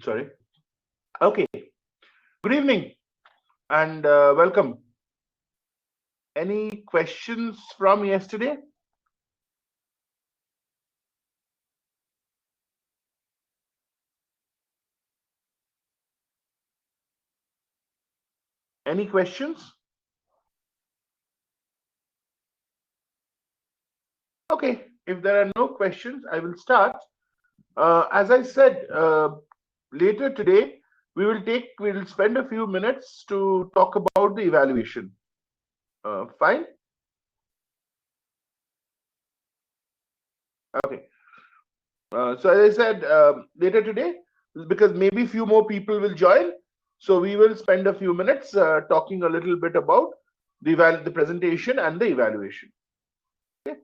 Sorry. Okay. Good evening and welcome. Any questions from yesterday? Any questions? Okay. If there are no questions, I will start. As I said, later today, we'll spend a few minutes to talk about the evaluation. Fine? Okay. So as I said, later today, because maybe few more people will join, so we will spend a few minutes talking a little bit about the presentation and the evaluation. Okay.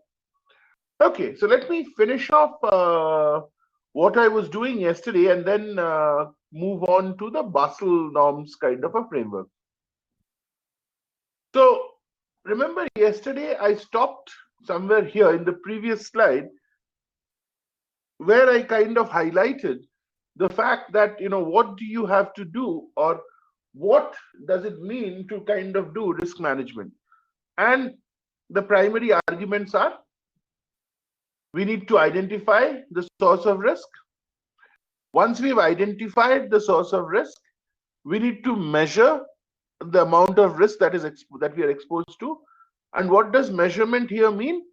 Okay. So let me finish off what I was doing yesterday, and then move on to the Basel norms kind of a framework. So remember yesterday I stopped somewhere here in the previous slide where I kind of highlighted the fact that, what do you have to do, or what does it mean to kind of do risk management? And the primary arguments are: we need to identify the source of risk. Once we've identified the source of risk, we need to measure the amount of risk that we are exposed to. And what does measurement here mean?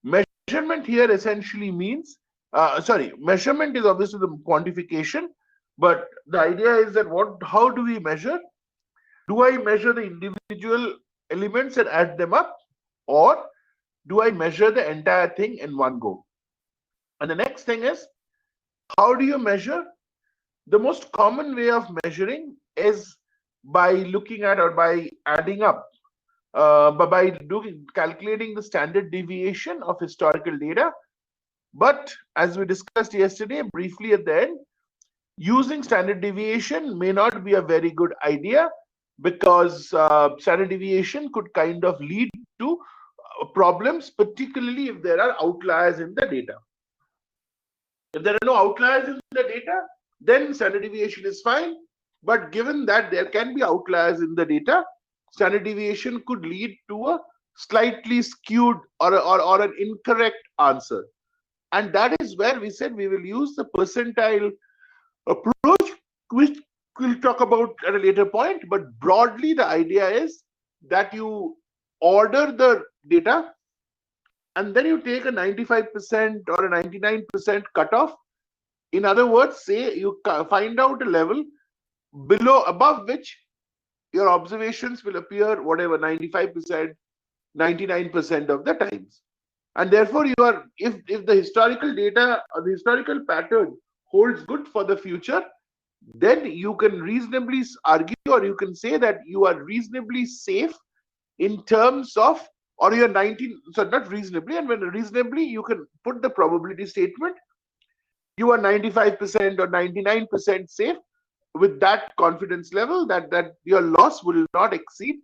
Measurement here essentially means, measurement is obviously the quantification, but the idea is that how do we measure? Do I measure the individual elements and add them up, or do I measure the entire thing in one go? And the next thing is, how do you measure? The most common way of measuring is by looking at, or by adding up, by calculating the standard deviation of historical data. But as we discussed yesterday briefly at the end, using standard deviation may not be a very good idea, because standard deviation could kind of lead to problems, particularly if there are outliers in the data. If there are no outliers in the data, then standard deviation is fine. But given that there can be outliers in the data, standard deviation could lead to a slightly skewed or an incorrect answer. And that is where we said we will use the percentile approach, which we'll talk about at a later point. But broadly, the idea is that you order the data and then you take a 95% or a 99% cutoff. In other words, say you find out a level above which your observations will appear whatever 95%, 99% of the times. And therefore, if the historical data or the historical pattern holds good for the future, then you can reasonably argue, or you can say that you are reasonably safe in terms of, or you're 19, so not reasonably, and when reasonably, you can put the probability statement, you are 95% or 99% safe with that confidence level that your loss will not exceed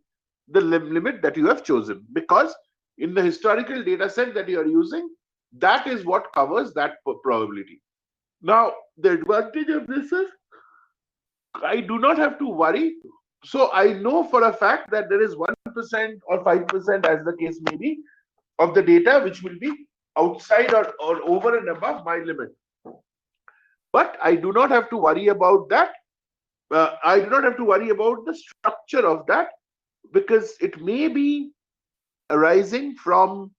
the limit that you have chosen, because in the historical data set that you are using, that is what covers that probability. Now, the advantage of this is I do not have to worry. So I know for a fact that there is 1% or 5%, as the case may be, of the data which will be outside or over and above my limit. But I do not have to worry about that. I do not have to worry about the structure of that, because it may be arising from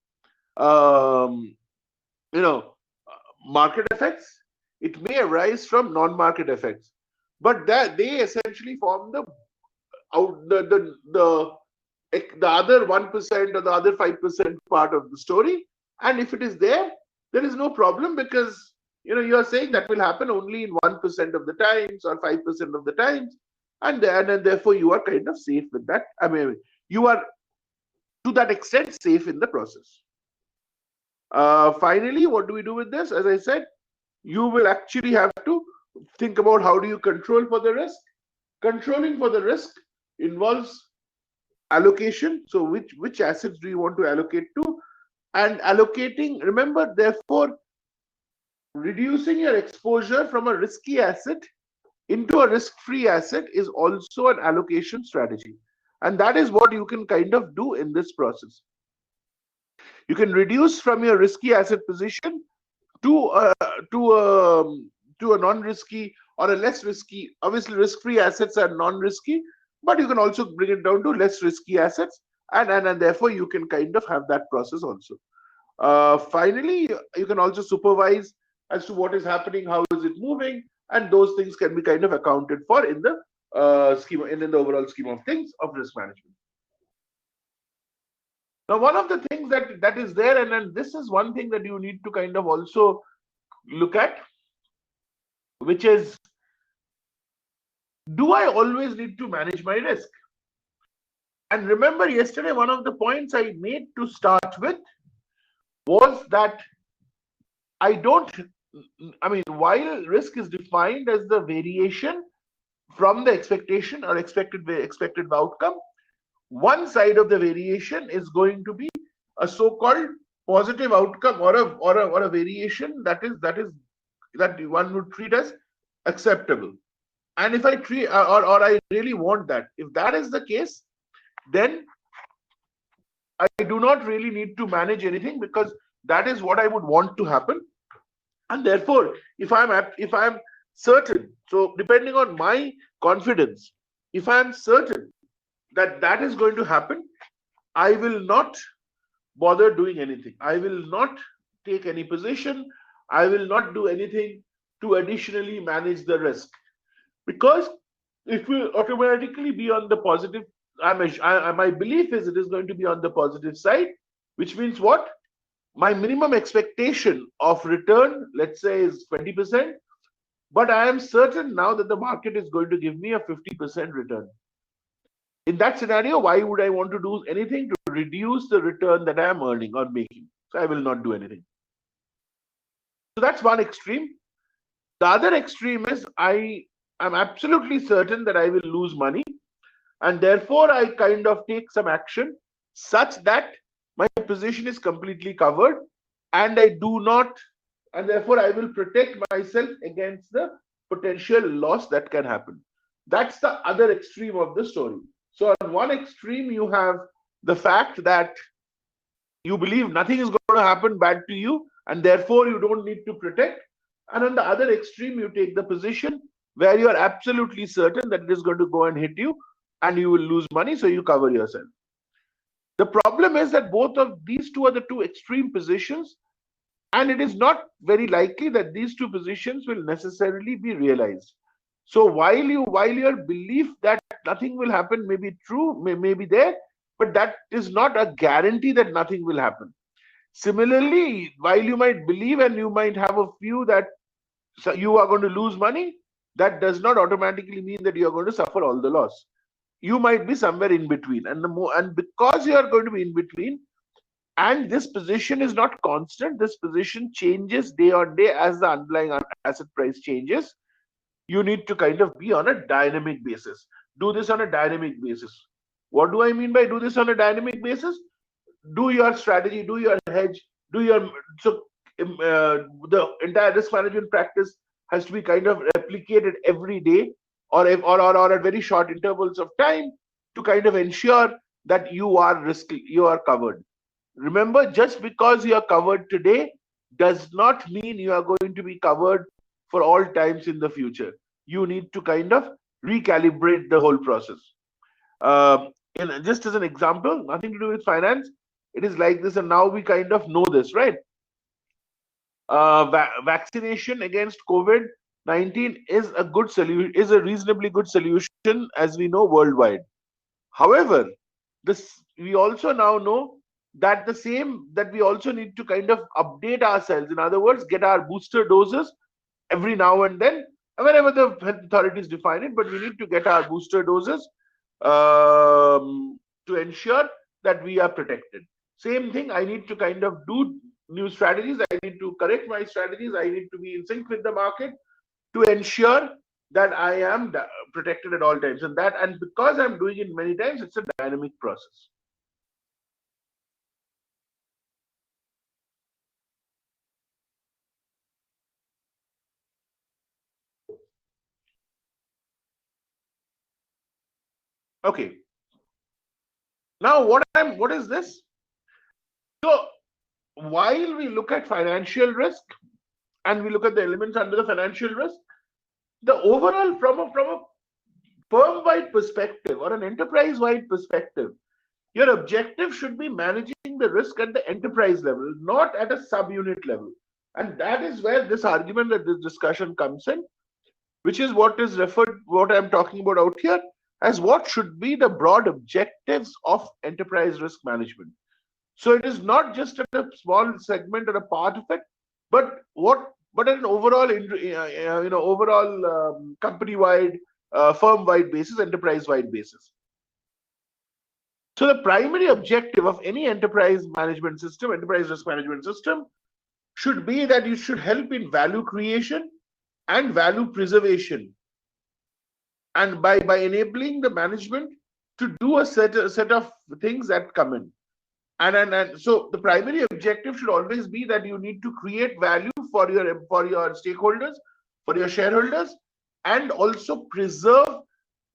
market effects. It may arise from non-market effects, but that they essentially form the other 1% or the other 5% part of the story. And if it is there is no problem, because you are saying that will happen only in 1% of the times or 5% of the times, and therefore you are kind of safe with that. I mean, you are to that extent safe in the process. Finally, what do we do with this? As I said, you will actually have to think about how do you control for the risk. Controlling for the risk involves allocation. So which assets do you want to allocate to? And allocating, remember, therefore, reducing your exposure from a risky asset into a risk-free asset is also an allocation strategy. And that is what you can kind of do in this process. You can reduce from your risky asset position to a, to a, to a non-risky or a less risky. Obviously, risk-free assets are non-risky, but you can also bring it down to less risky assets, and therefore you can kind of have that process also. Finally, you can also supervise as to what is happening, how is it moving, and those things can be kind of accounted for in the scheme, in the overall scheme of things of risk management. Now, one of the things that is there, and then this is one thing that you need to kind of also look at, which is, do I always need to manage my risk? And remember, yesterday, one of the points I made to start with was that while risk is defined as the variation from the expectation or expected outcome, one side of the variation is going to be a so-called positive outcome or a variation that one would treat as acceptable. And if I treat or I really want that, if that is the case, then I do not really need to manage anything, because that is what I would want to happen. And therefore, if I'm certain, so depending on my confidence, if I am certain that that is going to happen, I will not bother doing anything. I will not take any position. I will not do anything to additionally manage the risk, because it will automatically be on the positive. My belief is it is going to be on the positive side, which means what? My minimum expectation of return, let's say, is 20%, but I am certain now that the market is going to give me a 50% return. In that scenario, why would I want to do anything to reduce the return that I am earning or making? So I will not do anything. So that's one extreme. The other extreme is I am absolutely certain that I will lose money, and therefore I kind of take some action such that my position is completely covered, and and therefore I will protect myself against the potential loss that can happen. That's the other extreme of the story. So on one extreme, you have the fact that you believe nothing is going to happen bad to you, and therefore you don't need to protect. And on the other extreme, you take the position where you are absolutely certain that it is going to go and hit you, and you will lose money, so you cover yourself. The problem is that both of these two are the two extreme positions, and it is not very likely that these two positions will necessarily be realized. So while your belief that nothing will happen may be true, may be there, but that is not a guarantee that nothing will happen. Similarly, while you might believe and you might have a view that you are going to lose money, that does not automatically mean that you are going to suffer all the loss. You might be somewhere in between, and because you are going to be in between, and this position is not constant, this position changes day on day as the underlying asset price changes. You need to kind of be on a dynamic basis. Do this on a dynamic basis. What do I mean by do this on a dynamic basis? Do your strategy, do your hedge, do your the entire risk management practice has to be kind of replicated every day, or at very short intervals of time, to kind of ensure that you are covered. Remember, just because you are covered today does not mean you are going to be covered for all times in the future. You need to kind of recalibrate the whole process. Just as an example, nothing to do with finance, it is like this, and now we kind of know this, right? Vaccination against COVID-19 is a good solution, is a reasonably good solution, as we know, worldwide. However, we also now know that we also need to kind of update ourselves. In other words, get our booster doses every now and then, whenever the health authorities define it, but we need to get our booster doses to ensure that we are protected. Same thing, I need to kind of do new strategies. I need to correct my strategies. I need to be in sync with the market to ensure that I am protected at all times. And because I'm doing it many times, it's a dynamic process. Okay. Now, what is this? So, while we look at financial risk and we look at the elements under the financial risk, the overall from a firm-wide perspective or an enterprise-wide perspective, your objective should be managing the risk at the enterprise level, not at a subunit level. And that is where this argument, that this discussion comes in, which is what I'm talking about out here, as what should be the broad objectives of enterprise risk management. So it is not just at a small segment or a part of it, but at an overall, company-wide, firm-wide basis, enterprise-wide basis. So the primary objective of any enterprise risk management system, should be that you should help in value creation and value preservation, and by enabling the management to do a set of things that come in. And so the primary objective should always be that you need to create value for your stakeholders, for your shareholders, and also preserve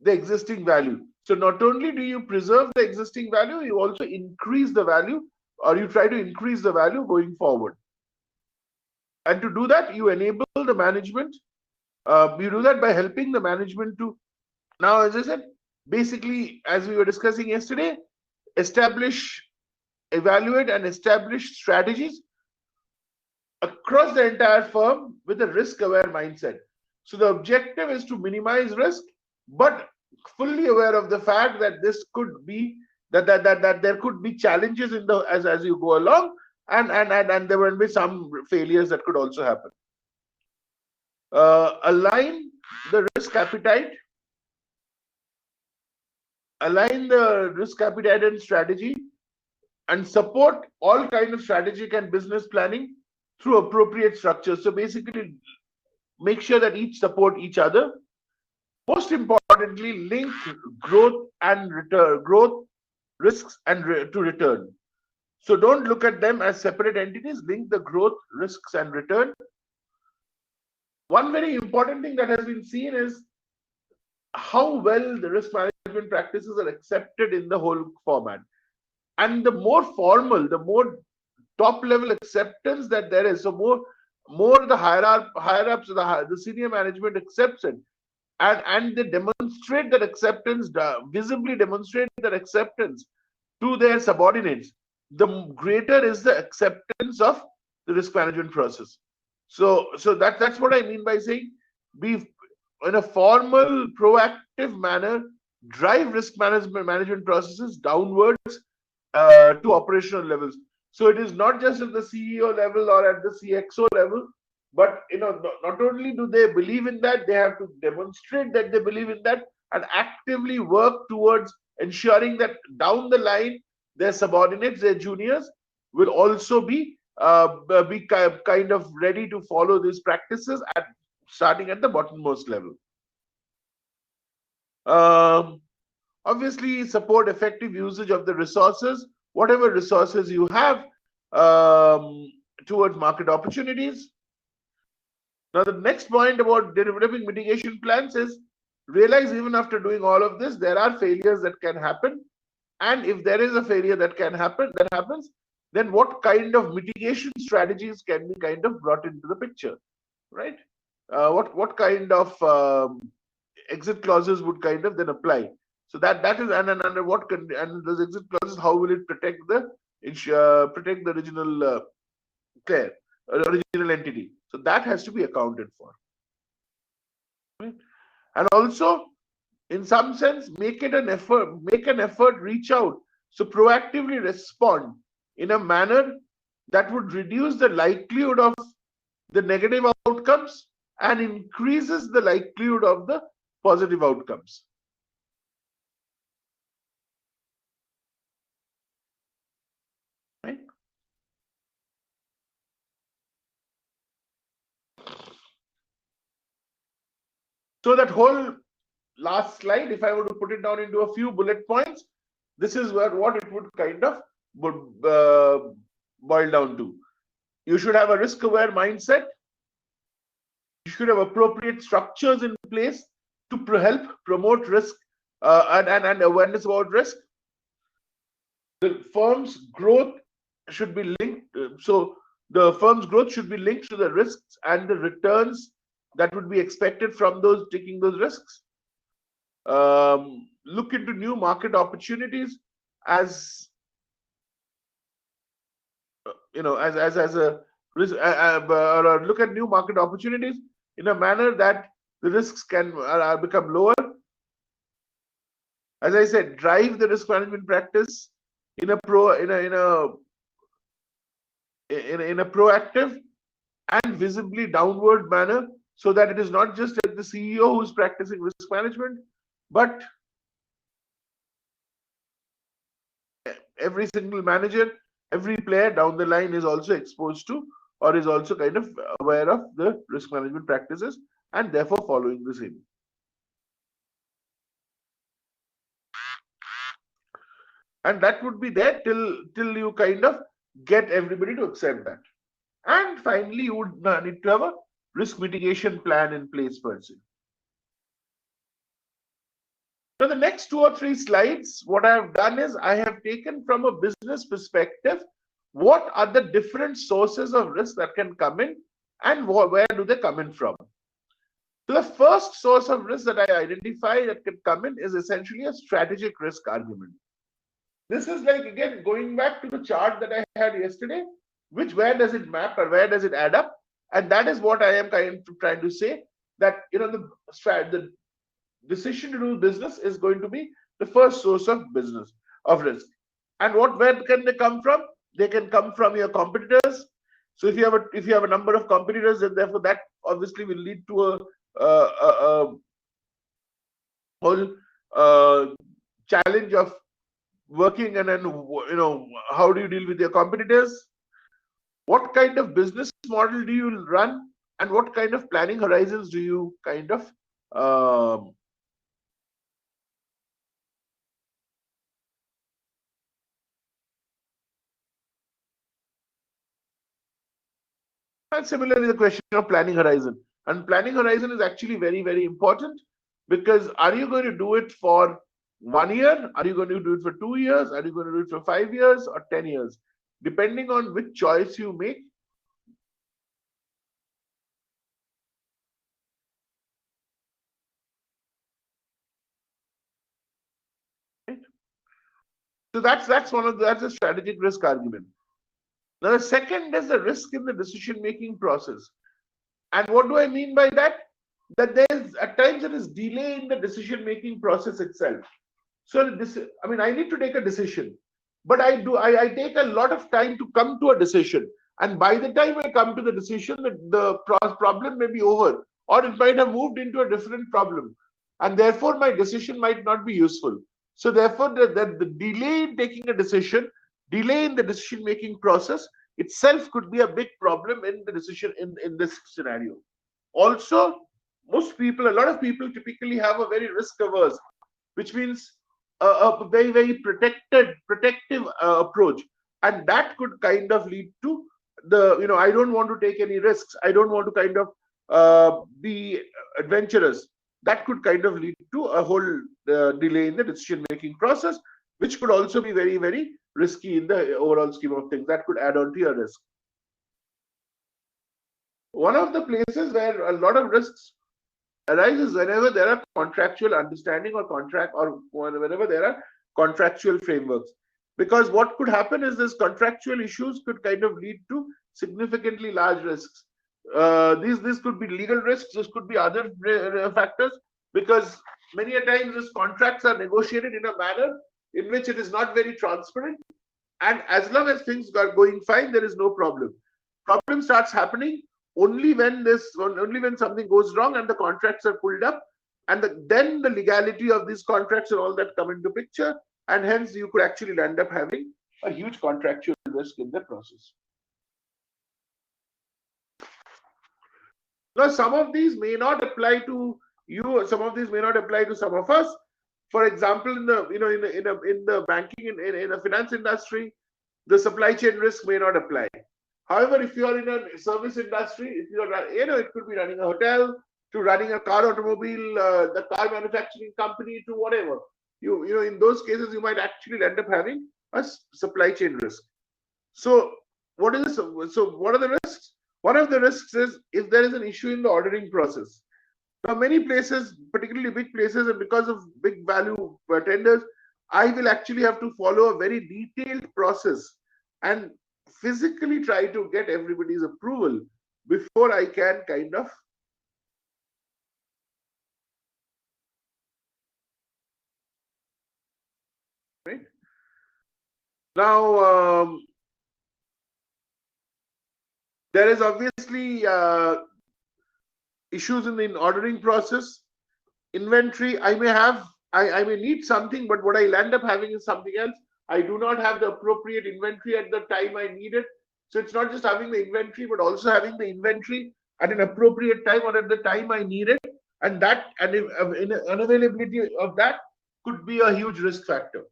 the existing value. So not only do you preserve the existing value, you also increase the value, or you try to increase the value going forward. And to do that, you enable the management. You do that by helping the management to, now, as I said, basically, as we were discussing yesterday, evaluate and establish strategies across the entire firm with a risk-aware mindset. So the objective is to minimize risk, but fully aware of the fact that this could be that there could be challenges in the as you go along, and there will be some failures that could also happen. Align the risk appetite and strategy, and support all kinds of strategic and business planning through appropriate structures. So basically, make sure that each support each other. Most importantly, link growth risks and to return. So don't look at them as separate entities. Link the growth, risks, and return. One very important thing that has been seen is how well the risk management practices are accepted in the whole format. And the more formal, the more top level acceptance that there is, so more the higher ups, the senior management accepts it, and they demonstrate that acceptance, visibly demonstrate that acceptance to their subordinates, the greater is the acceptance of the risk management process. So that's what I mean by saying, be in a formal, proactive manner, drive risk management processes downwards to operational levels. So it is not just at the CEO level or at the CXO level, but not only do they believe in that, they have to demonstrate that they believe in that, and actively work towards ensuring that down the line their subordinates, their juniors, will also be kind of ready to follow these practices starting at the bottommost level. Obviously, support effective usage of the resources, whatever resources you have, towards market opportunities. Now, the next point about developing mitigation plans is realize even after doing all of this, there are failures that can happen. And if there is a failure that happens, then what kind of mitigation strategies can be kind of brought into the picture, right? What kind of exit clauses would kind of then apply? So that is, and under what and those exit clauses, how will it protect the original original entity? So that has to be accounted for, right? And also, in some sense, make an effort, reach out. So proactively respond in a manner that would reduce the likelihood of the negative outcomes and increases the likelihood of the positive outcomes. Right? So that whole last slide, if I were to put it down into a few bullet points, this is what it would kind of boil down to. You should have a risk-aware mindset. You should have appropriate structures in place to help promote risk and awareness about risk. The firm's growth should be linked. So the firm's growth should be linked to the risks and the returns that would be expected from those taking those risks. Look into new market opportunities as as a risk, or look at new market opportunities in a manner that the risks can become lower. As I said, drive the risk management practice in a proactive and visibly downward manner, so that it is not just at the CEO who's practicing risk management, but every single manager, every player down the line is also exposed to or is also kind of aware of the risk management practices and therefore following the same. And that would be there till you kind of get everybody to accept that. And finally, you would need to have a risk mitigation plan in place per se. Now, the next 2 or 3 slides, what I have done is I have taken from a business perspective, what are the different sources of risk that can come in and where do they come in from? So the first source of risk that I identify that can come in is essentially a strategic risk argument. This is like, again, going back to the chart that I had yesterday, where does it map or where does it add up? And that is what I am kind of trying to say, that the decision to do business is going to be the first source of risk. And where can they come from? They can come from your competitors. So if you have a number of competitors, then therefore that obviously will lead to a whole challenge of working, and then how do you deal with your competitors? What kind of business model do you run, and what kind of planning horizons do you kind of and similarly, the question of planning horizon. And planning horizon is actually very, very important, because are you going to do it for 1 year? Are you going to do it for 2 years? Are you going to do it for 5 years or 10 years? Depending on which choice you make. Right? So that's a strategic risk argument. Now the second is the risk in the decision-making process. And what do I mean by that? That at times there is delay in the decision-making process itself. So I need to take a decision, but I take a lot of time to come to a decision. And by the time I come to the decision, the problem may be over, or it might have moved into a different problem. And therefore my decision might not be useful. So therefore the delay in taking a decision, delay in the decision-making process itself could be a big problem in the decision in this scenario. Also, a lot of people typically have a very risk averse, which means a very, very protective approach, and that could kind of lead to I don't want to take any risks, I don't want to kind of be adventurous. That could kind of lead to a whole delay in the decision making process, which could also be very, very risky in the overall scheme of things. That could add on to your risk. One of the places where a lot of risks arises whenever there are contractual understanding or contract, or whenever there are contractual frameworks. Because what could happen is this contractual issues could kind of lead to significantly large risks. These could be legal risks, this could be other factors, because many a times these contracts are negotiated in a manner in which it is not very transparent. And as long as things are going fine, there is no problem. Problem starts happening only when something goes wrong and the contracts are pulled up, and then the legality of these contracts and all that come into picture, and hence you could actually end up having a huge contractual risk in the process. Now, some of these may not apply to you, some of these may not apply to some of us. For example, in the banking, in a finance industry, the supply chain risk may not apply. However, if you are in a service industry, if you are, it could be running a hotel, to running a car automobile, the car manufacturing company, to whatever. You know, in those cases, you might actually end up having a supply chain risk. So what is so what are the risks? One of the risks is if there is an issue in the ordering process. Now, many places, particularly big places, and because of big value tenders, I will actually have to follow a very detailed process and physically try to get everybody's approval before I can kind of. Right? Now, there is obviously issues in the ordering process. Inventory, I may need something, but what I'll end up having is something else. I do not have the appropriate inventory at the time I need it. So it's not just having the inventory, but also having the inventory at an appropriate time or at the time I need it. And that, and in unavailability of that could be a huge risk factor.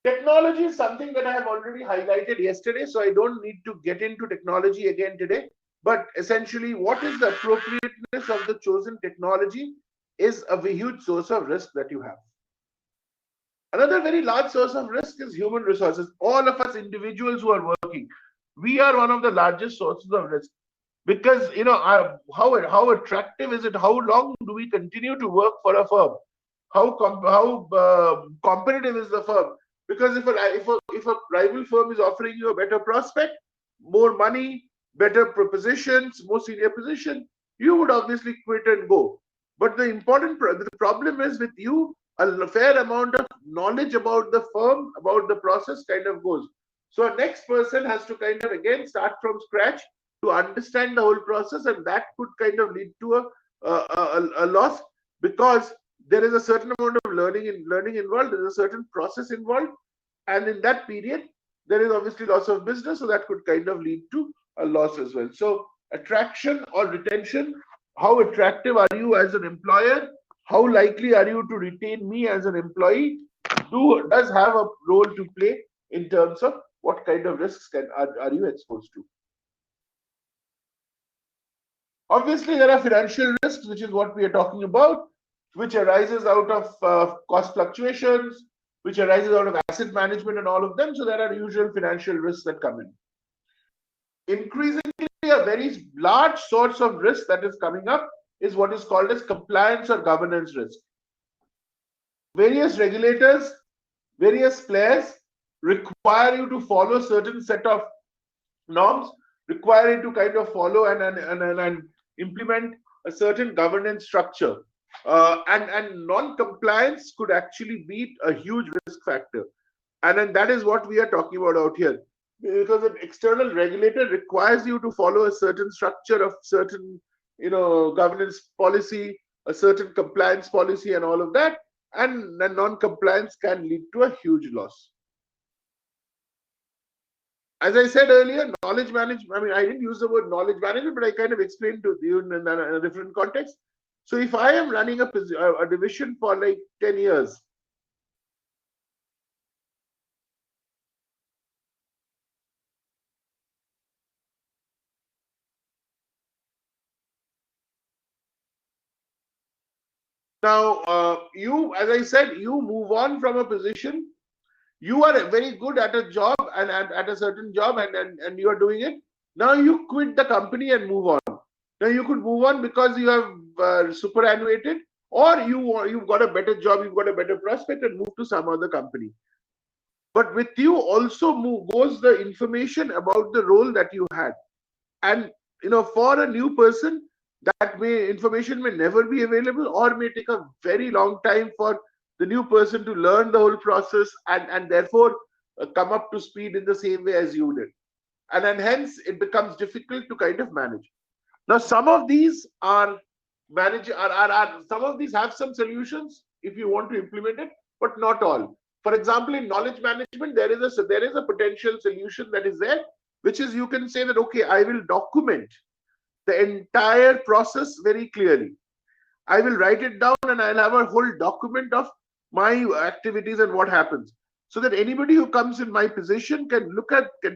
Technology is something that I have already highlighted yesterday, so I don't need to get into technology again today. But essentially, what is the appropriateness of the chosen technology is a huge source of risk that you have. Another very large source of risk is human resources. All of us individuals who are working, we are one of the largest sources of risk because how attractive is it? How long do we continue to work for a firm? How competitive is the firm? Because if a rival firm is offering you a better prospect, more money, better positions, more senior position, you would obviously quit and go. But the problem is with you, a fair amount of knowledge about the firm, about the process kind of goes. So a next person has to kind of again start from scratch to understand the whole process, and that could kind of lead to a loss because there is a certain amount of learning involved, there is a certain process involved, and in that period, there is obviously loss of business, so that could kind of lead to a loss as well. So attraction or retention, how attractive are you as an employer? How likely are you to retain me as an employee? Does have a role to play in terms of what kind of risks are you exposed to. Obviously, there are financial risks, which is what we are talking about, which arises out of cost fluctuations, which arises out of asset management and all of them. So there are usual financial risks that come in. Increasingly, a very large source of risk that is coming up is what is called as compliance or governance risk. Various regulators, various players require you to follow certain set of norms, require you to kind of follow and implement a certain governance structure. And non-compliance could actually be a huge risk factor. And then that is what we are talking about out here. Because an external regulator requires you to follow a certain structure of certain, governance policy, a certain compliance policy and all of that. And then non-compliance can lead to a huge loss. As I said earlier, knowledge management, I mean, I didn't use the word knowledge management, but I kind of explained to you in a different context. So if I am running a division for like 10 years, now you, as I said, you move on from a position, you are very good at a job and at a certain job and you are doing it. Now you quit the company and move on. Now you could move on because you have superannuated, or you've got a better job, you've got a better prospect and move to some other company. But with you also goes the information about the role that you had. And for a new person, that information may never be available or may take a very long time for the new person to learn the whole process and therefore come up to speed in the same way as you did. And then hence it becomes difficult to kind of manage. Now, some of these are some of these have some solutions if you want to implement it, but not all. For example, in knowledge management, there is a potential solution that is there, which is you can say that, okay, I will document the entire process very clearly. I will write it down and I'll have a whole document of my activities and what happens, so that anybody who comes in my position can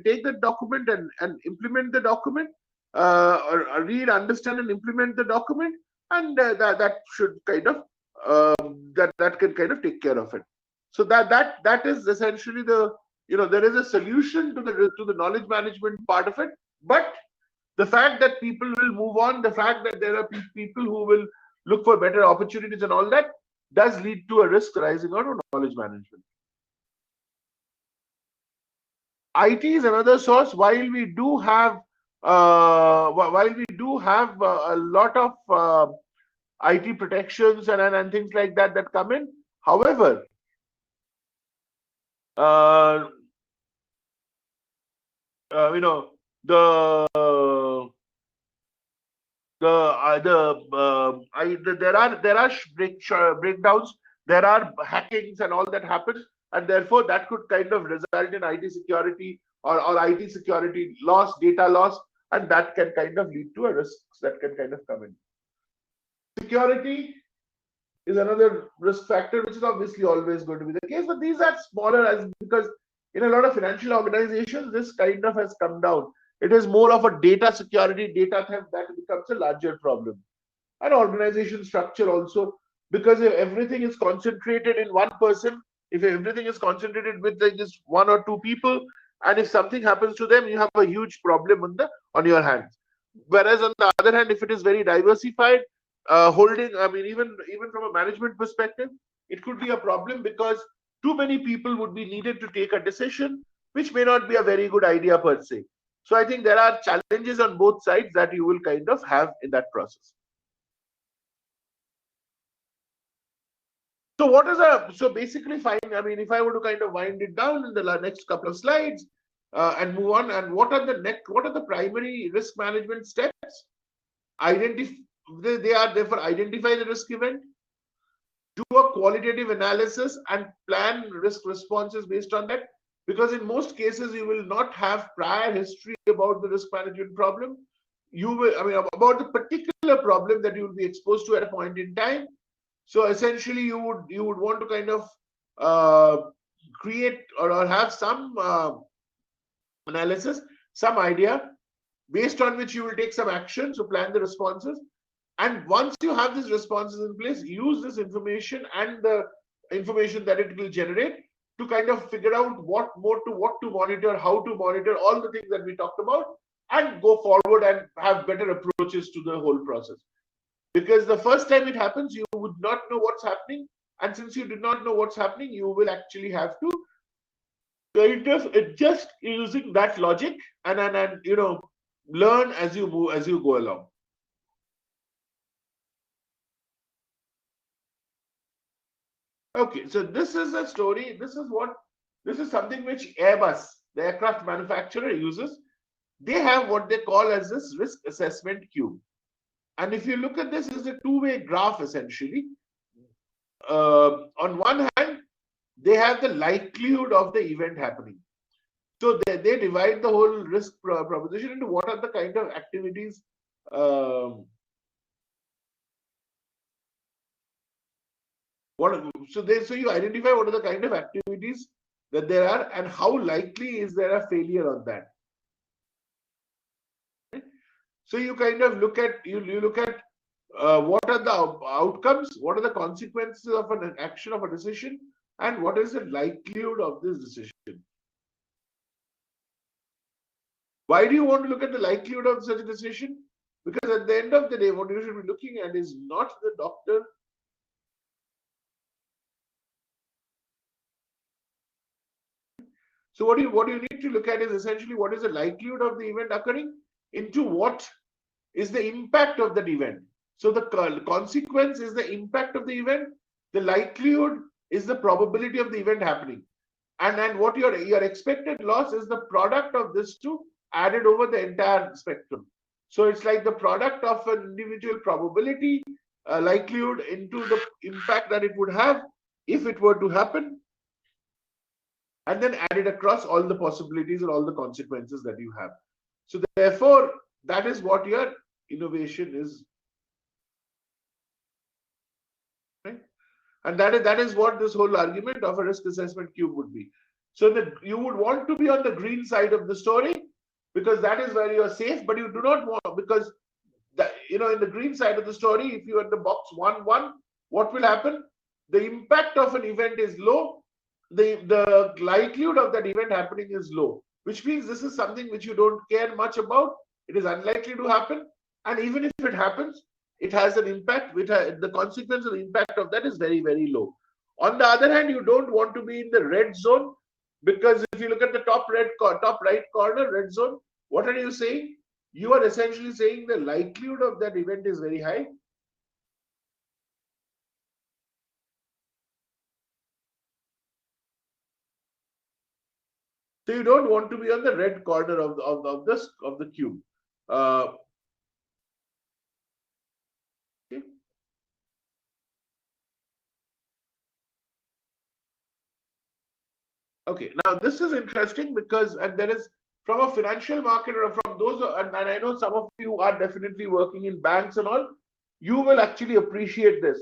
take the document and implement the document or read, understand, and implement the document, and that should kind of that can kind of take care of it. So that is essentially the, there is a solution to the knowledge management part of it, but the fact that people will move on, the fact that there are people who will look for better opportunities and all that does lead to a risk arising out of knowledge management. IT is another source. While we do have a lot of IT protections and things like that that come in. However, you know, the there are breakdowns, there are hackings and all that happen, and therefore that could kind of result in IT security or IT security loss, data loss, and that can kind of lead to a risks that can kind of come in. Security is another risk factor, which is obviously always going to be the case, but these are smaller, as because in a lot of financial organizations this kind of has come down. It is more of a data security, data theft that becomes a larger problem. And organization structure also, because if everything is concentrated in one person, if everything is concentrated with just one or two people, and if something happens to them, you have a huge problem on your hands. Whereas on the other hand, if it is very diversified, holding, I mean, even from a management perspective, it could be a problem because too many people would be needed to take a decision, which may not be a very good idea per se. So I think there are challenges on both sides that you will kind of have in that process. So what is so basically fine. I mean, if I were to kind of wind it down in the next couple of slides and move on, and what are the primary risk management steps? They are therefore identify the risk event, do a qualitative analysis and plan risk responses based on that, because in most cases you will not have prior history about the risk management problem. You will, I mean, about the particular problem that you will be exposed to at a point in time. So essentially you would want to kind of create or have some analysis, some idea based on which you will take some action. So plan the responses. And once you have these responses in place, use this information and the information that it will generate to kind of figure out what to monitor, how to monitor, all the things that we talked about, and go forward and have better approaches to the whole process. Because the first time it happens, you would not know what's happening. And since you did not know what's happening, you will actually have to kind of adjust using that logic and learn as you move, as you go along. Okay, so this is a story. This is something which Airbus, the aircraft manufacturer, uses. They have what they call as this risk assessment cube. And if you look at this, it's a two-way graph essentially. On one hand, they have the likelihood of the event happening. So they divide the whole risk proposition into what are the kind of activities so you identify what are the kind of activities that there are and how likely is there a failure on that. So you kind of look at what are the outcomes, what are the consequences of an action, of a decision, and what is the likelihood of this decision. Why do you want to look at the likelihood of such a decision? Because at the end of the day, what you should be looking at is not the doctor. So what you need to look at is essentially what is the likelihood of the event occurring into what is the impact of that event. So the consequence is the impact of the event. The likelihood is the probability of the event happening. And what your expected loss is the product of this two added over the entire spectrum. So it's like the product of an individual probability, likelihood into the impact that it would have if it were to happen, and then added across all the possibilities and all the consequences that you have. So therefore, that is what your innovation is. Right? And that is what this whole argument of a risk assessment cube would be. So that you would want to be on the green side of the story, because that is where you are safe, but you do not want, because in the green side of the story, if you are in the box 1-1, what will happen? The impact of an event is low. The likelihood of that event happening is low, which means this is something which you don't care much about. It is unlikely to happen. And even if it happens, it has an impact, the consequence of the impact of that is very, very low. On the other hand, you don't want to be in the red zone, because if you look at the top right corner, red zone, what are you saying? You are essentially saying the likelihood of that event is very high. So you don't want to be on the red corner of the cube. Okay. Okay. Now this is interesting because, and there is, from a financial market, or from those, and I know some of you are definitely working in banks and all, you will actually appreciate this.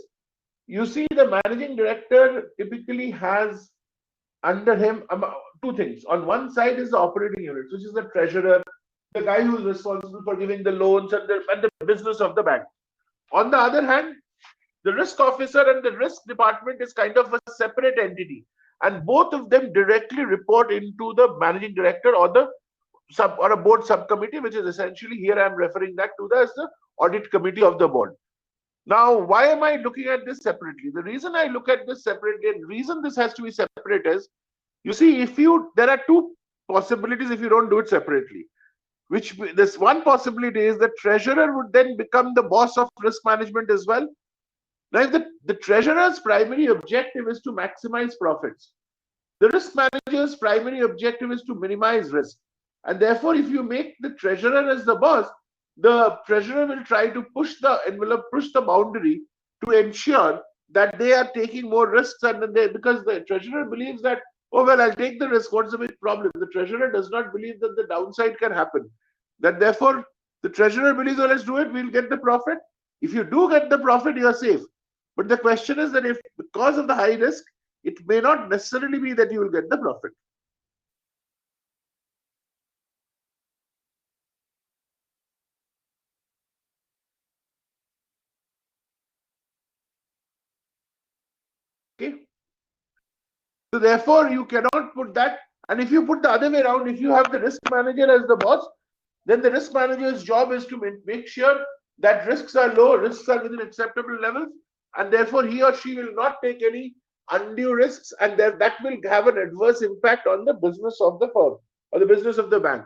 You see, the managing director typically has under him two things. On one side is the operating units, which is the treasurer, the guy who is responsible for giving the loans and the business of the bank. On the other hand, the risk officer and the risk department is kind of a separate entity, and both of them directly report into the managing director, or a board subcommittee, which is essentially, here I am referring that to as the audit committee of the board. Now, why am I looking at this separately? The reason I look at this separately, and reason this has to be separate is, you see, there are two possibilities if you don't do it separately. This one possibility is the treasurer would then become the boss of risk management as well. Now, if the treasurer's primary objective is to maximize profits, the risk manager's primary objective is to minimize risk. And therefore, if you make the treasurer as the boss, the treasurer will try to push the envelope, push the boundary, to ensure that they are taking more risks. And because the treasurer believes that, oh, well, I'll take the risk, what's the big problem? The treasurer does not believe that the downside can happen. That therefore, the treasurer believes, oh, let's do it, we'll get the profit. If you do get the profit, you're safe. But the question is that if, because of the high risk, it may not necessarily be that you will get the profit. Okay. So therefore, you cannot put that. And if you put the other way around, if you have the risk manager as the boss, then the risk manager's job is to make sure that risks are low, risks are within acceptable levels, and therefore he or she will not take any undue risks, and that will have an adverse impact on the business of the firm or the business of the bank.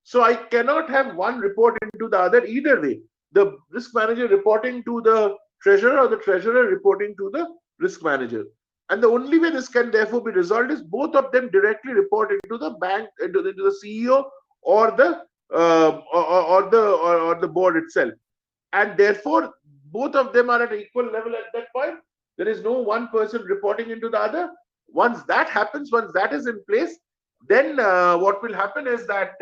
So I cannot have one report into the other either way. The risk manager reporting to the treasurer, or the treasurer reporting to the risk manager. And the only way this can therefore be resolved is both of them directly report into the bank, into the CEO, or the or the board itself. And therefore, both of them are at equal level at that point. There is no one person reporting into the other. Once that happens, once that is in place, then what will happen is that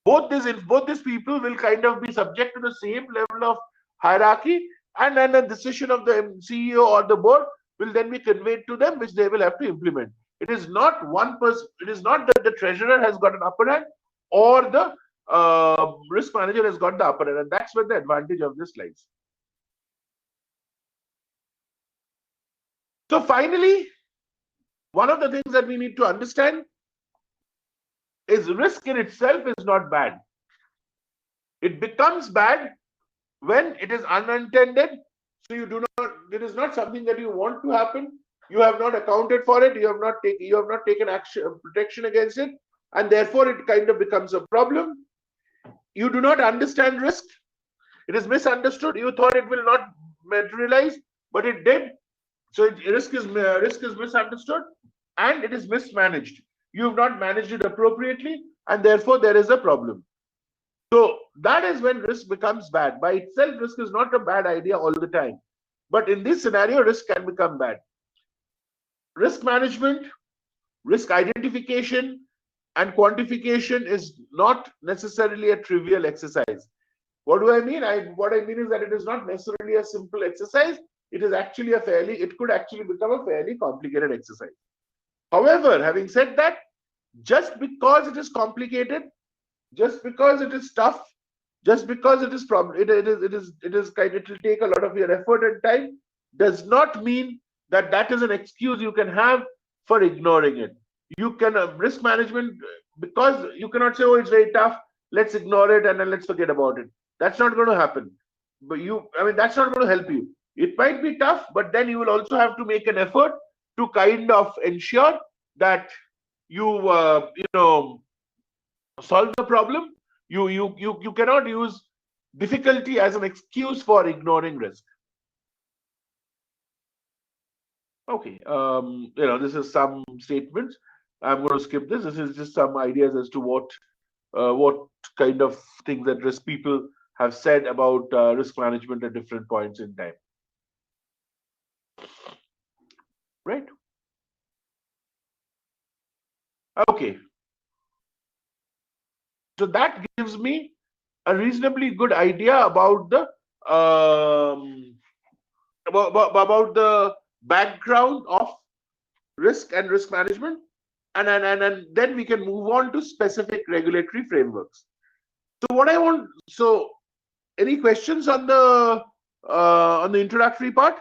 both these people will kind of be subject to the same level of hierarchy, and then a decision of the CEO or the board will then be conveyed to them, which they will have to implement. It is not one person. It is not that the treasurer has got an upper hand, or the risk manager has got the upper hand, and that's where the advantage of this lies. So finally, one of the things that we need to understand is risk in itself is not bad. It becomes bad when it is unintended. So it is not something that you want to happen. You have not accounted for it. You have not taken action, protection against it, and therefore it kind of becomes a problem. You do not understand risk. It is misunderstood. You thought it will not materialize, but it did. So risk is misunderstood, and it is mismanaged. You have not managed it appropriately, and therefore there is a problem. So that is when risk becomes bad. By itself, risk is not a bad idea all the time. But in this scenario, risk can become bad. Risk management, risk identification, and quantification is not necessarily a trivial exercise. What do I mean? What I mean is that it is not necessarily a simple exercise. It is actually it could actually become a fairly complicated exercise. However, having said that, just because it is complicated, just because it is tough, just because it is it will take a lot of your effort and time, does not mean that that is an excuse you can have for ignoring it. You can risk management, because you cannot say, oh, it's very tough, let's ignore it and then let's forget about it. That's not going to happen. But that's not going to help you. It might be tough, but then you will also have to make an effort to kind of ensure that you solve the problem. You cannot use difficulty as an excuse for ignoring risk. Okay, this is some statements. I'm going to skip this. This is just some ideas as to what kind of things that risk people have said about risk management at different points in time. Right? Okay. So that gives me a reasonably good idea about the about the background of risk and risk management, and then we can move on to specific regulatory frameworks. So any questions on the introductory part?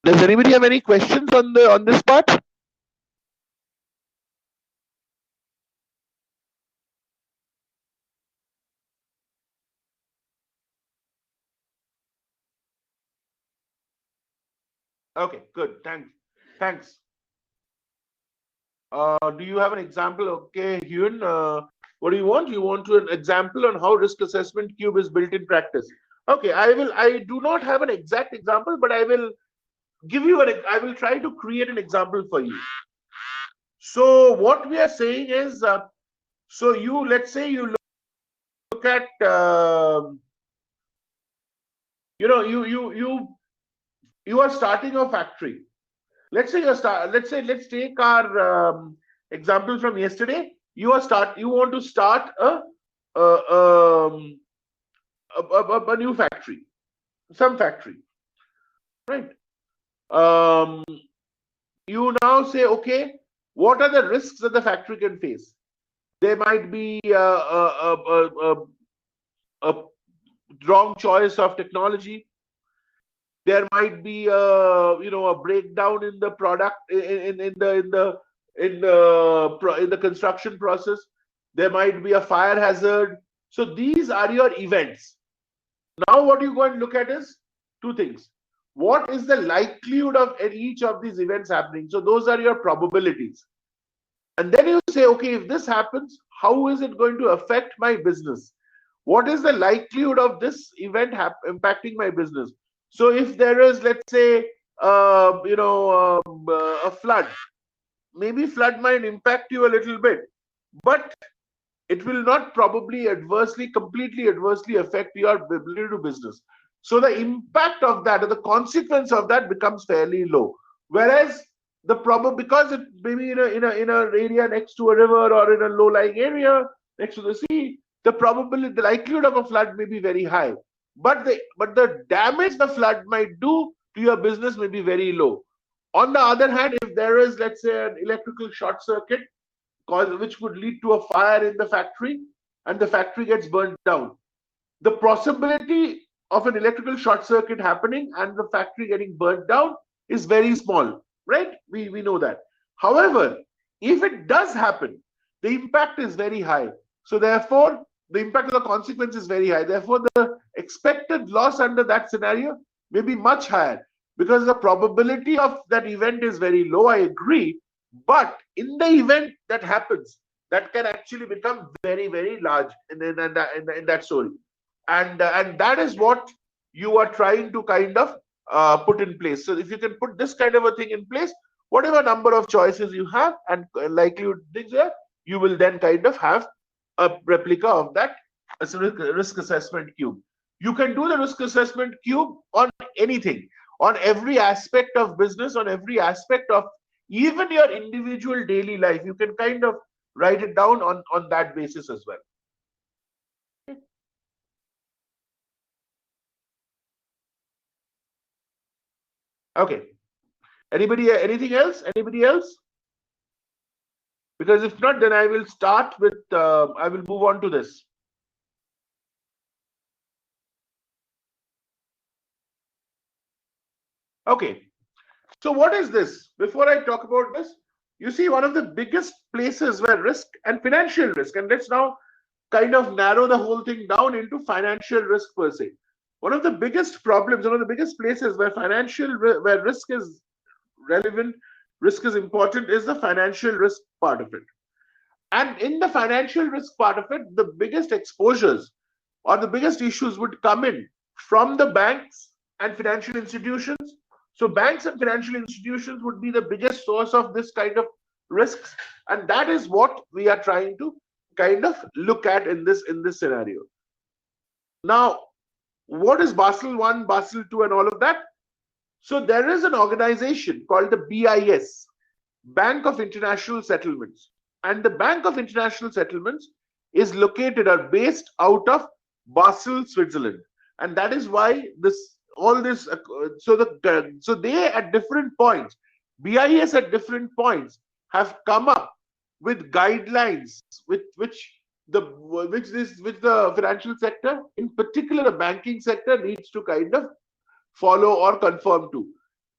Does anybody have any questions on this part? Okay, good. Thanks. Do you have an example? Okay, Hyun, what do you want? You want an example on how risk assessment cube is built in practice? Okay, I do not have an exact example, but I will give you I will try to create an example for you. So what we are saying is, let's say you look at, you are starting a factory. Let's take our example from yesterday. You want to start a new factory, some factory, right? You now say, okay, what are the risks that the factory can face? There might be a wrong choice of technology. There might be a breakdown in the product, in the construction process. There might be a fire hazard. So these are your events. Now what you go and look at is two things. What is the likelihood of each of these events happening? So those are your probabilities. And then you say, okay, if this happens, how is it going to affect my business? What is the likelihood of this event impacting my business? So if there is, let's say, a flood, maybe flood might impact you a little bit, but it will not probably completely adversely affect your ability to do business. So the impact of that, or the consequence of that, becomes fairly low. Whereas because it maybe in an area next to a river or in a low-lying area next to the sea, the likelihood of a flood may be very high. But the damage the flood might do to your business may be very low. On the other hand, if there is, let's say, an electrical short circuit which could lead to a fire in the factory, and the factory gets burnt down, the possibility of an electrical short circuit happening and the factory getting burnt down is very small, right? We know that. However, if it does happen, the impact is very high. So therefore, the impact of the consequence is very high. Therefore, the expected loss under that scenario may be much higher, because the probability of that event is very low, I agree. But in the event that happens, that can actually become very, very large in that story. And that is what you are trying to kind of put in place. So if you can put this kind of a thing in place, whatever number of choices you have and likelihood things there, you will then kind of have a replica of that risk assessment cube. You can do the risk assessment cube on anything, on every aspect of business, on every aspect of even your individual daily life. You can kind of write it down on that basis as well. Okay. Anything else? Anybody else? Because if not, then I will start with, I will move on to this. Okay. So what is this? Before I talk about this, you see one of the biggest places where risk and financial risk, and let's now kind of narrow the whole thing down into financial risk per se. One of the biggest problems, one of the biggest places where where risk is relevant, risk is important, is the financial risk part of it. And in the financial risk part of it, the biggest exposures or the biggest issues would come in from the banks and financial institutions. So banks and financial institutions would be the biggest source of this kind of risks, and that is what we are trying to kind of look at in this scenario. Now, what is Basel 1, Basel 2 and all of that? So there is an organization called the BIS, Bank of International Settlements, and the Bank of International Settlements is located or based out of Basel, Switzerland, and that is why so they at different points, BIS at different points have come up with guidelines which the financial sector, in particular the banking sector, needs to kind of follow or conform to.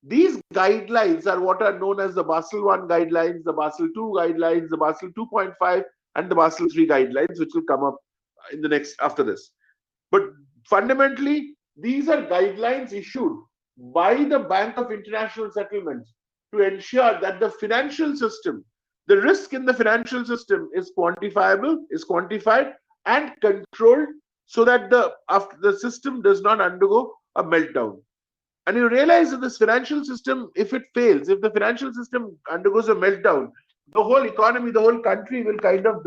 These guidelines are what are known as the Basel 1 guidelines, the Basel 2 guidelines, the Basel 2.5 and the Basel 3 guidelines, which will come up in the next after this. But fundamentally, these are guidelines issued by the Bank of International Settlements to ensure that the financial system, the risk in the financial system is quantifiable, is quantified and controlled, so that the system does not undergo a meltdown. And you realize that this financial system, if it fails, if the financial system undergoes a meltdown, the whole economy, the whole country will kind of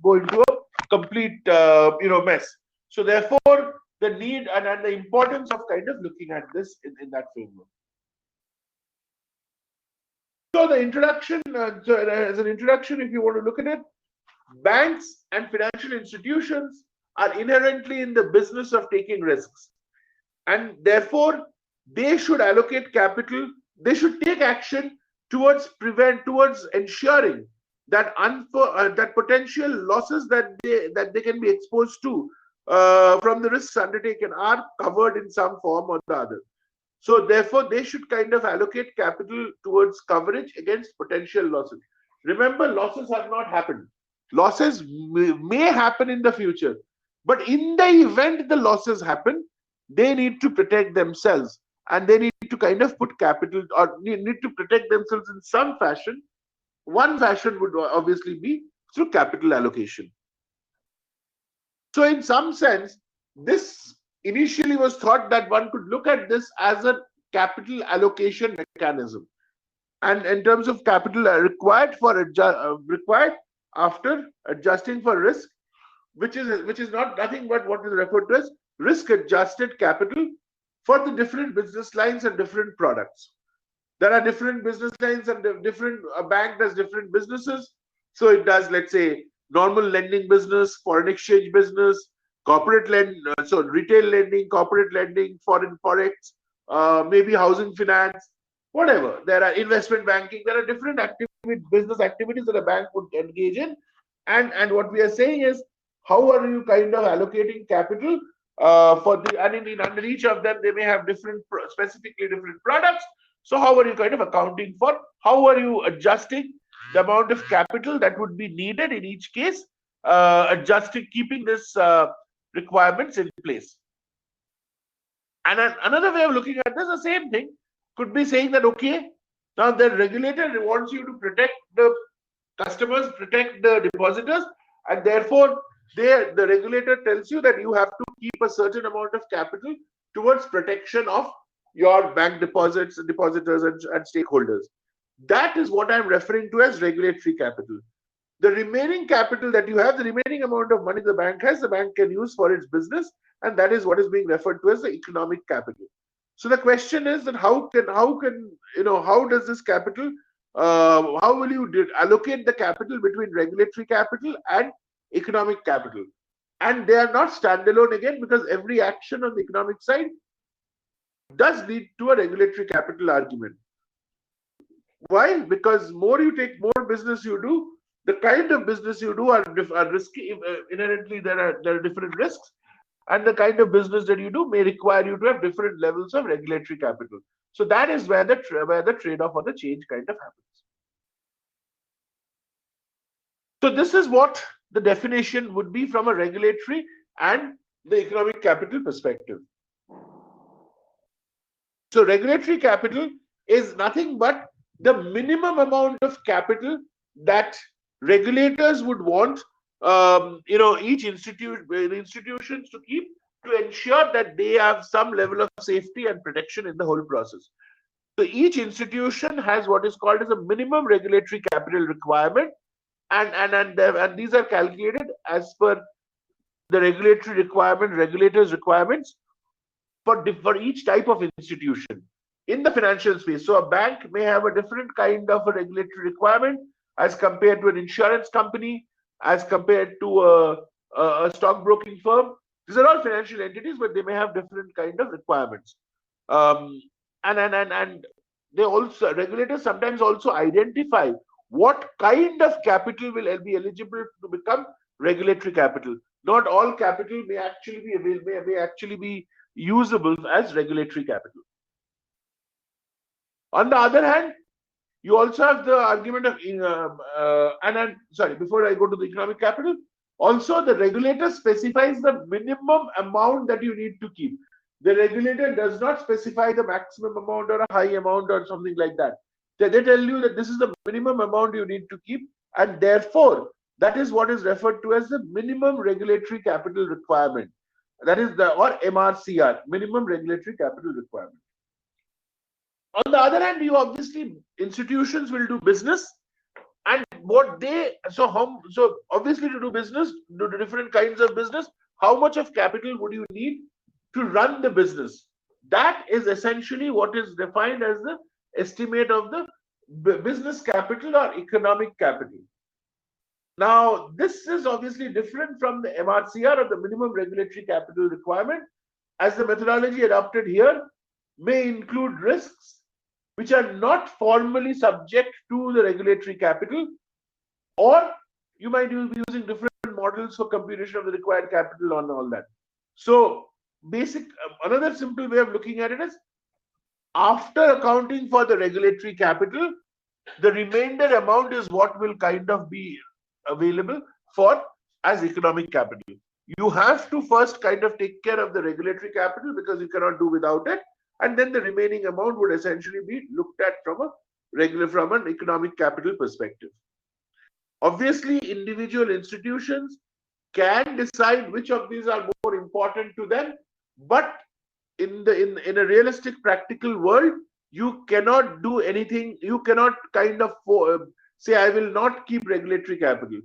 go into a complete mess. So therefore, the need and the importance of kind of looking at this in that framework. So the introduction, as an introduction, if you want to look at it, banks and financial institutions are inherently in the business of taking risks, and therefore they should allocate capital, they should take action towards ensuring that that potential losses that they can be exposed to from the risks undertaken are covered in some form or the other. So therefore they should kind of allocate capital towards coverage against potential losses. Remember, losses have not happened. Losses may happen in the future, but in the event the losses happen, they need to protect themselves, and they need to kind of put capital or need to protect themselves in some fashion. One fashion would obviously be through capital allocation. So in some sense, this initially was thought that one could look at this as a capital allocation mechanism, and in terms of capital required after adjusting for risk, which is nothing but what is referred to as risk adjusted capital for the different business lines and different products. There are different business lines and a bank does different businesses. So it does, let's say, normal lending business, foreign exchange business, corporate so retail lending, corporate lending, foreign forex, maybe housing finance, whatever. There are investment banking. There are different business activities that a bank would engage in. And what we are saying is, how are you kind of allocating capital under each of them, they may have specifically different products. So how are you kind of accounting for, how are you adjusting the amount of capital that would be needed in each case, keeping this requirements in place. And another way of looking at this, the same thing could be saying that, okay, now the regulator wants you to protect the customers, protect the depositors, and therefore the regulator tells you that you have to keep a certain amount of capital towards protection of your bank depositors and stakeholders. That is what I'm referring to as regulatory capital. The remaining capital that you have, the remaining amount of money the bank has, the bank can use for its business, and that is what is being referred to as the economic capital. So the question is that how does this capital how will you allocate the capital between regulatory capital and economic capital? And they are not standalone again, because every action on the economic side does lead to a regulatory capital argument. Why? Because more you take, more business you do, the kind of business you do are risky. Inherently, there are different risks, and the kind of business that you do may require you to have different levels of regulatory capital. So that is where the trade-off or the change kind of happens. So this is what the definition would be from a regulatory and the economic capital perspective. So regulatory capital is nothing but the minimum amount of capital that regulators would want, each institutions to keep, to ensure that they have some level of safety and protection in the whole process. So each institution has what is called as a minimum regulatory capital requirement, and these are calculated as per the regulators' requirements for each type of institution in the financial space. So a bank may have a different kind of a regulatory requirement as compared to an insurance company, as compared to a stockbroking firm. These are all financial entities, but they may have different kind of requirements. And they also, regulators sometimes also identify what kind of capital will be eligible to become regulatory capital. Not all capital may actually be may actually be usable as regulatory capital. On the other hand, you also have the argument of before I go to the economic capital, also the regulator specifies the minimum amount that you need to keep. The regulator does not specify the maximum amount or a high amount or something like that. They tell you that this is the minimum amount you need to keep, and therefore that is what is referred to as the minimum regulatory capital requirement. That is or MRCR, minimum regulatory capital requirement. On the other hand, you obviously, institutions will do business, and what they so obviously to do business, do different kinds of business, how much of capital would you need to run the business? That is essentially what is defined as the estimate of the business capital or economic capital. Now, this is obviously different from the MRCR, or the minimum regulatory capital requirement, as the methodology adopted here may include risks which are not formally subject to the regulatory capital, or you might be using different models for computation of the required capital and all that. So another simple way of looking at it is, after accounting for the regulatory capital, the remainder amount is what will kind of be available for as economic capital. You have to first kind of take care of the regulatory capital, because you cannot do without it, and then the remaining amount would essentially be looked at from an economic capital perspective. Obviously, individual institutions can decide which of these are more important to them, but in a realistic, practical world, you cannot do anything. You cannot kind of say, I will not keep regulatory capital,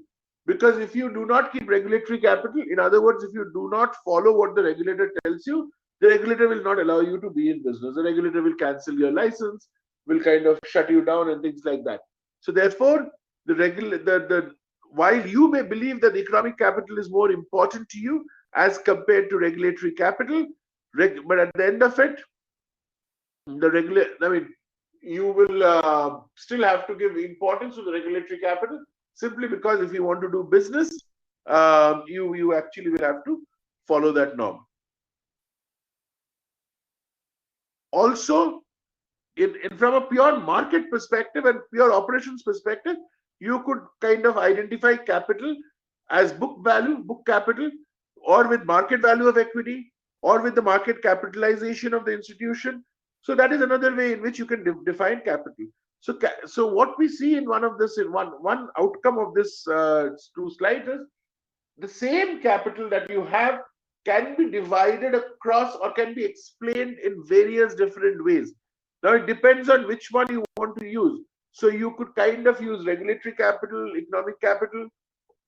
because if you do not keep regulatory capital, in other words, if you do not follow what the regulator tells you, the regulator will not allow you to be in business. The regulator will cancel your license, will kind of shut you down and things like that. So therefore, while you may believe that the economic capital is more important to you as compared to regulatory capital, but at the end of it, you will still have to give importance to the regulatory capital, simply because if you want to do business, you actually will have to follow that norm. Also, from a pure market perspective and pure operations perspective, you could kind of identify capital as book value, book capital, or with market value of equity, or with the market capitalization of the institution. So that is another way in which you can define capital. So what we see in one outcome of this two slides is, the same capital that you have can be divided across or can be explained in various different ways. Now it depends on which one you want to use. So you could kind of use regulatory capital, economic capital.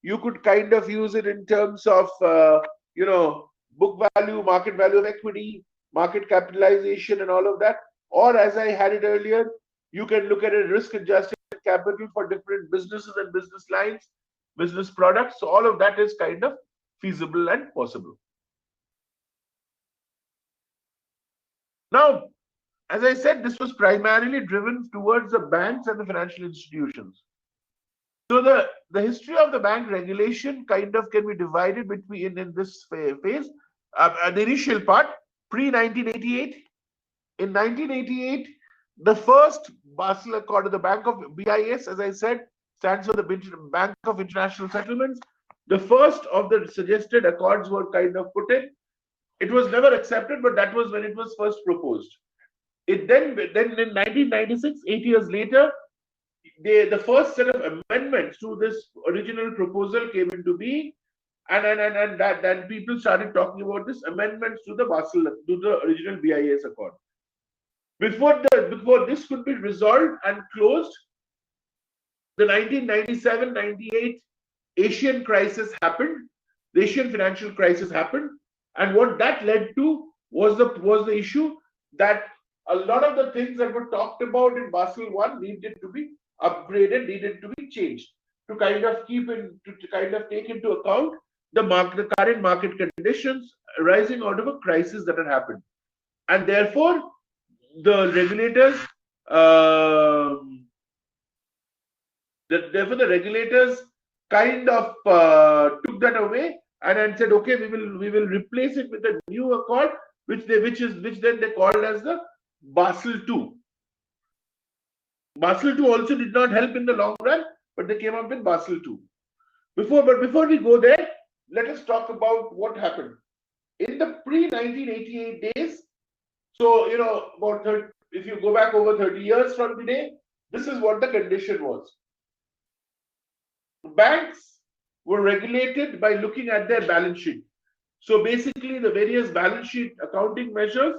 You could kind of use it in terms of book value, market value of equity, market capitalization, and all of that. Or as I had it earlier, you can look at it risk-adjusted capital for different businesses and business lines, business products. So all of that is kind of feasible and possible. Now, as I said, this was primarily driven towards the banks and the financial institutions. So the history of the bank regulation kind of can be divided between in this phase. The initial part, pre-1988. In 1988, the first Basel Accord of the Bank of BIS, as I said, stands for the Bank of International Settlements. The first of the suggested accords were kind of put in. It was never accepted, but that was when it was first proposed. It then in 1996, 8 years later, the first set of amendments to this original proposal came into being, and then people started talking about this amendments to the original BIS Accord. Before this could be resolved and closed, the 1997-98 Asian crisis happened. The Asian financial crisis happened, and what that led to was the issue that a lot of the things that were talked about in Basel I needed to be upgraded, needed to be changed to kind of take into account the current market conditions arising out of a crisis that had happened, and therefore the regulators kind of took that away and said, okay, we will replace it with a new accord, which then they called as the Basel II. Basel II also did not help in the long run, but they came up with Basel II. Before we go there, let us talk about what happened in the pre-1988 days. So, if you go back over 30 years from today, this is what the condition was. Banks were regulated by looking at their balance sheet. So basically, the various balance sheet accounting measures,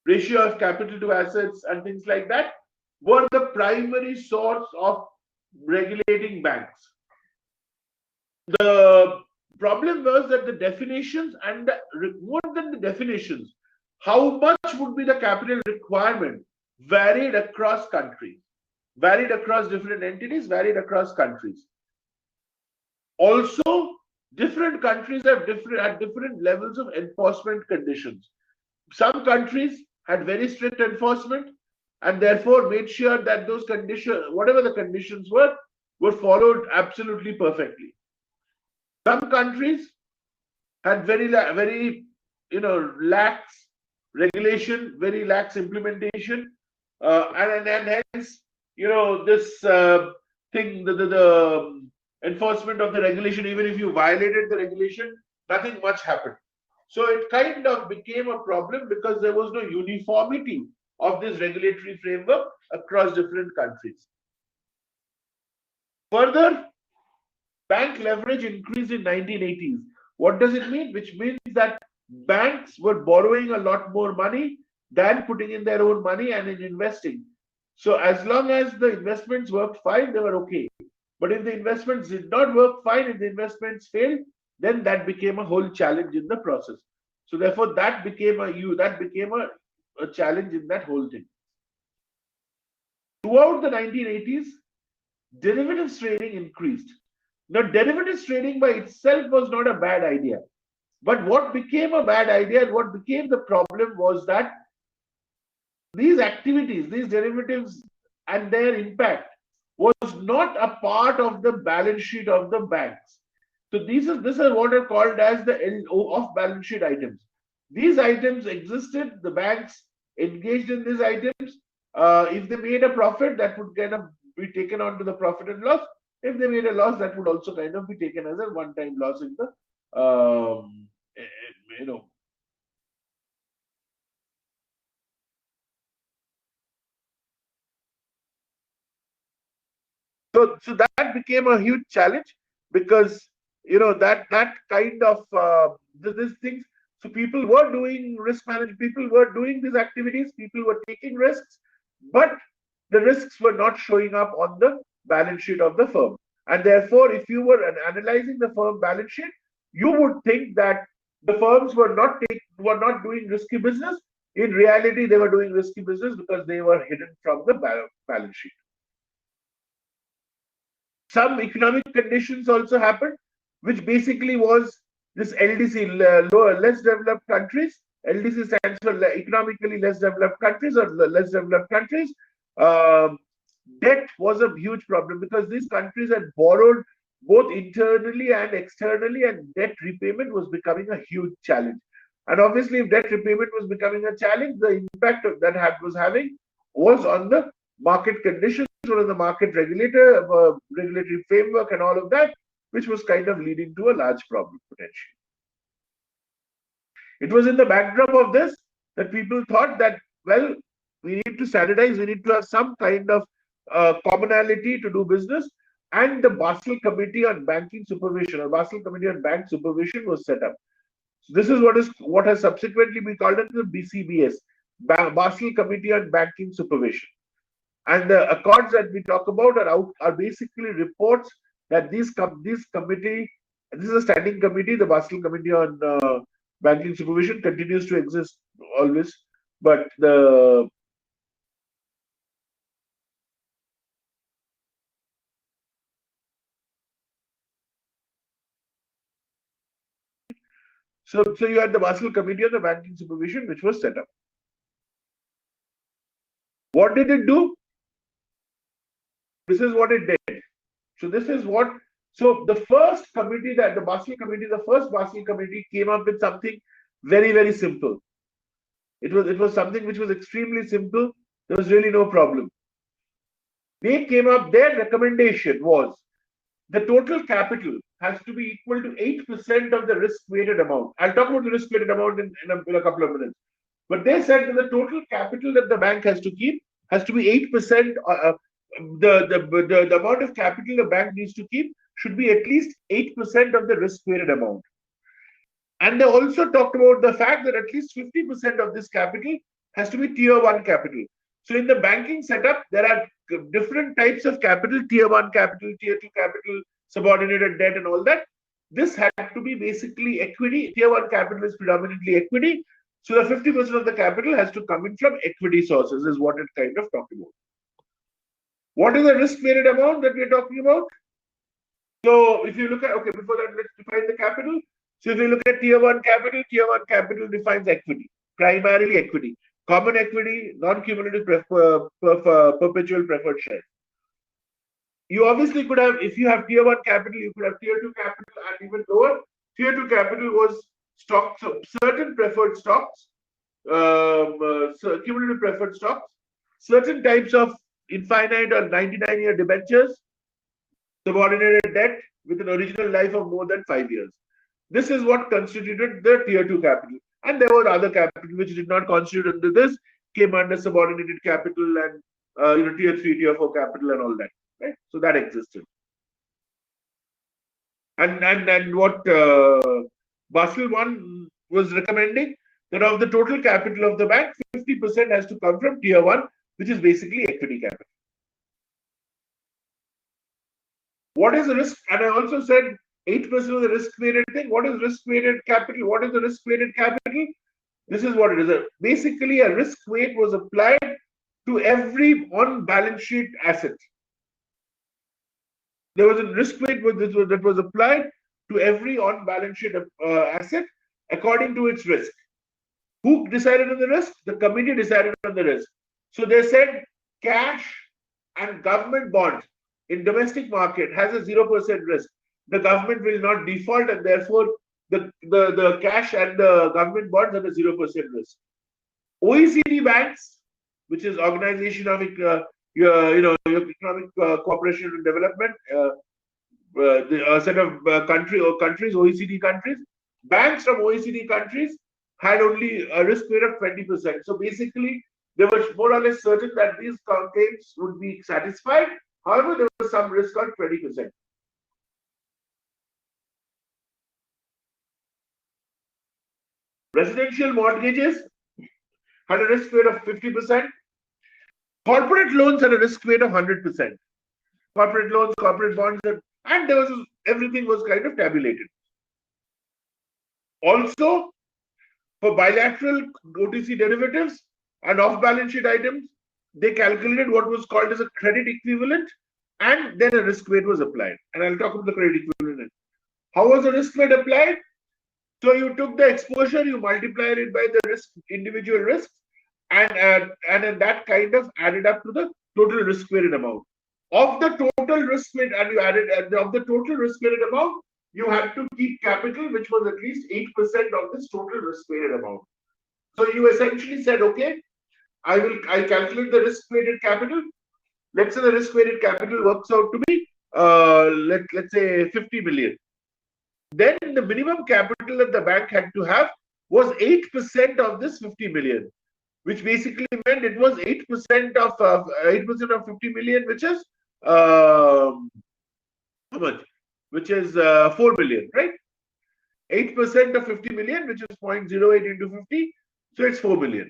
ratio of capital to assets and things like that, were the primary source of regulating banks. The problem was that the definitions and more than the definitions, how much would be the capital requirement varied across countries, varied across different entities, varied across countries. Also, different countries have different levels of enforcement conditions. Some countries had very strict enforcement and therefore made sure that those conditions, whatever the conditions were followed absolutely perfectly. Some countries had very lax regulation, very lax implementation, and hence this thing, the enforcement of the regulation, even if you violated the regulation, nothing much happened. So it kind of became a problem because there was no uniformity of this regulatory framework across different countries. Further, bank leverage increased in 1980s. What does it mean? Which means that banks were borrowing a lot more money than putting in their own money and in investing. So as long as the investments worked fine, they were okay. But if the investments did not work fine, if the investments failed, then that became a whole challenge in the process. So therefore, that became a challenge in that whole thing. Throughout the 1980s, derivatives trading increased. Now, derivatives trading by itself was not a bad idea. But what became a bad idea and what became the problem was that these activities, these derivatives and their impact was not a part of the balance sheet of the banks. So this is what are called as the off balance sheet items. These items existed, the banks engaged in these items. If they made a profit, that would kind of be taken onto the profit and loss. If they made a loss, that would also kind of be taken as a one-time loss in the So that became a huge challenge because that kind of these things. So people were doing risk management, people were doing these activities, people were taking risks, but the risks were not showing up on the balance sheet of the firm. And therefore, if you were analyzing the firm balance sheet, you would think that the firms were not doing risky business. In reality, they were doing risky business because they were hidden from the balance sheet. some economic conditions also happened, which basically was this LDC, lower, less developed countries. LDC stands for economically less developed countries or less developed countries. Um, Debt was a huge problem because these countries had borrowed both internally and externally, and debt repayment was becoming a huge challenge. And obviously, if debt repayment was becoming a challenge, the impact that was having was on the market conditions or on the market regulatory framework and all of that, which was kind of leading to a large problem potentially. It was in the backdrop of this that people thought that, well, we need to standardize, we need to have some kind of commonality to do business. And the Basel Committee on Banking Supervision, or Basel Committee on Bank Supervision, was set up. So this is what has subsequently been called as the BCBS, Basel Committee on Banking Supervision. And the accords that we talk about are basically reports that this committee, this is a standing committee, the Basel Committee on Banking Supervision continues to exist always, but so you had the Basel Committee on the Banking Supervision, which was set up. What did it do? This is what it did. So this is what. So the first committee, the first Basel Committee came up with something very, very simple. It was something which was extremely simple. There was really no problem. They came up. Their recommendation was the total capital has to be equal to 8% of the risk-weighted amount. I'll talk about the risk-weighted amount in a couple of minutes. But they said that the total capital that the bank has to keep has to be 8%. The amount of capital the bank needs to keep should be at least 8% of the risk-weighted amount. And they also talked about the fact that at least 50% of this capital has to be tier 1 capital. So in the banking setup, there are different types of capital: tier 1 capital, tier 2 capital, subordinated debt, and all that. This had to be basically equity. Tier 1 capital is predominantly equity. So the 50% of the capital has to come in from equity sources, is what it kind of talked about. What is the risk-weighted amount that we're talking about? So if you look at, okay, before that, let's define the capital. So if you look at tier 1 capital defines equity, primarily equity. Common equity, non-cumulative perpetual preferred shares. You obviously could have, if you have tier 1 capital, you could have tier 2 capital and even lower. Tier 2 capital was stocks, so certain preferred stocks, cumulative preferred stocks, certain types of infinite or 99-year debentures, subordinated debt with an original life of more than 5 years. This is what constituted the tier 2 capital. And there were other capital which did not constitute under this, came under subordinated capital and tier 3, tier 4 capital and all that. Right? So that existed. And what Basel I was recommending, that of the total capital of the bank, 50% has to come from tier 1, which is basically equity capital. What is the risk? And I also said 8% of the risk-weighted thing. What is risk-weighted capital? What is the risk-weighted capital? This is what it is. Basically, a risk weight was applied to every on-balance sheet asset. There was a risk weight that was applied to every on-balance sheet asset according to its risk. Who decided on the risk? The committee decided on the risk. So they said cash and government bonds in domestic market has a 0% risk. The government will not default, and therefore the cash and the government bonds have a 0% risk. OECD banks, which is Organization of Economic Cooperation and Development, a set of countries, OECD countries, banks from OECD countries had only a risk weight of 20%. So basically, they were more or less certain that these claims would be satisfied. However, there was some risk on 20%. Residential mortgages had a risk weight of 50%. Corporate loans had a risk weight of 100%. Corporate loans, corporate bonds, and there was everything was kind of tabulated. Also, for bilateral OTC derivatives and off-balance sheet items, they calculated what was called as a credit equivalent and then a risk weight was applied. And I'll talk about the credit equivalent. How was the risk weight applied? So you took the exposure, you multiplied it by the risk, individual risks, and then that kind of added up to the total risk weighted amount. Of the total risk weight, and you added of the total risk weighted amount, you had to keep capital, which was at least 8% of this total risk weighted amount. So you essentially said, okay, I calculate the risk weighted capital. Let's say the risk weighted capital works out to be let's say 50 million. Then the minimum capital that the bank had to have was 8% of this 50 million, which basically meant it was 8% of 8% of 50 million, which is how much? Which is 4 million, right? 8% of 50 million, which is 0.08 into 50, so it's 4 million.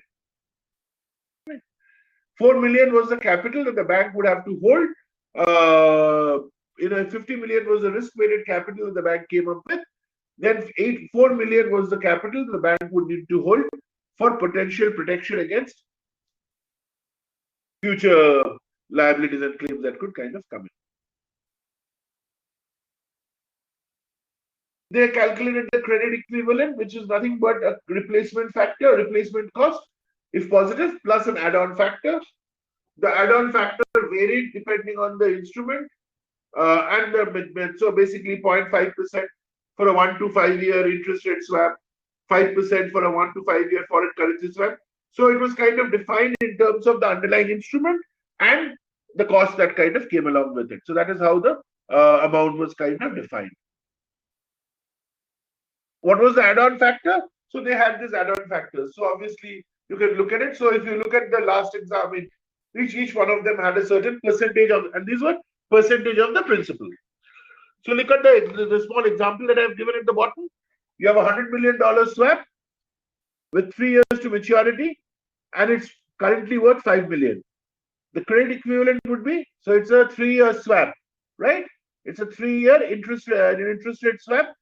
4 million was the capital that the bank would have to hold. 50 million was the risk-weighted capital that the bank came up with. Then 4 million was the capital the bank would need to hold for potential protection against future liabilities and claims that could kind of come in. They calculated the credit equivalent, which is nothing but a replacement factor, replacement cost, if positive, plus an add-on factor. The add-on factor varied depending on the instrument and the so basically 0.5% for a 1 to 5 year interest rate swap, 5% for a 1 to 5 year foreign currency swap. So it was kind of defined in terms of the underlying instrument and the cost that kind of came along with it. So that is how the amount was kind of defined. What was the add-on factor? So they had this add-on factors. So obviously you can look at it. So if you look at the last exam, each one of them had a certain percentage of, and these were percentage of the principal. So look at the small example that I've given at the bottom. You have a $100 million swap with 3 years to maturity, and it's currently worth 5 million. The credit equivalent would be, so it's a 3-year swap, right? It's a 3-year interest rate swap.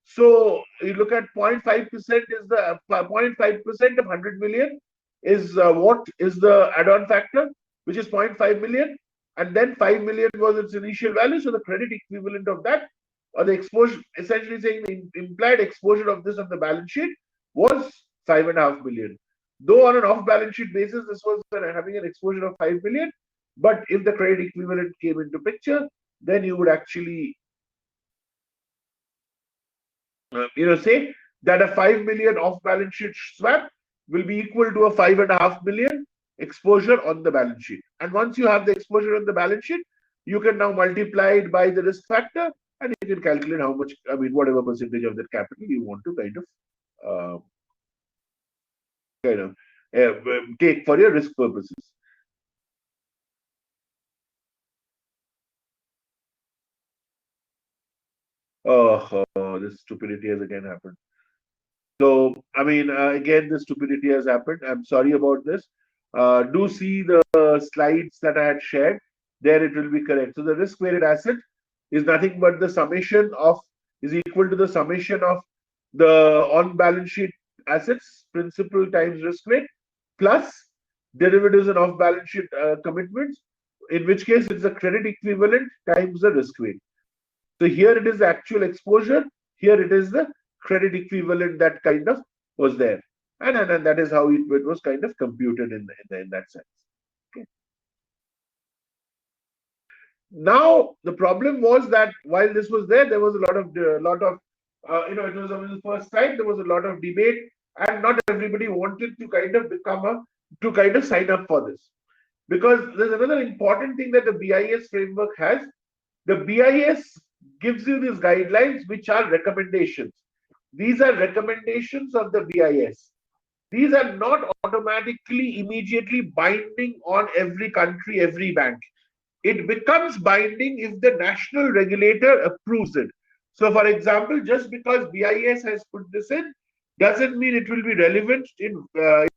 So you look at 0.5% is the 0.5% of 100 million is what is the add-on factor, which is 0.5 million, and then 5 million was its initial value. So the credit equivalent of that, or the exposure, essentially saying the implied exposure of this on the balance sheet was 5.5 million. Though on an off-balance sheet basis, this was having an exposure of 5 million, but if the credit equivalent came into picture, then you would actually say that a 5 million off-balance sheet swap will be equal to a 5.5 million exposure on the balance sheet. And once you have the exposure on the balance sheet, you can now multiply it by the risk factor, and you can calculate how much, whatever percentage of that capital you want to take for your risk purposes. This stupidity has again happened. So, again, the stupidity has happened. I'm sorry about this. Do see the slides that I had shared. There it will be correct. So the risk-weighted asset is nothing but the summation of, is equal to the summation of the on-balance sheet assets, principal times risk weight, plus derivatives and off-balance sheet commitments, in which case it's the credit equivalent times the risk weight. So here it is the actual exposure, here it is the credit equivalent that kind of was there. And that is how it was kind of computed in that sense. Okay. Now the problem was that while this was there was a lot of it was the first time there was a lot of debate, and not everybody wanted to kind of sign up for this, because there's another important thing that the BIS framework has. The BIS gives you these guidelines, which are recommendations. These are recommendations of the BIS. These are not automatically, immediately binding on every country, every bank. It becomes binding if the national regulator approves it. So, for example, just because BIS has put this in, doesn't mean it will be relevant in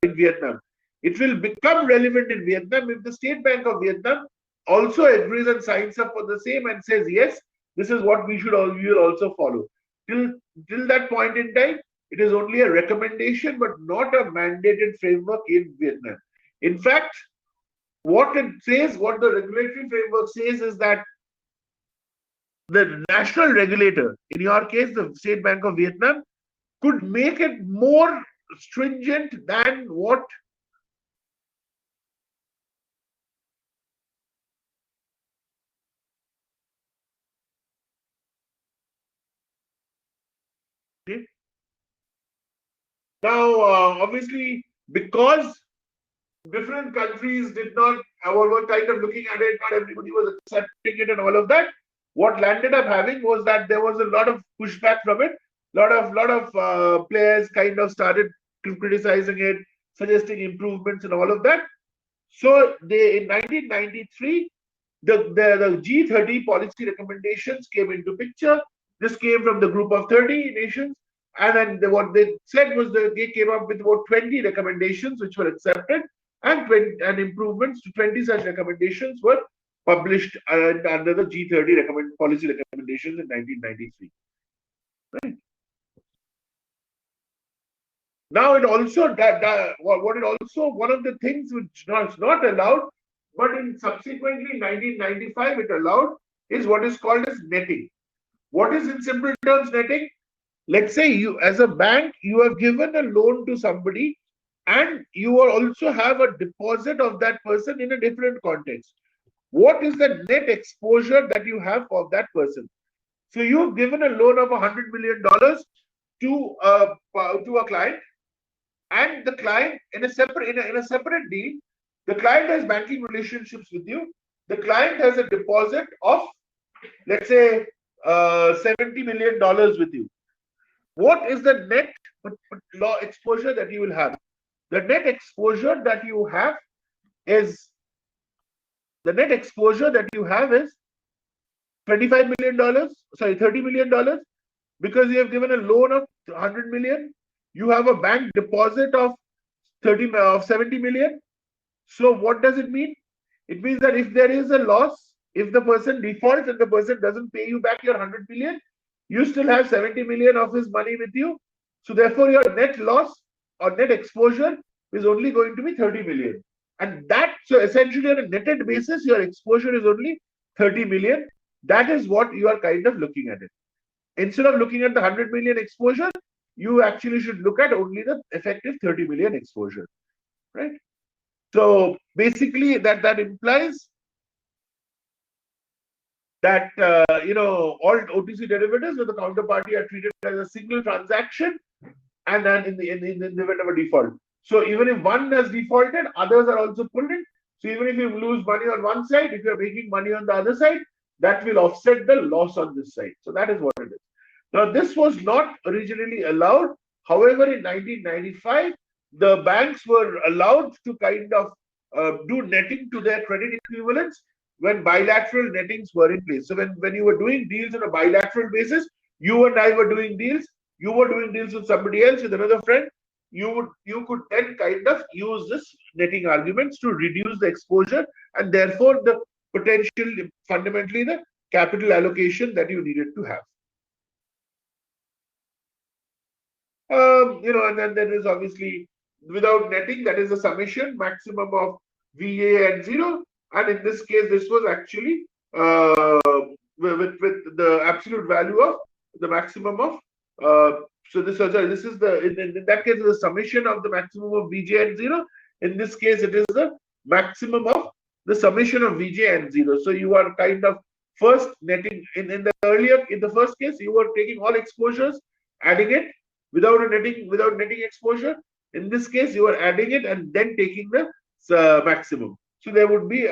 Vietnam. It will become relevant in Vietnam if the State Bank of Vietnam also agrees and signs up for the same and says, yes, this is what we will also follow. Till that point in time, it is only a recommendation, but not a mandated framework in Vietnam. In fact, what it says, what the regulatory framework says, is that the national regulator, in your case, the State Bank of Vietnam, could make it more stringent than what now, obviously, because different countries did not, were kind of looking at it, not everybody was accepting it and all of that. What landed up having was that there was a lot of pushback from it. Lot of players kind of started criticizing it, suggesting improvements and all of that. So they in 1993, the G30 policy recommendations came into picture. This came from the group of 30 nations, and then what they said was that they came up with about 20 recommendations which were accepted, and improvements to 20 such recommendations were published under the G30 policy recommendations in 1993. Right. Now it also what it also one of the things which was not allowed, but in subsequently 1995 it allowed, is what is called as netting. What is in simple terms netting? Let's say you, as a bank, you have given a loan to somebody, and you also have a deposit of that person in a different context. What is the net exposure that you have of that person? So you've given a loan of $100 million to a client, and the client in a separate deal, the client has banking relationships with you. The client has a deposit of, let's say, $70 million with you. What is the net law exposure that you will have? The net exposure that you have is $25 million, sorry, $30 million, because you have given a loan of 100 million. You have a bank deposit of 70 million. So what does it mean? It means that if there is a loss, if the person defaults and the person doesn't pay you back your 100 million, you still have 70 million of his money with you. So therefore, your net loss or net exposure is only going to be 30 million. And that, so essentially on a netted basis, your exposure is only 30 million. That is what you are kind of looking at it. Instead of looking at the 100 million exposure, you actually should look at only the effective 30 million exposure, right? So basically that implies that all OTC derivatives with the counterparty are treated as a single transaction, and then in the event of a default. So even if one has defaulted, others are also pulled in. So even if you lose money on one side, if you're making money on the other side, that will offset the loss on this side. So that is what it is. Now, this was not originally allowed. However, in 1995, the banks were allowed to kind of do netting to their credit equivalents when bilateral nettings were in place. So when you were doing deals on a bilateral basis, you and I were doing deals, you were doing deals with somebody else, with another friend, you could then kind of use this netting arguments to reduce the exposure, and therefore the potential, fundamentally the capital allocation that you needed to have. And then there is obviously, without netting, that is the summation maximum of VA and 0. And in this case, this was actually with the absolute value of the maximum of so this is the in that case the summation of the maximum of VJ and 0. In this case, it is the maximum of the summation of VJ and 0. So you are kind of first netting in the first case, you were taking all exposures, adding it without netting exposure. In this case, you are adding it and then taking the maximum. So there would be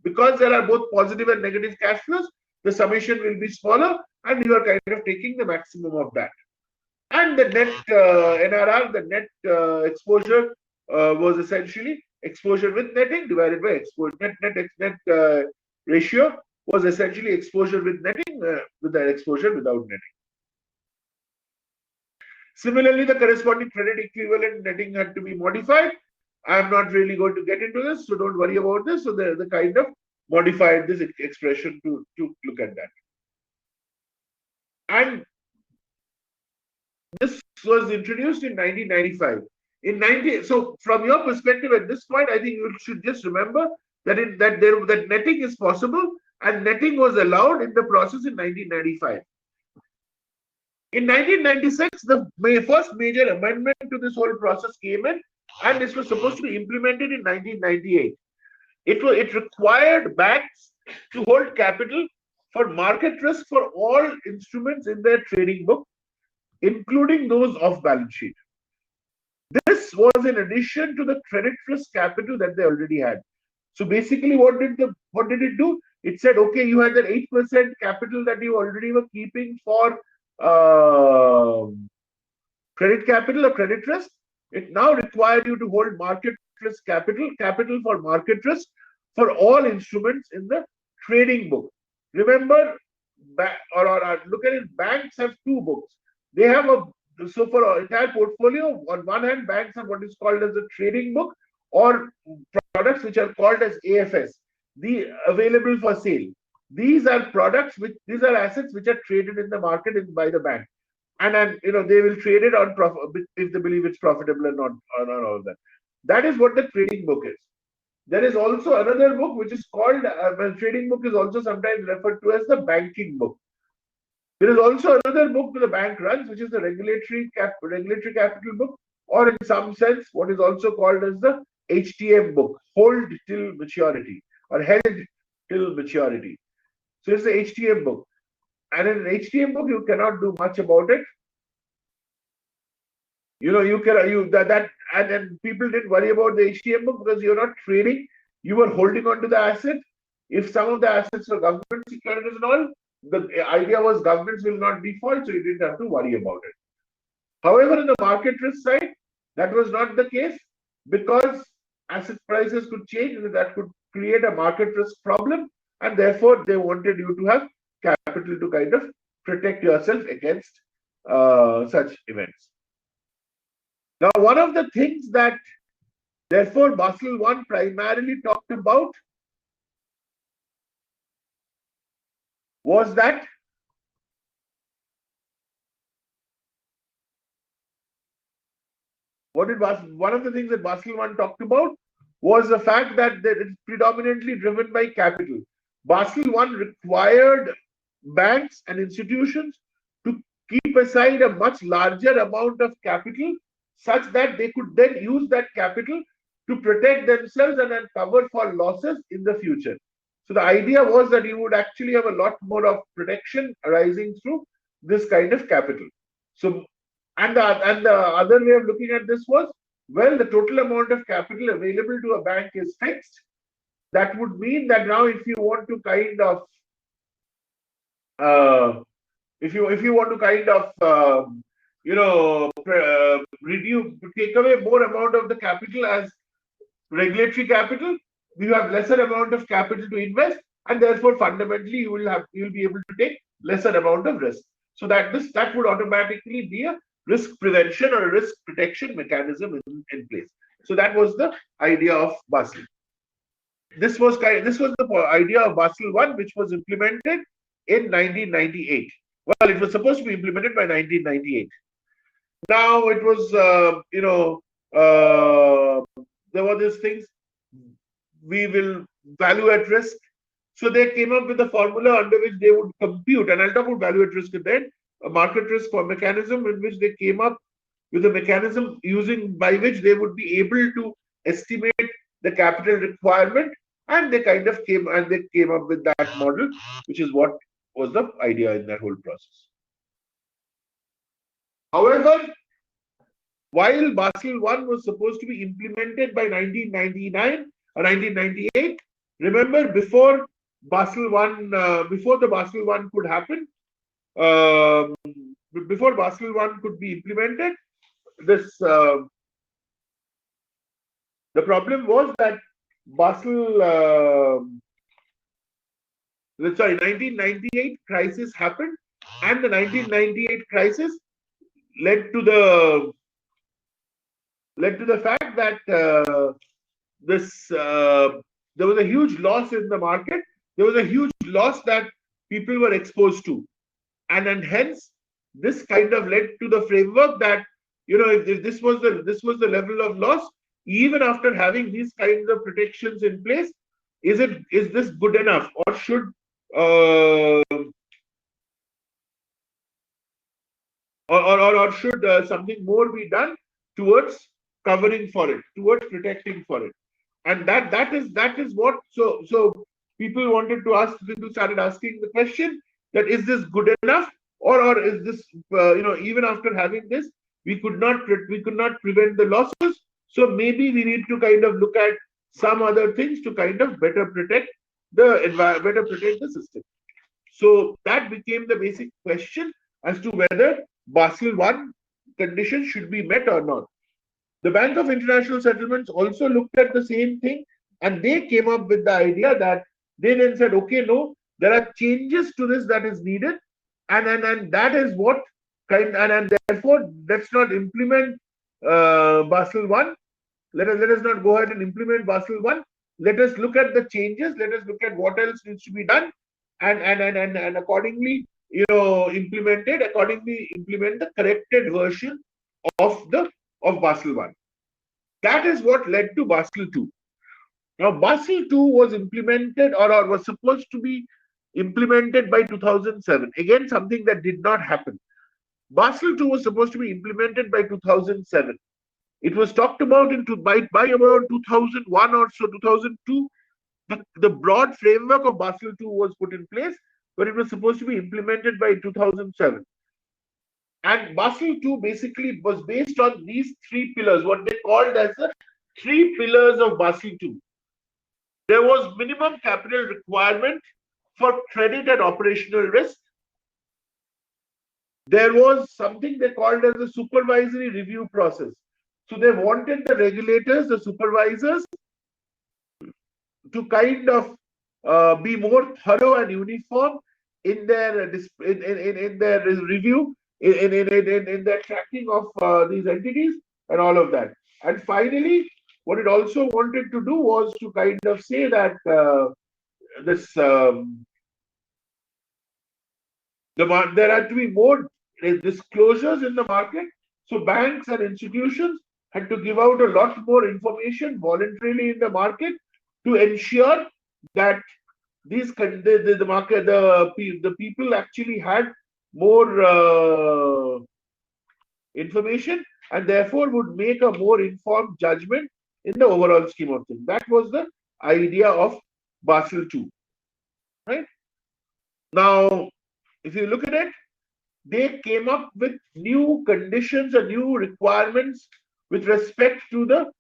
because there are both positive and negative cash flows, the summation will be smaller, and you are kind of taking the maximum of that. And the net NRR, the net exposure was essentially exposure with netting divided by exposure. Net ratio was essentially exposure with netting with the exposure without netting. Similarly, the corresponding credit equivalent netting had to be modified. I am not really going to get into this, so don't worry about this. So the kind of modified this expression to look at that. And this was introduced in 1995. So from your perspective at this point, I think you should just remember that that netting is possible, and netting was allowed in the process in 1995. In 1996, the first major amendment to this whole process came in, and this was supposed to be implemented in 1998. It required banks to hold capital for market risk for all instruments in their trading book, including those off balance sheet. This was in addition to the credit risk capital that they already had. So basically, what did it do? It said, okay, you had that 8% capital that you already were keeping for credit capital or credit risk. It now required you to hold market risk capital for market risk for all instruments in the trading book. Remember, or look at it, banks have two books. They have so for our entire portfolio, on one hand, banks have what is called as a trading book, or products which are called as AFS, the available for sale. These are these are assets which are traded in the market by the bank, and they will trade it on profit if they believe it's profitable or not, or all of that. That is what the trading book is. There is also another book which is called trading book is also sometimes referred to as the banking book. There is also another book that the bank runs, which is the regulatory capital book, or in some sense, what is also called as the HTM book, hold till maturity or held till maturity. So it's the HTM book, and in an HTM book you cannot do much about it. And people didn't worry about the HTM book because you're not trading, you were holding on to the asset. If some of the assets were government securities and all, the idea was governments will not default, so you didn't have to worry about it. However, in the market risk side, that was not the case, because asset prices could change and that could create a market risk problem, and therefore they wanted you to have capital to kind of protect yourself against such events. Now, one of the things that therefore Basel I primarily talked about was that one of the things that Basel I talked about was the fact that it's predominantly driven by capital. Basel I required banks and institutions to keep aside a much larger amount of capital, such that they could then use that capital to protect themselves and then cover for losses in the future. So the idea was that you would actually have a lot more of protection arising through this kind of capital. So, and the other way of looking at this was, well, the total amount of capital available to a bank is fixed. That would mean that now, if you want to kind of take away more amount of the capital as regulatory capital, you have lesser amount of capital to invest, and therefore fundamentally you'll be able to take lesser amount of risk. So that would automatically be a risk prevention or a risk protection mechanism in place. So that was the idea of Basel. This was the idea of Basel I, which was implemented in 1998. Well, it was supposed to be implemented by 1998. Now it was, there were these things, we will value at risk. So they came up with a formula under which they would compute, and I'll talk about value at risk then, a market risk for mechanism in which they came up with a mechanism by which they would be able to estimate the capital requirement, and they came up with that model, which is what was the idea in that whole process. However, while Basel I was supposed to be implemented by 1999 or 1998, remember, before the Basel I could happen, before Basel I could be implemented, the problem was that 1998 crisis happened, and the 1998 crisis led to the fact that there was a huge loss in the market. There was a huge loss that people were exposed to, and hence this kind of led to the framework that, if this was the level of loss, even after having these kinds of protections in place, is this good enough, or should uh, or should something more be done towards covering for it, towards protecting for it? And that is what, so people wanted to ask, people started asking the question that is this good enough, or is this even after having this we could not prevent the losses, so maybe we need to kind of look at some other things to kind of better protect the environment, better protect the system. So that became the basic question as to whether Basel I conditions should be met or not. The Bank of International Settlements also looked at the same thing, and they came up with the idea that they then said, okay, no, there are changes to this that is needed, and that is what and therefore let's not implement Basel I. Let us not go ahead and implement Basel I. Let us look at the changes. Let us look at what else needs to be done, and accordingly, implement it. Accordingly, implement the corrected version of Basel I. That is what led to Basel II. Now, Basel II was implemented, or was supposed to be implemented by 2007. Again, something that did not happen. Basel II was supposed to be implemented by 2007. It was talked about by about 2001 or so, 2002. The broad framework of Basel II was put in place, but it was supposed to be implemented by 2007. And Basel II basically was based on these three pillars, what they called as the three pillars of Basel II. There was minimum capital requirement for credit and operational risk. There was something they called as a supervisory review process. So they wanted the regulators, the supervisors, to kind of be more thorough and uniform in their their review, in their tracking of these entities and all of that. And finally, what it also wanted to do was to kind of say that there had to be more disclosures in the market. So banks and institutions had to give out a lot more information voluntarily in the market to ensure that the market, the people actually had more information, and therefore would make a more informed judgment in the overall scheme of things. That was the idea of Basel II. Right? Now, if you look at it, they came up with new conditions and new requirements with respect to the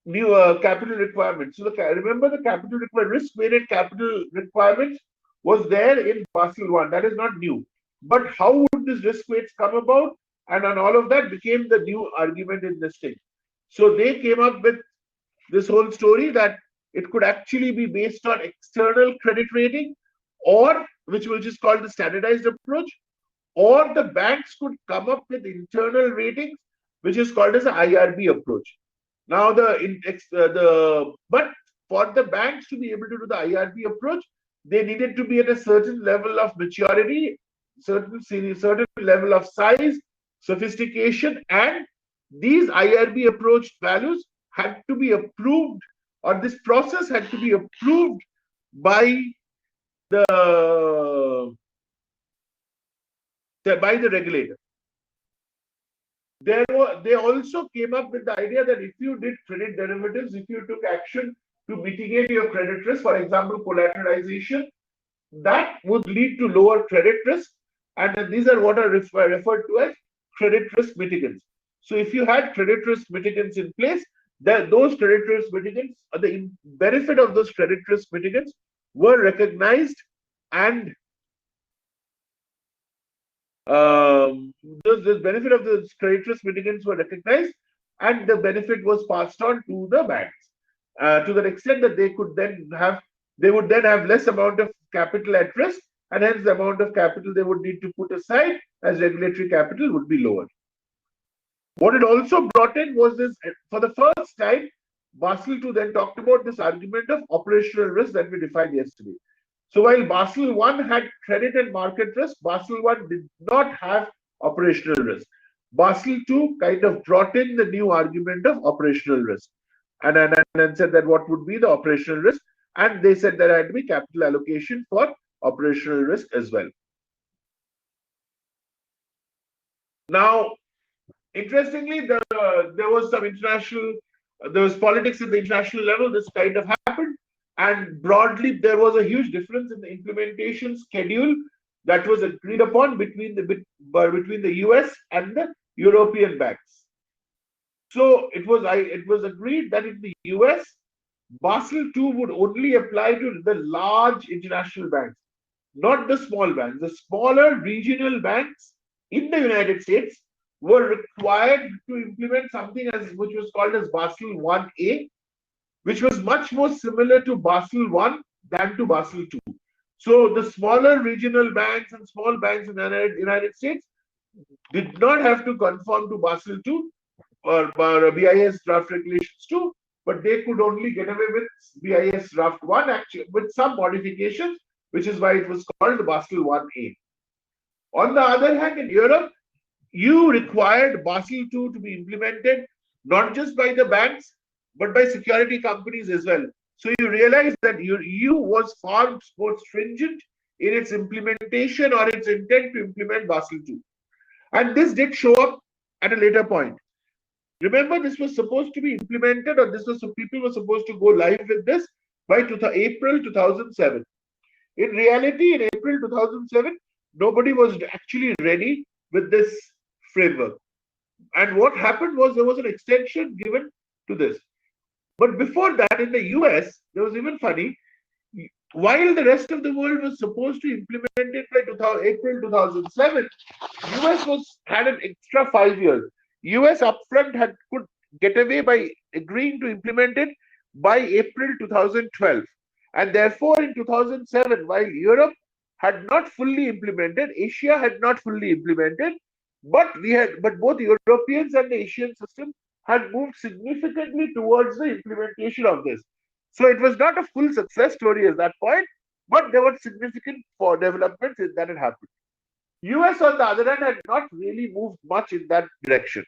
new capital requirements. So remember the capital requirement, risk-weighted capital requirements was there in Basel I. That is not new. But how would these risk weights come about? And on all of that became the new argument in this thing. So they came up with this whole story that it could actually be based on external credit rating, or which is called the standardized approach, or the banks could come up with internal ratings, which is called as the IRB approach. Now, but for the banks to be able to do the IRB approach, they needed to be at a certain level of maturity, certain level of size, sophistication, and these IRB approach values had to be approved, or this process had to be approved by the regulator. They also came up with the idea that if you did credit derivatives, if you took action to mitigate your credit risk, for example, collateralization, that would lead to lower credit risk. And these are what are referred to as credit risk mitigants. So if you had credit risk mitigants in place, those credit risk mitigants, the benefit of those credit risk mitigants were recognized, and the benefit of the credit risk mitigants were recognized, and the benefit was passed on to the banks to the extent that they would then have less amount of capital at risk, and hence the amount of capital they would need to put aside as regulatory capital would be lower. What it also brought in was this, for the first time, Basel II then talked about this argument of operational risk that we defined yesterday. So while Basel I had credit and market risk, Basel I did not have operational risk. Basel II kind of brought in the new argument of operational risk, and said that what would be the operational risk, and they said there had to be capital allocation for operational risk as well. Now, interestingly, there was some there was politics at the international level. This kind of happened, and broadly, there was a huge difference in the implementation schedule that was agreed upon between the US and the European banks. So it was agreed that in the US, Basel II would only apply to the large international banks, not the small banks. The smaller regional banks in the United States were required to implement something which was called as Basel 1A, which was much more similar to Basel 1 than to Basel 2. So the smaller regional banks and small banks in the United States did not have to conform to Basel 2 or BIS draft regulations 2, but they could only get away with BIS draft 1 actually with some modifications, which is why it was called Basel 1A. On the other hand, in Europe, you required Basel 2 to be implemented not just by the banks, but by security companies as well. So you realize that EU was far more stringent in its implementation or its intent to implement Basel 2. And this did show up at a later point. Remember, this was supposed to be implemented, or people were supposed to go live with this by April 2007. In reality, in April 2007, nobody was actually ready with this framework. And what happened was there was an extension given to this. But before that, in the US, there was even funny. While the rest of the world was supposed to implement it by April 2007, US had an extra 5 years. US upfront could get away by agreeing to implement it by April 2012. And therefore, in 2007, while Europe had not fully implemented, Asia had not fully implemented, but both Europeans and the Asian system had moved significantly towards the implementation of this. So it was not a full success story at that point, but there were significant developments that had happened. US, on the other hand, had not really moved much in that direction.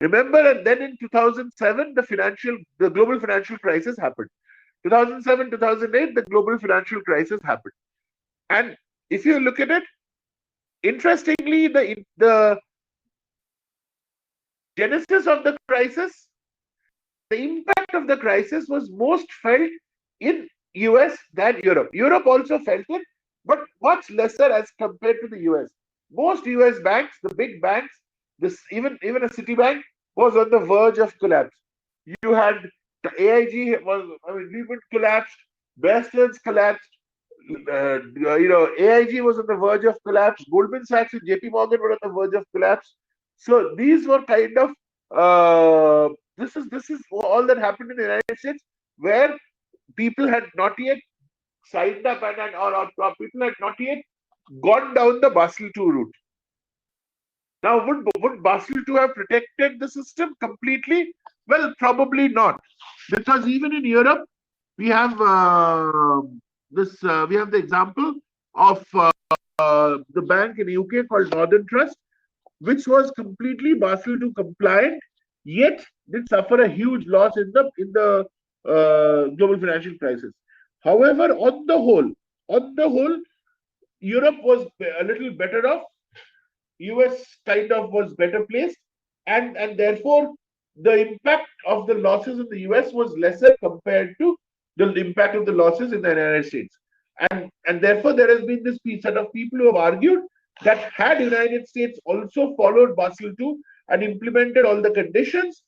Remember, and then in 2007, the global financial crisis happened. 2007, 2008, the global financial crisis happened. And if you look at it, interestingly, the genesis of the crisis, the impact of the crisis was most felt in US than Europe. Europe also felt it, but much lesser as compared to the US. Most US banks, the big banks, even a Citibank was on the verge of collapse. You had AIG Lehman collapsed, Bear Stearns collapsed. AIG was on the verge of collapse. Goldman Sachs and JP Morgan were on the verge of collapse. So these were kind of this is all that happened in the United States, where people had not yet signed up or people had not yet gone down the Basel II route. Now, would Basel II have protected the system completely? Well, probably not, because even in Europe, we have we have the example of the bank in the UK called Northern Trust, which was completely Basel II compliant, yet did suffer a huge loss in the global financial crisis. However, on the whole, Europe was a little better off. US kind of was better placed, and therefore the impact of the losses in the US was lesser compared to the impact of the losses in the United States. And therefore there has been this set of people who have argued that had United States also followed Basel II and implemented all the conditions,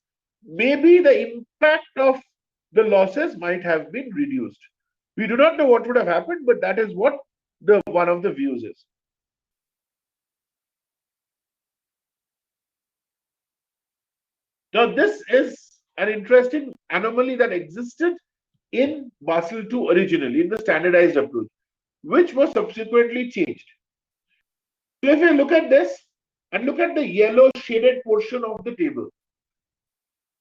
maybe the impact of the losses might have been reduced. We do not know what would have happened, but that is what one of the views is. Now, this is an interesting anomaly that existed in Basel II originally, in the standardized approach, which was subsequently changed. So if you look at this and look at the yellow shaded portion of the table,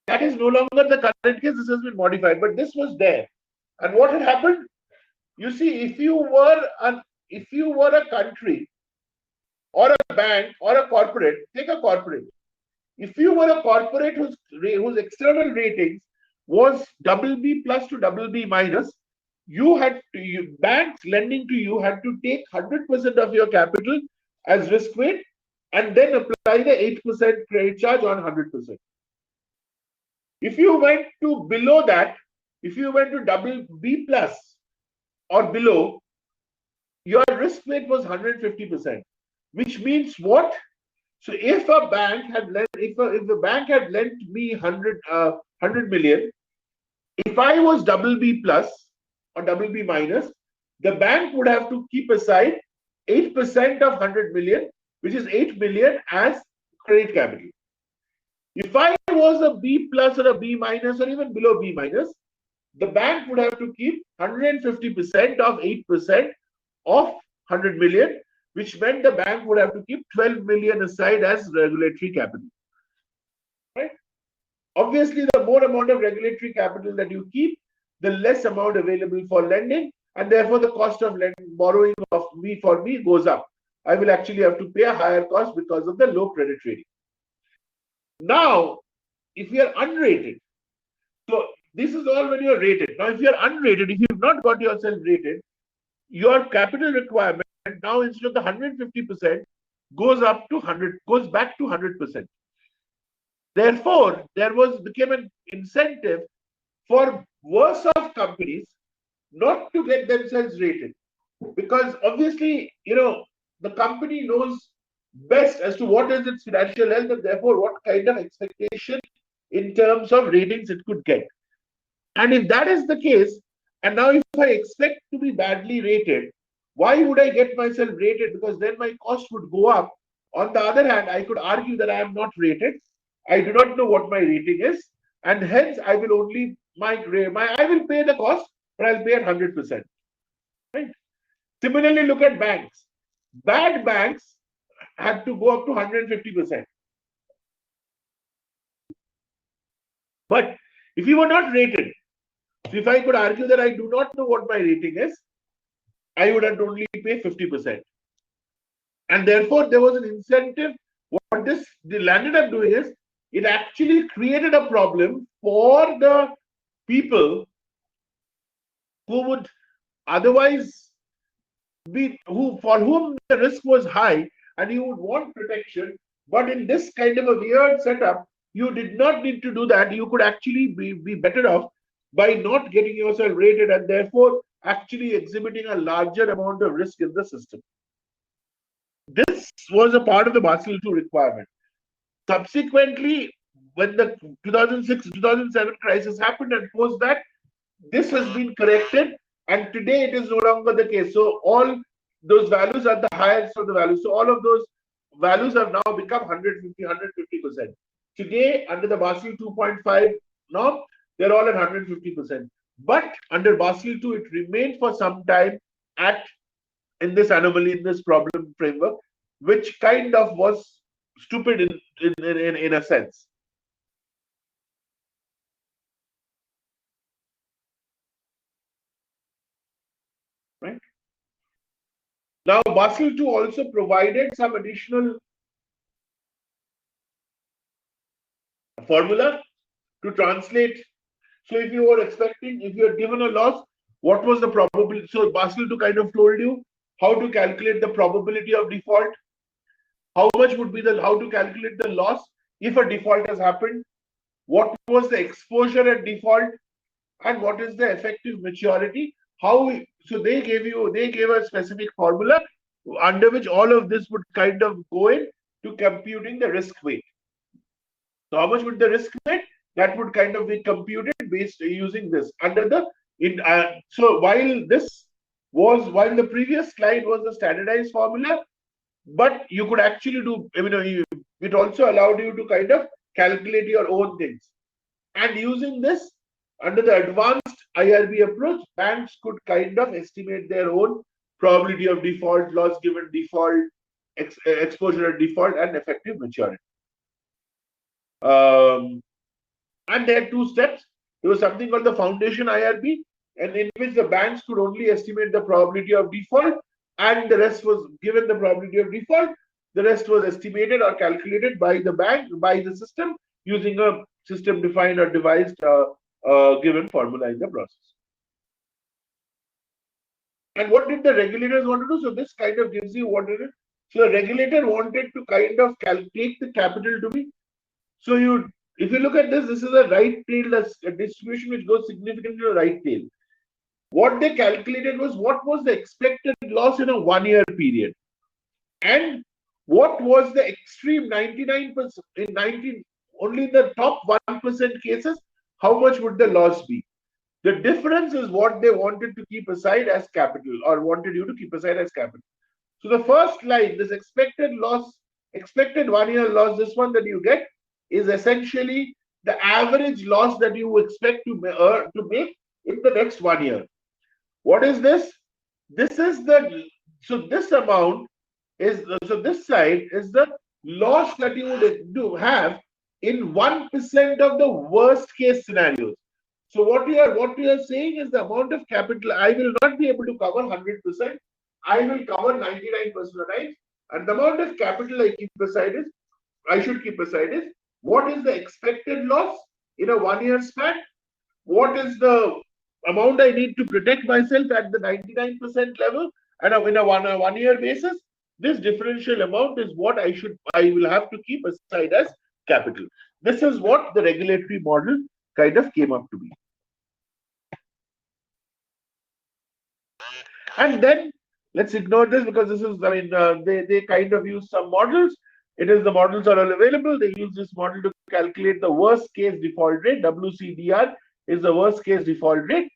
that is no longer the current case. This has been modified, but this was there. And what had happened? You see, if you were a country or a bank or a corporate, take a corporate. If you were a corporate whose external ratings was BB plus to BB minus, banks lending to you had to take 100% of your capital as risk weight and then apply the 8% credit charge on 100%. If you went to below that, if you went to double B plus or below, your risk weight was 150%, which means what? So if a bank had lent, if the bank had lent me 100 million, if I was double B plus or double B minus, the bank would have to keep aside 8% of 100 million, which is 8 million as credit capital. If I was a B plus or a B minus or even below B minus, the bank would have to keep 150% of 8% of 100 million, which meant the bank would have to keep 12 million aside as regulatory capital. Right? Obviously, the more amount of regulatory capital that you keep, the less amount available for lending, and therefore the cost of borrowing of me goes up. I will actually have to pay a higher cost because of the low credit rating. Now, if you are unrated, so this is all when you are rated. Now, if you are unrated, if you have not got yourself rated, your capital requirement now instead of the 150% goes back to 100%. Therefore, there became an incentive for worse off companies not to get themselves rated, because obviously, the company knows best as to what is its financial health and therefore what kind of expectation in terms of ratings it could get. And if that is the case, and now if I expect to be badly rated, why would I get myself rated? Because then my cost would go up. On the other hand, I could argue that I am not rated. I do not know what my rating is, and hence I will only I will pay the cost, but I'll pay at 100%. Right? Similarly, look at banks. Bad banks have to go up to 150%. But if you were not rated, so if I could argue that I do not know what my rating is, I would have only pay 50%. And therefore, there was an incentive. What this landed up doing is, it actually created a problem for the people who would otherwise for whom the risk was high and you would want protection. But in this kind of a weird setup, you did not need to do that. You could actually be better off by not getting yourself rated and therefore actually exhibiting a larger amount of risk in the system. This was a part of the Basel II requirement. Subsequently, when the 2006-2007 crisis happened and post that, this has been corrected, and today it is no longer the case. So all those values are the highest of the values. So all of those values have now become 150%. Today, under the Basel 2.5 norm, they're all at 150%. But under Basel II, it remained for some time in this anomaly, in this problem framework, which kind of was stupid in a sense. Right? Now, Basel II also provided some additional formula to translate. So if you are given a loss, what was the probability? So Basel II kind of told you how to calculate the probability of default, how to calculate the loss if a default has happened, what was the exposure at default, and what is the effective maturity. So they gave a specific formula under which all of this would kind of go in to computing the risk weight. So how much would the risk weight? That would kind of be computed based using this so while the previous slide was a standardized formula, but you could actually do, it also allowed you to kind of calculate your own things. And using this, under the advanced IRB approach, banks could kind of estimate their own probability of default, loss given default, exposure at default, and effective maturity. And there are two steps. There was something called the foundation IRB, and in which the banks could only estimate the probability of default, and the rest was given the probability of default. The rest was estimated or calculated by the bank, by the system, using a system defined or devised given formula in the process. And what did the regulators want to do? So this kind of gives you what it is. So the regulator wanted to kind of take the capital to be. So if you look at this, this is a right-tailed distribution which goes significantly to the right tail. What they calculated was what was the expected loss in a 1 year period, and what was the extreme 99% in 19 only in the top 1% cases, how much would the loss be? The difference is what they wanted to keep aside as capital, or wanted you to keep aside as capital. So the first line, this expected loss, expected 1 year loss, this one that you get is essentially the average loss that you expect to make in the next 1 year. What is this? This is the, so this amount is, so this side is the loss that you would have in 1% of the worst case scenarios. So what you are saying is the amount of capital I will not be able to cover 100%. I will cover 99% of the time. And the amount of capital I should keep aside is what is the expected loss in a 1 year span? What is the amount I need to protect myself at the 99% level? And in a 1 year basis, this differential amount is what I will have to keep aside as capital. This is what the regulatory model kind of came up to be. And then let's ignore this because this is, they kind of use some models. The models are all available. They use this model to calculate the worst case default rate. WCDR is the worst case default rate.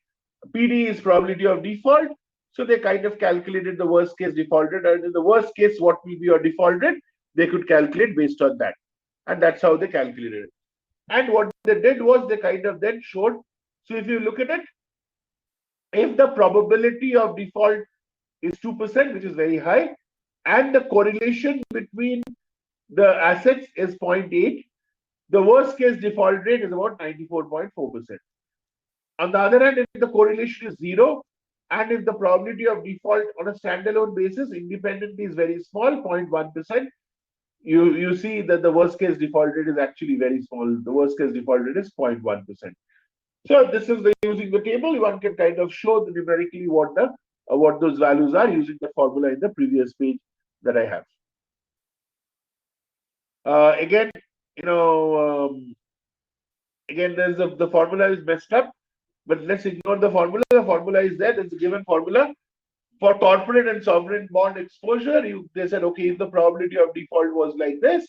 PD is probability of default. So they kind of calculated the worst case default rate. And in the worst case, what will be your default rate? They could calculate based on that. And that's how they calculated it. And what they did was they kind of then showed. So if you look at it, if the probability of default is 2%, which is very high, and the correlation between the assets is 0.8, the worst case default rate is about 94.4%. On the other hand, if the correlation is 0, and if the probability of default on a standalone basis independently is very small, 0.1%, you see that the worst case default rate is actually very small. The worst case default rate is 0.1%. So this is using the table. One can kind of show numerically what those values are using the formula in the previous page that I have. Again, again, the formula is messed up, but let's ignore the formula. The formula is there. There's a given formula for corporate and sovereign bond exposure. They said, okay, if the probability of default was like this,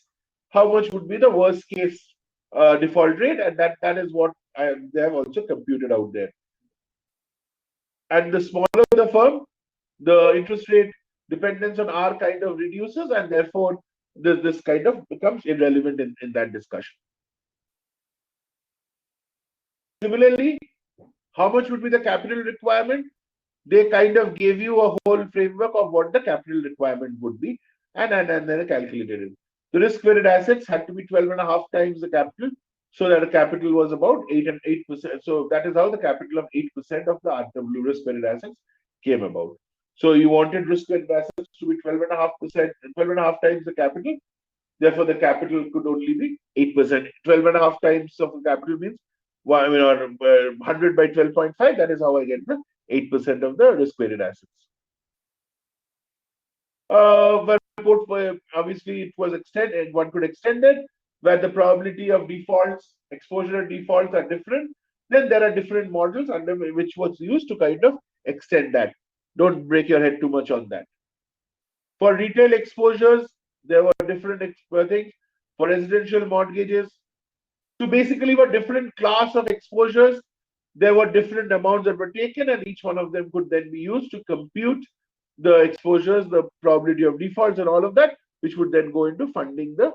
how much would be the worst case default rate? And that is what they have also computed out there. And the smaller the firm, the interest rate dependence on R kind of reduces, and therefore this kind of becomes irrelevant in that discussion. Similarly, how much would be the capital requirement? They kind of gave you a whole framework of what the capital requirement would be, and then they calculated it. The risk-weighted assets had to be 12.5 times the capital, so that the capital was about 8%. So that is how the capital of 8% of the RW risk-weighted assets came about. So you wanted risk-weighted assets to be 12.5%, 12.5 times the capital. Therefore, the capital could only be 8%. 12.5 times of the capital means 100 by 12.5. That is how I get the 8% of the risk-weighted assets. But obviously it was extended. One could extend it where the probability of defaults, exposure defaults are different. Then there are different models under which was used to kind of extend that. Don't break your head too much on that. For retail exposures, there were different things. For residential mortgages, so basically for different class of exposures, there were different amounts that were taken, and each one of them could then be used to compute the exposures, the probability of defaults, and all of that, which would then go into funding the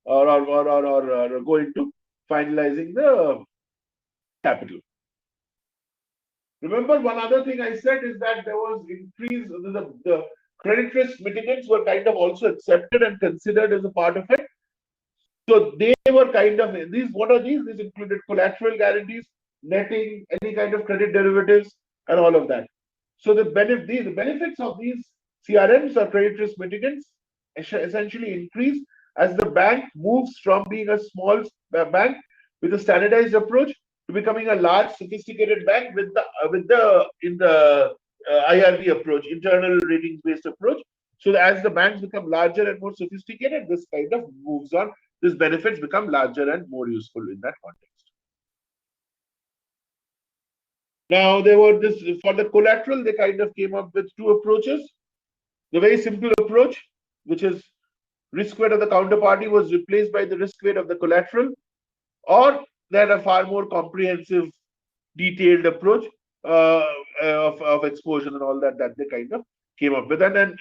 or go into finalizing the capital. Remember, one other thing I said is that there was increase, the credit risk mitigants were kind of also accepted and considered as a part of it. So they were kind of these. What are these? These included collateral guarantees, netting, any kind of credit derivatives, and all of that. So the benefits of these CRMs or credit risk mitigants essentially increase as the bank moves from being a small bank with a standardized approach to becoming a large, sophisticated bank with the IRB approach, internal ratings based approach. So as the banks become larger and more sophisticated, this kind of moves on. These benefits become larger and more useful in that context. Now there were this for the collateral, they kind of came up with two approaches. The very simple approach, which is risk weight of the counterparty was replaced by the risk weight of the collateral, or they had a far more comprehensive, detailed approach of exposure and all that they kind of came up with. And then,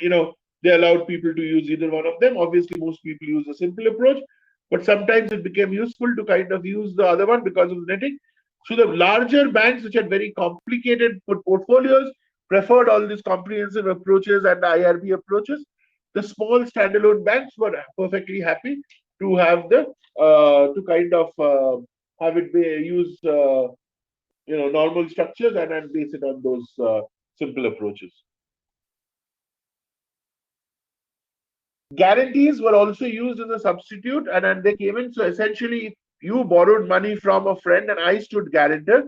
they allowed people to use either one of them. Obviously, most people use a simple approach, but sometimes it became useful to kind of use the other one because of the netting. So the larger banks, which had very complicated portfolios, preferred all these comprehensive approaches and the IRB approaches. The small standalone banks were perfectly happy to have the to kind of have it be use normal structures and base it on those simple approaches. Guarantees were also used as a substitute, and then they came in. So essentially, if you borrowed money from a friend and I stood guarantor,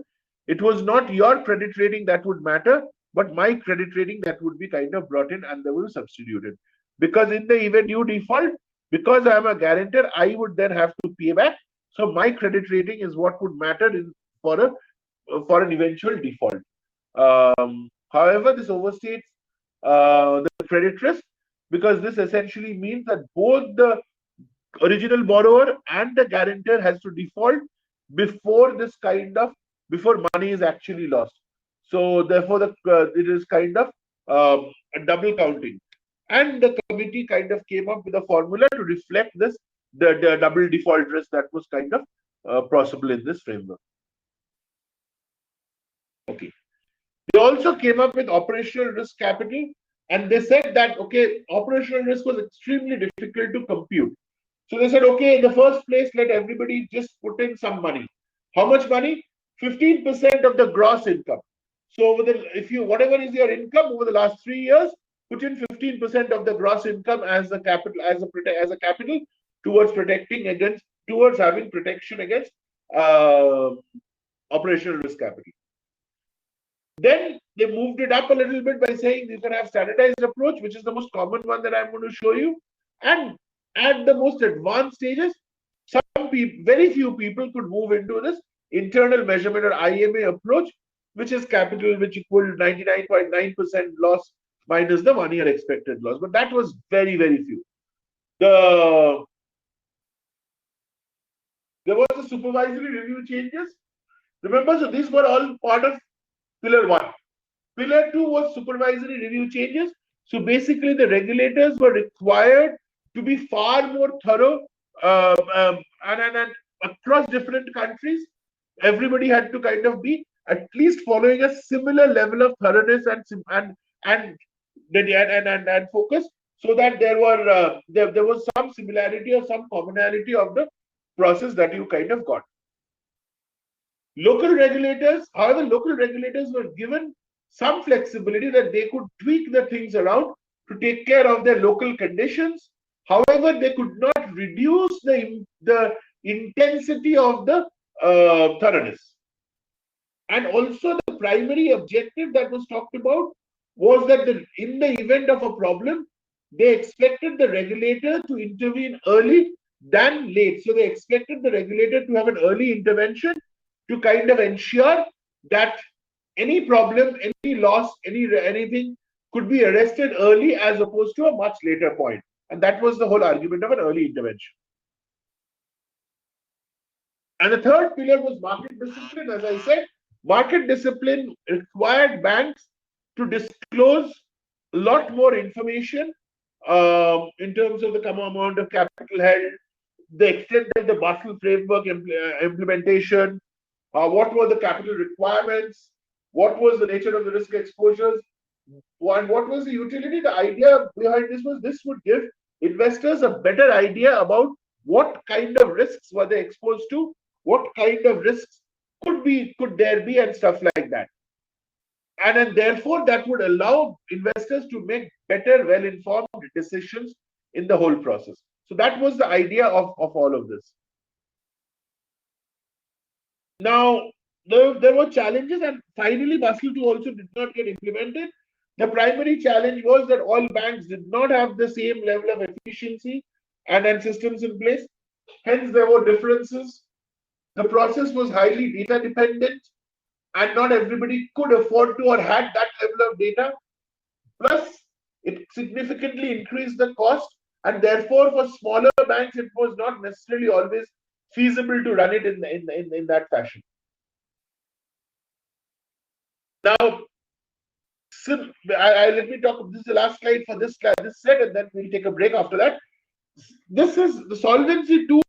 it was not your credit rating that would matter, but my credit rating that would be kind of brought in and they were substituted. Because in the event you default, because I am a guarantor, I would then have to pay back. So my credit rating is what would matter for an eventual default. However, this overstates the credit risk, because this essentially means that both the original borrower and the guarantor has to default before money is actually lost. So therefore, it is kind of a double counting. And the committee kind of came up with a formula to reflect the double default risk that was kind of possible in this framework. Okay. They also came up with operational risk capital, and they said that, okay, operational risk was extremely difficult to compute. So they said, okay, in the first place, let everybody just put in some money. How much money? 15% of the gross income. So whatever is your income over the last 3 years, put in 15% of the gross income as a capital, as a capital towards having protection against operational risk capital. Then they moved it up a little bit by saying you can have standardized approach, which is the most common one that I'm going to show you. And at the most advanced stages, very few people could move into this internal measurement or IMA approach, which is capital which equal 99.9% loss minus the 1 year expected loss. But that was very, very few. There was a supervisory review changes. Remember, so these were all part of Pillar 1. Pillar 2 was supervisory review changes. So basically, the regulators were required to be far more thorough and across different countries. Everybody had to kind of be at least following a similar level of thoroughness and focus, so that there was some similarity or some commonality of the process that you kind of got. Local regulators were given some flexibility that they could tweak the things around to take care of their local conditions. However, they could not reduce the intensity of the thoroughness. And also, the primary objective that was talked about was that in the event of a problem, they expected the regulator to intervene early than late. So they expected the regulator to have an early intervention to kind of ensure that any problem, any loss, anything could be arrested early as opposed to a much later point. And that was the whole argument of an early intervention. And the third pillar was market discipline. As I said, market discipline required banks to disclose a lot more information in terms of the amount of capital held, the extent of the Basel framework implementation, what were the capital requirements, what was the nature of the risk exposures, and what was the utility. The idea behind this was this would give investors a better idea about what kind of risks were they exposed to, what kind of risks could there be, and stuff like that. And then therefore that would allow investors to make better, well-informed decisions in the whole process. So that was the idea of all of this. Now, there were challenges, and finally Basel II also did not get implemented. The primary challenge was that all banks did not have the same level of efficiency and systems in place. Hence, there were differences. The process was highly data dependent, and not everybody could afford to or had that level of data. Plus, it significantly increased the cost, and therefore, for smaller banks, it was not necessarily always feasible to run it in that fashion. Now, let me talk. This is the last slide for this set, and then we'll take a break after that. This is the Solvency II.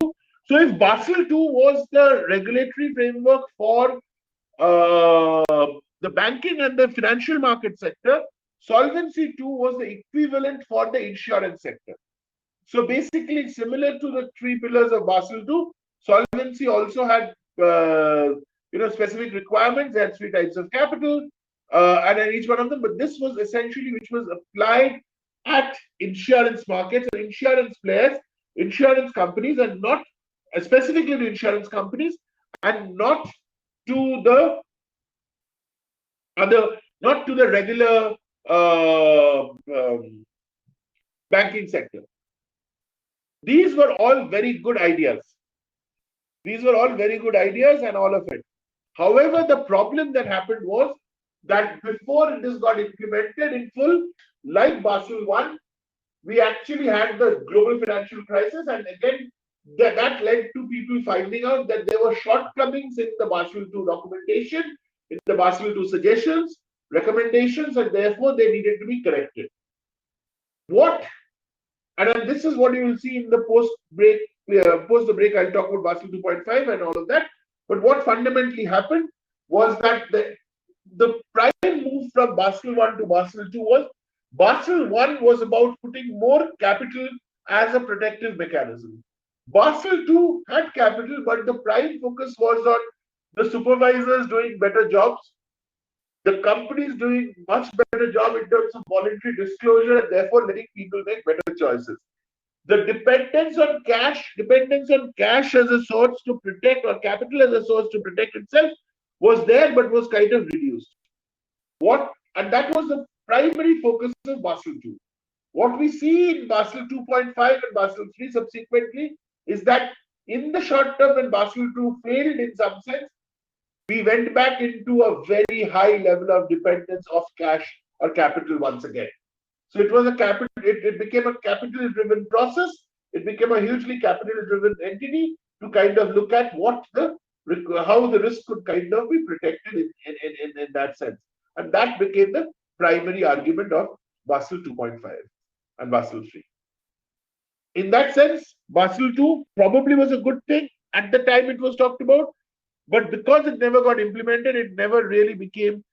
So, if Basel II was the regulatory framework for the banking and the financial market sector, Solvency II was the equivalent for the insurance sector. So basically, similar to the three pillars of Basel II, Solvency also had specific requirements. They had three types of capital, and then each one of them. But this was essentially which was applied at insurance markets or insurance players, insurance companies, and not specifically to insurance companies, and not to the not to the regular banking sector. These were all very good ideas. These were all very good ideas and all of it. However, the problem that happened was that before this got implemented in full, like Basel I, we actually had the global financial crisis, and again, that led to people finding out that there were shortcomings in the Basel II documentation, in the Basel II suggestions, recommendations, and therefore they needed to be corrected. And then this is what you will see in the post the break, I'll talk about Basel 2.5 and all of that. But what fundamentally happened was that the prime move from Basel I to Basel II was Basel I was about putting more capital as a protective mechanism. Basel II had capital, but the prime focus was on the supervisors doing better jobs, the companies doing much better job in terms of voluntary disclosure, and therefore letting people make better choices. The dependence on cash as a source to protect, or capital as a source to protect itself, was there but was kind of reduced. And that was the primary focus of Basel II. What we see in Basel 2.5 and Basel 3 subsequently is that in the short term, when Basel II failed in some sense, we went back into a very high level of dependence of cash or capital once again. So it was it became a capital-driven process. It became a hugely capital-driven entity to kind of look at how the risk could kind of be protected in that sense. And that became the primary argument of Basel 2.5 and Basel 3. In that sense, Basel 2 probably was a good thing. At the time it was talked about, but because it never got implemented, it never really became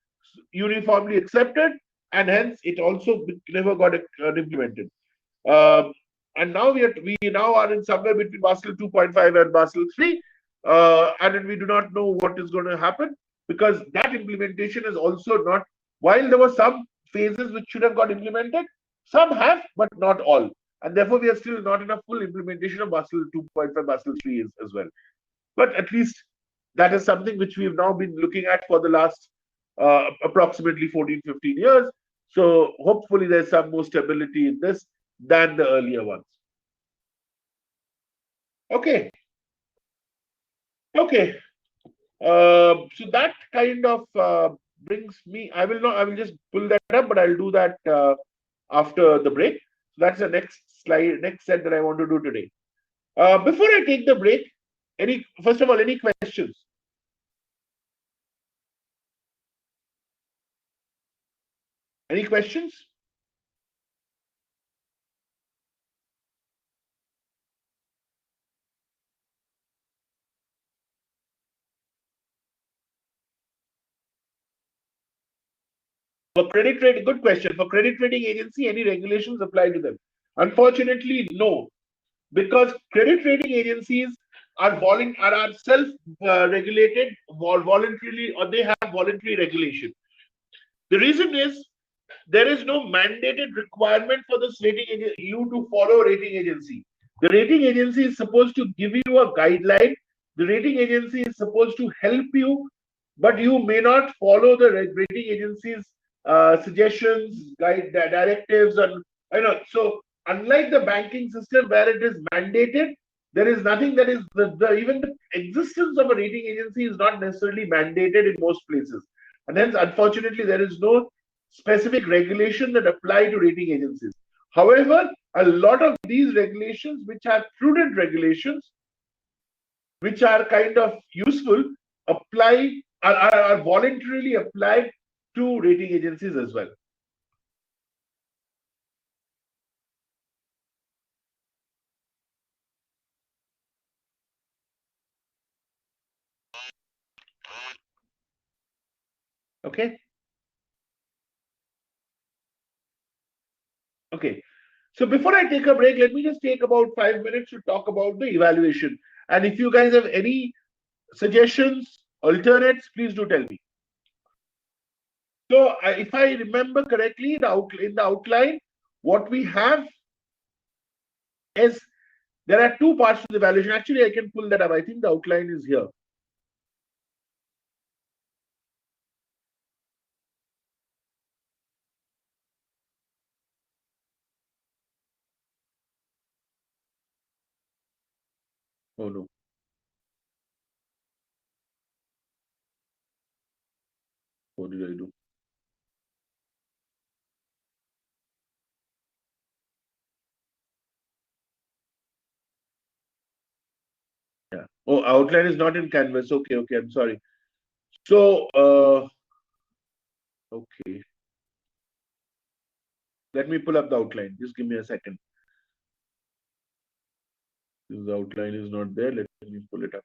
uniformly accepted, and hence it also never got implemented. And now we now are in somewhere between Basel 2.5 and Basel 3, and we do not know what is going to happen, because that implementation is also not, while there were some phases which should have got implemented, some have, but not all. And therefore, we are still not in a full implementation of Basel 2.5, Basel 3 as well. But at least that is something which we've now been looking at for the last approximately 14, 15 years. So hopefully there's some more stability in this than the earlier ones. Okay. So that kind of brings me, I will just pull that up, but I'll do that after the break. So that's the next set that I want to do today. Before I take the break, first of all, any questions? Any questions? For credit rating, good question. For credit rating agency, any regulations apply to them? Unfortunately, no, because credit rating agencies are self-regulated voluntarily, or they have voluntary regulation. The reason is there is no mandated requirement for this you to follow a rating agency. The rating agency is supposed to give you a guideline. The rating agency is supposed to help you, but you may not follow the rating agency's suggestions, directives, and so unlike the banking system where it is mandated, there is nothing that is even the existence of a rating agency is not necessarily mandated in most places, and hence, unfortunately, there is no specific regulation that apply to rating agencies. However, a lot of these regulations, which are prudent regulations, which are kind of useful, are voluntarily applied to rating agencies as well. Okay. Okay. So before I take a break, let me just take about 5 minutes to talk about the evaluation. And if you guys have any suggestions, alternates, please do tell me. So if I remember correctly, in the outline, what we have is there are two parts to the evaluation. Actually, I can pull that up. I think the outline is here. Oh no. What did I do? Yeah. Oh, outline is not in Canvas. Okay, okay. I'm sorry. So, okay. Let me pull up the outline. Just give me a second. If the outline is not there, let me pull it up.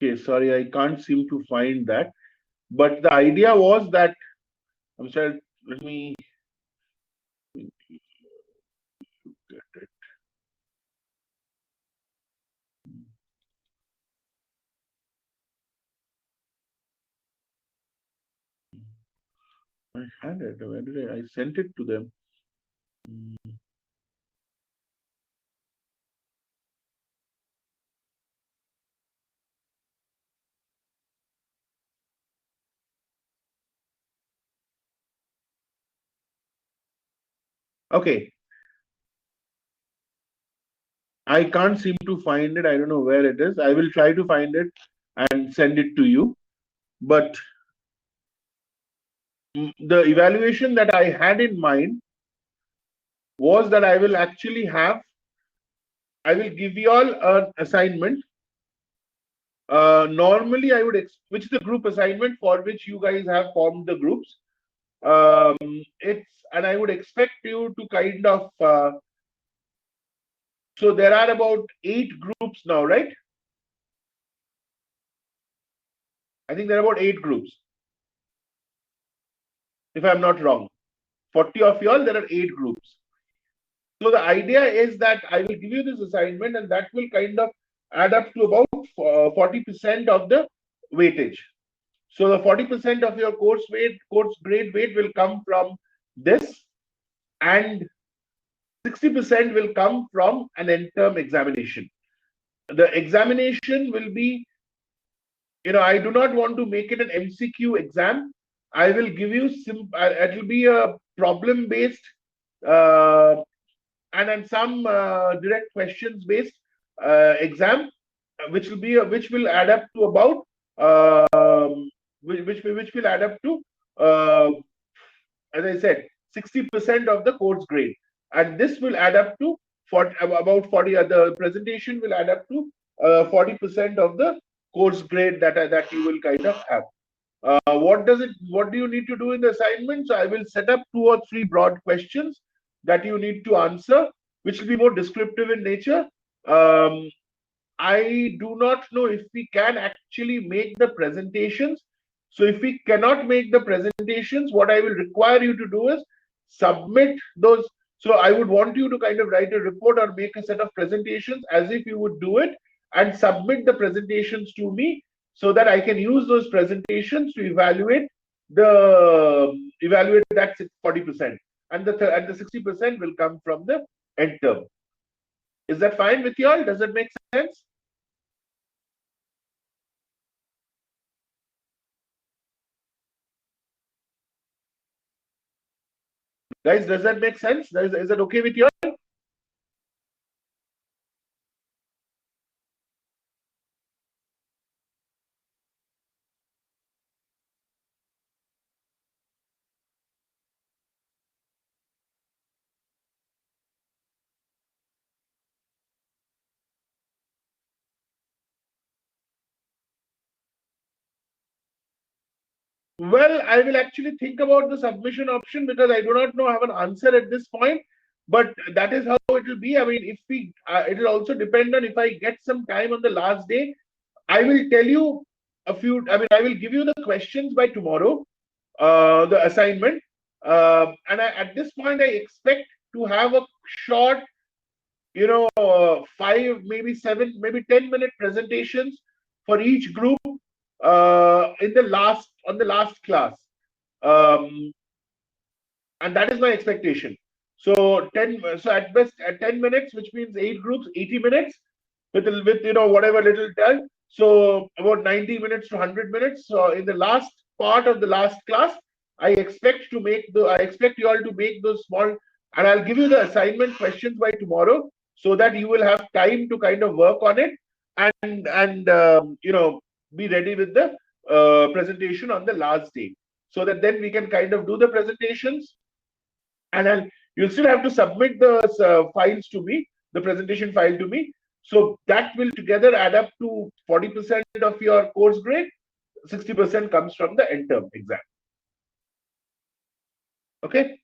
Okay, sorry, I can't seem to find that. But the idea was that I'm sorry, let me get it. I had it. Where did I sent it to them? Okay. I can't seem to find it. I don't know where it is. I will try to find it and send it to you. But the evaluation that I had in mind was that I will actually have, I will give you all an assignment Normally, I would, which is the group assignment for which you guys have formed the groups. Um, and I would expect you to kind of, so there are about 8 groups now, right? I think there are about 8 groups, if I'm not wrong. 40 of y'all, there are 8 groups. So the idea is that I will give you this assignment, and that will kind of add up to about 40% of the weightage. So the 40% of your course grade weight will come from this, and 60% will come from an end term examination. The examination will be, I do not want to make it an MCQ exam. I will give you it will be a problem based uh, and some direct questions based exam, which will add up to about which will add up to uh, as I said, 60% of the course grade, and this will add up to about 40. The presentation will add up to 40% of the course grade that you will kind of have. What do you need to do in the assignment? So I will set up 2 or 3 broad questions that you need to answer, which will be more descriptive in nature. Um, I do not know if we can actually make the presentations. So if we cannot make the presentations, what I will require you to do is submit those. So I would want you to kind of write a report or make a set of presentations as if you would do it, and submit the presentations to me, so that I can use those presentations to evaluate that 40%, and the 60% will come from the end term. Is that fine with you all? Does that make sense? Guys, does that make sense? Is that okay with you all? Well, I will actually think about the submission option, because I do not know, have an answer at this point. But that is how it will be. I mean, if we, it will also depend on if I get some time on the last day. I will tell you a few. I mean, I will give you the questions by tomorrow, the assignment. At this point, I expect to have a short, 5, maybe 7, maybe 10-minute presentations for each group on the last class, um, and that is my expectation. So at best at 10 minutes, which means 8 groups, 80 minutes with whatever little time. So about 90 minutes to 100 minutes. So in the last part of the last class, I expect you all to make those small, and I'll give you the assignment questions by tomorrow, so that you will have time to kind of work on it, and be ready with the presentation on the last day, so that then we can kind of do the presentations, and you'll still have to submit the files to me, the presentation file to me. So that will together add up to 40% of your course grade. 60% comes from the end term exam. Okay.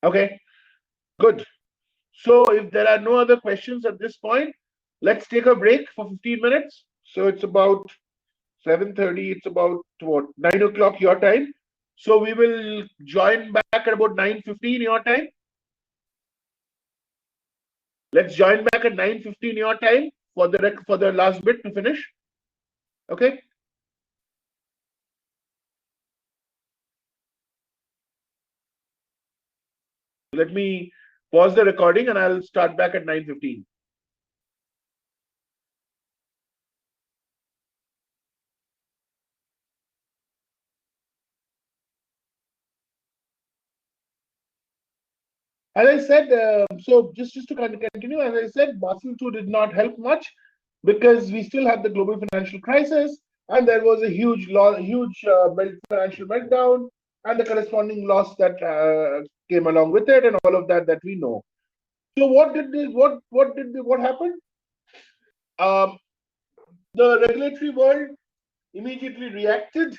Okay. Good. So if there are no other questions at this point, let's take a break for 15 minutes. So it's about 7:30. It's about what, 9 o'clock your time. So we will join back at about 9:15 your time. Let's join back at 9:15 your time for the last bit to finish. Okay. Let me pause the recording, and I'll start back at 9:15. As I said, so just to continue, as I said, Basel II did not help much, because we still had the global financial crisis. and there was a huge financial meltdown, and the corresponding loss that came along with it, and all of that we know. So what happened? Um, the regulatory world immediately reacted,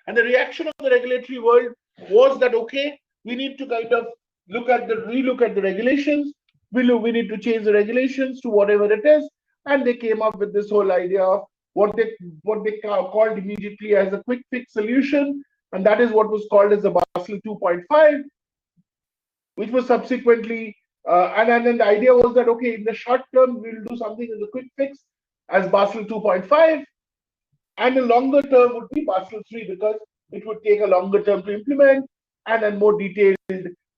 and the reaction of the regulatory world was that okay, we need to kind of relook at the regulations. We need to change the regulations to whatever it is, and they came up with this whole idea of called immediately as a quick fix solution, and that is what was called as the Basel 2.5, which was subsequently and then the idea was that okay, in the short term we'll do something in the quick fix as Basel 2.5, and a longer term would be Basel 3 because it would take a longer term to implement, and then more detailed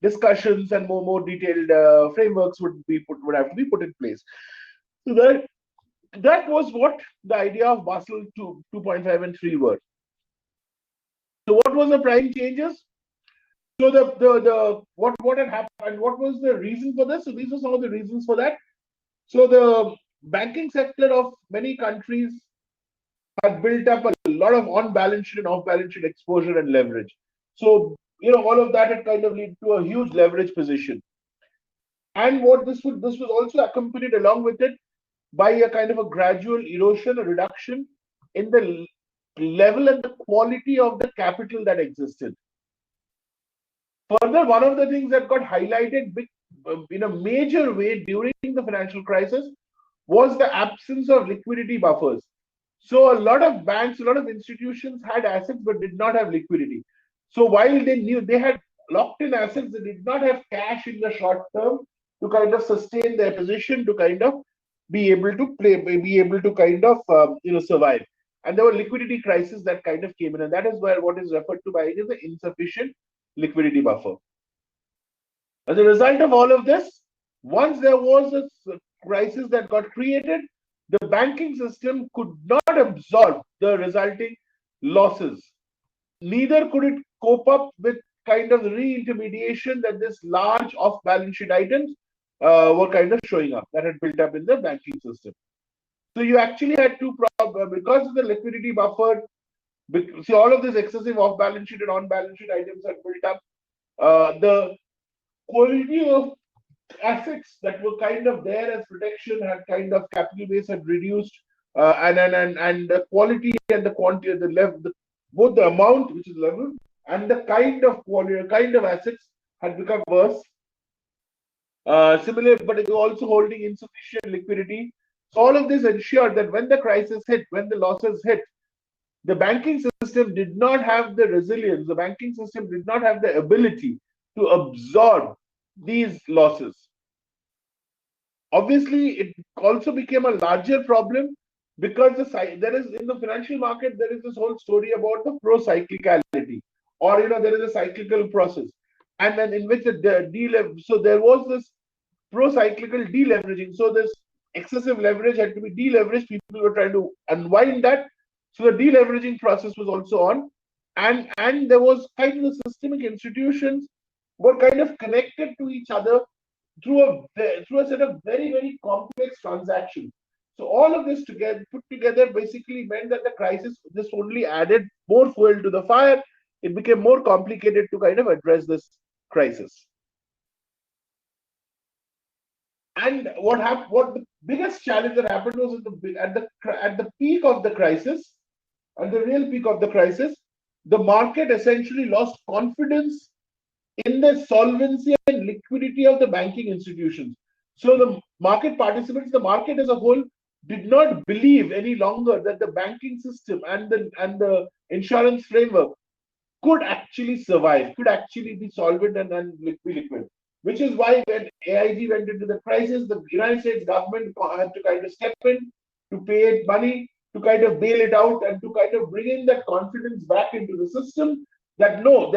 discussions and more detailed frameworks would have to be put in place. So that was what the idea of Basel 2.5 and 3 were. So what was the prime changes? So the what had happened, what was the reason for this? So these are some of the reasons for that. So the banking sector of many countries had built up a lot of on-balance sheet and off-balance sheet exposure and leverage. So all of that had kind of led to a huge leverage position. And what this was also accompanied along with it by a kind of a gradual erosion, a reduction in the level and the quality of the capital that existed. Further, one of the things that got highlighted in a major way during the financial crisis was the absence of liquidity buffers. So a lot of banks, a lot of institutions had assets but did not have liquidity. So while they knew they had locked in assets, they did not have cash in the short term to kind of sustain their position, to kind of be able to kind of survive. And there were liquidity crises that kind of came in, and that is where what is referred to by it is the insufficient liquidity buffer. As a result of all of this, once there was a crisis that got created, the banking system could not absorb the resulting losses. Neither could it cope up with kind of the re-intermediation that this large off-balance sheet items were kind of showing up that had built up in the banking system. So you actually had two problems because of the liquidity buffer. See, all of this excessive off-balance sheet and on-balance sheet items had built up. The quality of assets that were kind of there as protection had kind of capital base had reduced, and the quality and the quantity, the level, both the amount which is level and the kind of quality, kind of assets had become worse. Similar, but it was also holding insufficient liquidity. So all of this ensured that when the crisis hit, when the losses hit, the banking system did not have the resilience. The banking system did not have the ability to absorb these losses. Obviously, it also became a larger problem because there is in the financial market there is this whole story about the pro-cyclicality, or there is a cyclical process, and then in which so there was this pro-cyclical deleveraging. So this excessive leverage had to be deleveraged. People were trying to unwind that. So the deleveraging process was also on, and there was kind of the systemic institutions were kind of connected to each other through a set of very, very complex transactions. So all of this put together basically meant that the crisis just only added more fuel to the fire. It became more complicated to kind of address this crisis. And what the biggest challenge that happened was at the peak of the crisis, at the real peak of the crisis, the market essentially lost confidence in the solvency and liquidity of the banking institutions. So the market participants, the market as a whole, did not believe any longer that the banking system and the insurance framework could actually survive, could actually be solvent and be liquid. Which is why when AIG went into the crisis, the United States government had to kind of step in to pay it money, to kind of bail it out, and to kind of bring in that confidence back into the system that no,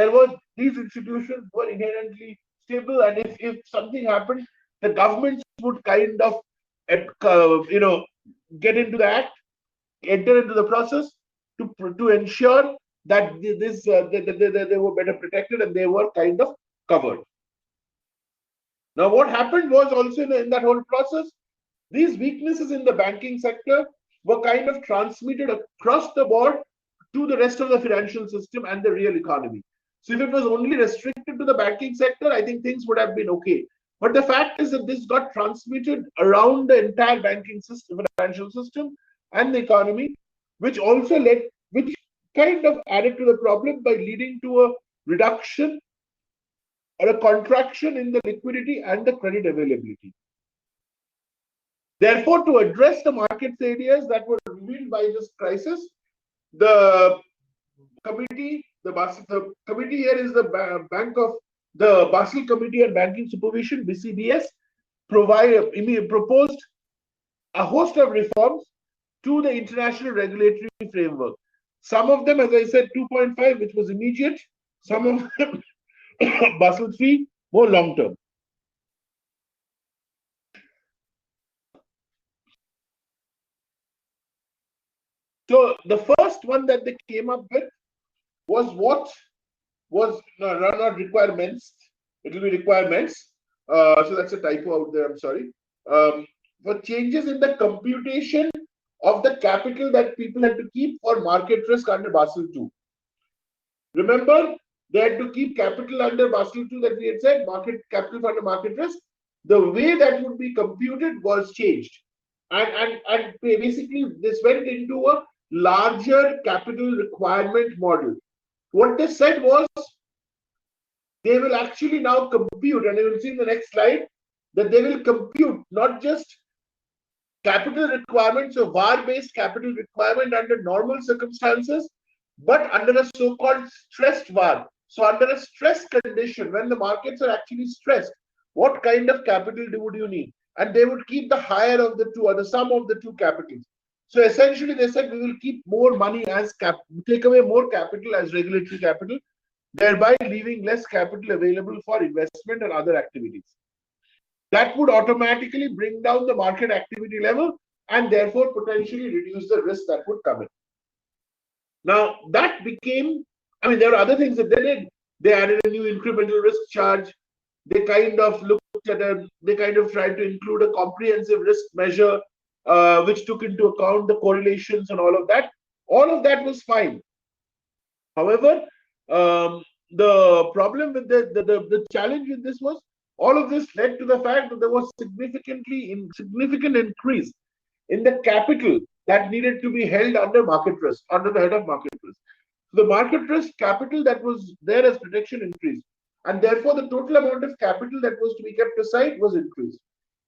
these institutions were inherently stable, and if something happened, the governments would kind of get into the act, enter into the process to ensure that they were better protected and they were kind of covered. Now, what happened was also in that whole process, these weaknesses in the banking sector were kind of transmitted across the board to the rest of the financial system and the real economy. So if it was only restricted to the banking sector, I think things would have been okay. But the fact is that this got transmitted around the entire banking system, financial system, and the economy, which also which kind of added to the problem by leading to a reduction or a contraction in the liquidity and the credit availability. Therefore, to address the market failures that were revealed by this crisis, the committee, the committee here is the Basel Committee on Banking Supervision, BCBS, proposed a host of reforms to the international regulatory framework. Some of them, as I said, 2.5, which was immediate. Some of them, Basel 3, more long term. So the first one that they came up with was not requirements. It will be requirements. So that's a typo out there. I'm sorry. For changes in the computation of the capital that people had to keep for market risk under Basel II. Remember, they had to keep capital under Basel II that we had said, market capital under market risk. The way that would be computed was changed. And basically, this went into a larger capital requirement model. What they said was, they will actually now compute, and you will see in the next slide, that they will compute not just capital requirements, so VAR-based capital requirement under normal circumstances, but under a so-called stressed VAR. So under a stress condition, when the markets are actually stressed, what kind of capital would you need? And they would keep the higher of the two, or the sum of the two capitals. So essentially, they said we will keep more money as take away more capital as regulatory capital, thereby leaving less capital available for investment and other activities. That would automatically bring down the market activity level and therefore potentially reduce the risk that would come in. Now, that became, I mean, there are other things that they did. They added a new incremental risk charge. They kind of they kind of tried to include a comprehensive risk measure, which took into account the correlations and all of that. All of that was fine. However, the problem with the challenge with this was, all of this led to the fact that there was significant increase in the capital that needed to be held under market risk, under the head of market risk. So the market risk capital that was there as protection increased, and therefore the total amount of capital that was to be kept aside was increased.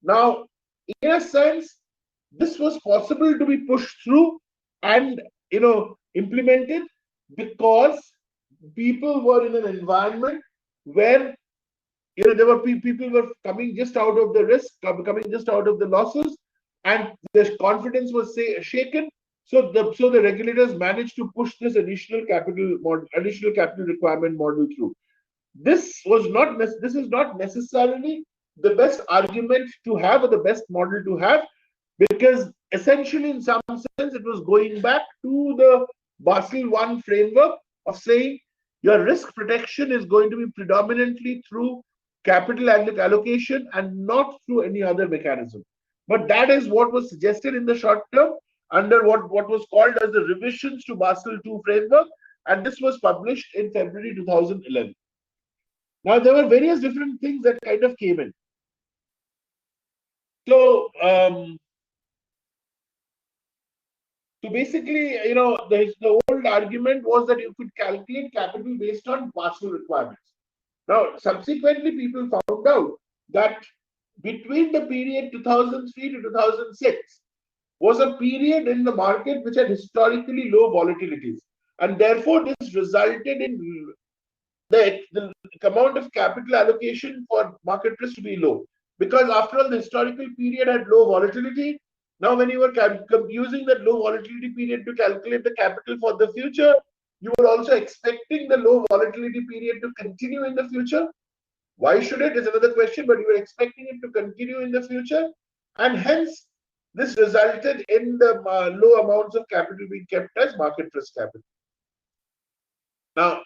Now, in a sense, this was possible to be pushed through and implemented because people were in an environment where there were people were coming just out of the risk, coming just out of the losses, and the confidence was shaken. So the regulators managed to push this additional capital requirement model through. This is not necessarily the best argument to have or the best model to have, because essentially, in some sense, it was going back to the Basel I framework of saying your risk protection is going to be predominantly through capital allocation and not through any other mechanism. But that is what was suggested in the short term under what was called as the revisions to Basel II framework, and this was published in February 2011. Now, there were various different things that kind of came in. So, basically, the old argument was that you could calculate capital based on Basel requirements. Now, subsequently, people found out that between the period 2003 to 2006 was a period in the market which had historically low volatilities, and therefore this resulted in the amount of capital allocation for market risk to be low, because after all, the historical period had low volatility. Now, when you were using that low volatility period to calculate the capital for the future, you were also expecting the low volatility period to continue in the future. Why should it is another question, but you were expecting it to continue in the future, and hence this resulted in the low amounts of capital being kept as market risk capital. Now,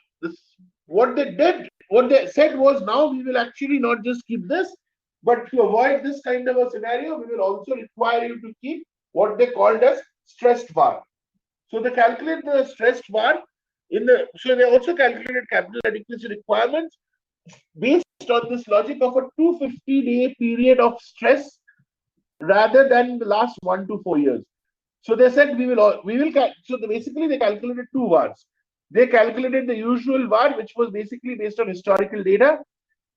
what they said was, now we will actually not just keep this, but to avoid this kind of a scenario, we will also require you to keep what they called as stressed VAR. So they calculate the stressed VAR so they also calculated capital adequacy requirements based on this logic of a 250-day period of stress rather than the last 1 to 4 years. So they said basically they calculated two VARs. They calculated the usual VAR, which was basically based on historical data.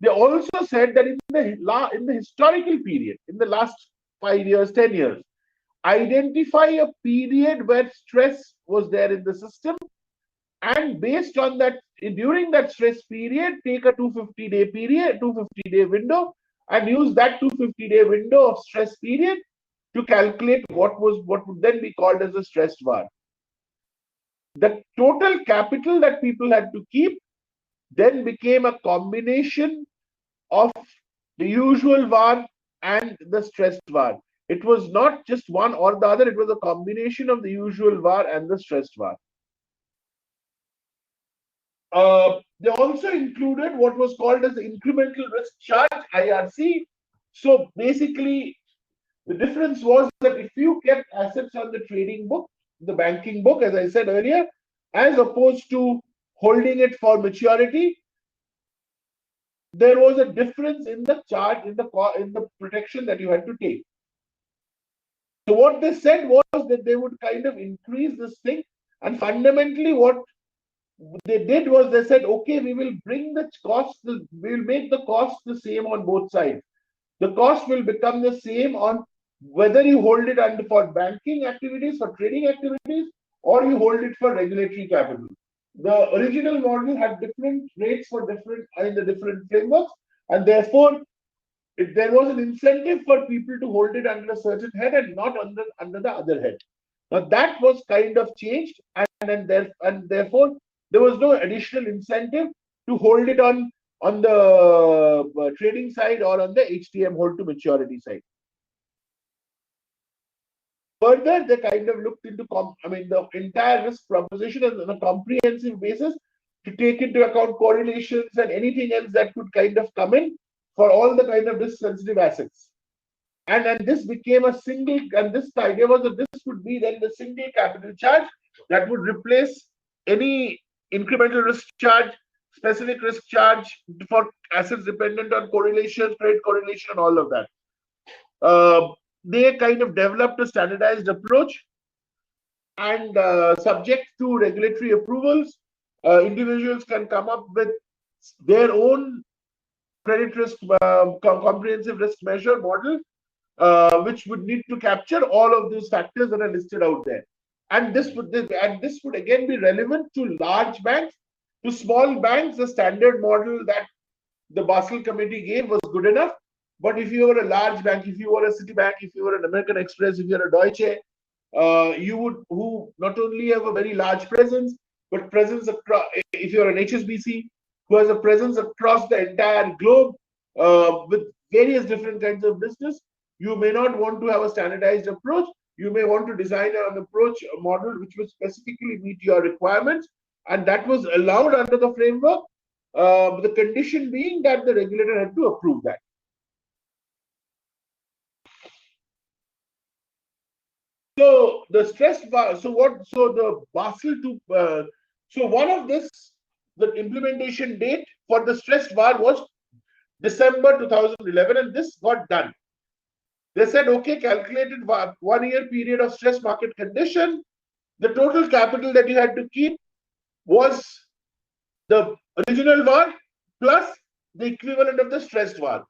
They also said that in the historical period, in the last 5 years, 10 years, identify a period where stress was there in the system, and based on that, during that stress period, take a 250-day window, and use that 250-day window of stress period to calculate what would then be called as a stressed VAR. The total capital that people had to keep then became a combination of the usual VAR and the stressed VAR. It was not just one or the other, it was a combination of the usual VAR and the stressed VAR. They also included what was called as the incremental risk charge, IRC. So basically, the difference was that if you kept assets on the trading book, the banking book, as I said earlier, as opposed to holding it for maturity, there was a difference in the charge, in the protection that you had to take. So what they said was that they would kind of increase this thing, and fundamentally what they did was they said, okay, we will bring the cost, we will make the cost the same on both sides. The cost will become the same on whether you hold it under for banking activities, for trading activities, or you hold it for regulatory capital. The original model had different rates for different frameworks, and therefore there was an incentive for people to hold it under a certain head and not under the other head. Now that was kind of changed, and therefore there was no additional incentive to hold it on the trading side or on the HTM hold to maturity side. Further, they kind of looked into the entire risk proposition on a comprehensive basis to take into account correlations and anything else that could kind of come in for all the kind of risk sensitive assets. And then this became a single, and this idea was that this would be then the single capital charge that would replace any incremental risk charge, specific risk charge for assets dependent on correlation, credit correlation, and all of that. They kind of developed a standardized approach, and subject to regulatory approvals, individuals can come up with their own credit risk comprehensive risk measure model, which would need to capture all of those factors that are listed out there. And this would again be relevant to large banks. To small banks, the standard model that the Basel committee gave was good enough. But if you were a large bank, if you were a Citibank, if you were an American Express, if you're a Deutsche, who not only have a very large presence, but presence across, if you're an HSBC, who has a presence across the entire globe with various different kinds of business, you may not want to have a standardized approach. You may want to design an approach, a model which will specifically meet your requirements, and that was allowed under the framework, the condition being that the regulator had to approve that. So the stress bar, so the Basel II, so one of this, the implementation date for the stressed VAR was December 2011, and this got done. They said, okay, calculated 1 year period of stress market condition. The total capital that you had to keep was the original VAR plus the equivalent of the stressed VAR.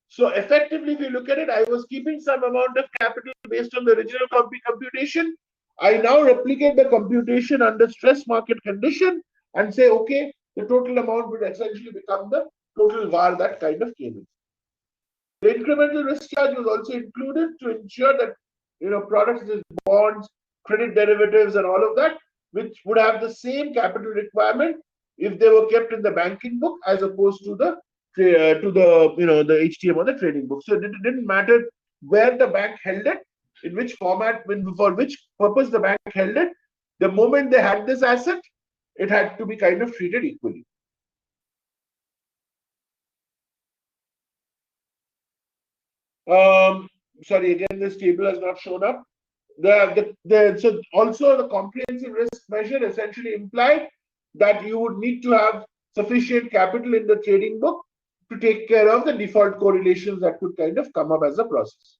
So effectively, if you look at it, I was keeping some amount of capital based on the original computation. I now replicate the computation under stress market condition and say, okay, the total amount would essentially become the total VAR that kind of came in. The incremental risk charge was also included to ensure that products such as bonds, credit derivatives, and all of that, which would have the same capital requirement if they were kept in the banking book as opposed to the the HTM or the trading book. So it didn't matter where the bank held it, in which format, for which purpose the bank held it. The moment they had this asset, it had to be kind of treated equally. Sorry, again, this table has not shown up. So also the comprehensive risk measure essentially implied that you would need to have sufficient capital in the trading book to take care of the default correlations that could kind of come up as a process.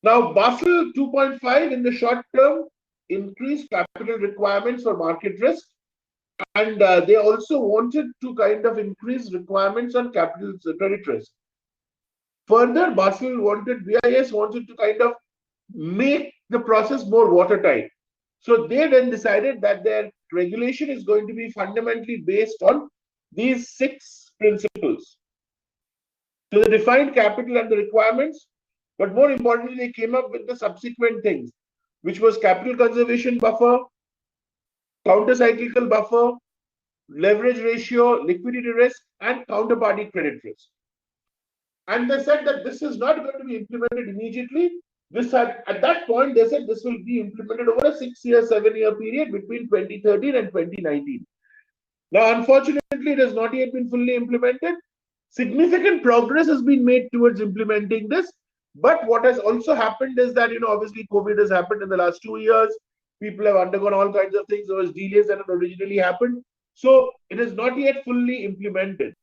Now, Basel 2.5 in the short term increased capital requirements for market risk, and they also wanted to kind of increase requirements on capital credit risk. Further, BIS wanted to kind of make the process more watertight. So they then decided that their regulation is going to be fundamentally based on these 6 principles. So they defined capital and the requirements, but more importantly, they came up with the subsequent things, which was capital conservation buffer, counter-cyclical buffer, leverage ratio, liquidity risk, and counterparty credit risk. And they said that this is not going to be implemented immediately. At that point, they said this will be implemented over a 6-year, 7-year period between 2013 and 2019. Now, unfortunately, it has not yet been fully implemented. Significant progress has been made towards implementing this. But what has also happened is that, obviously COVID has happened in the last 2 years. People have undergone all kinds of things. There was delays that had originally happened. So it is not yet fully implemented.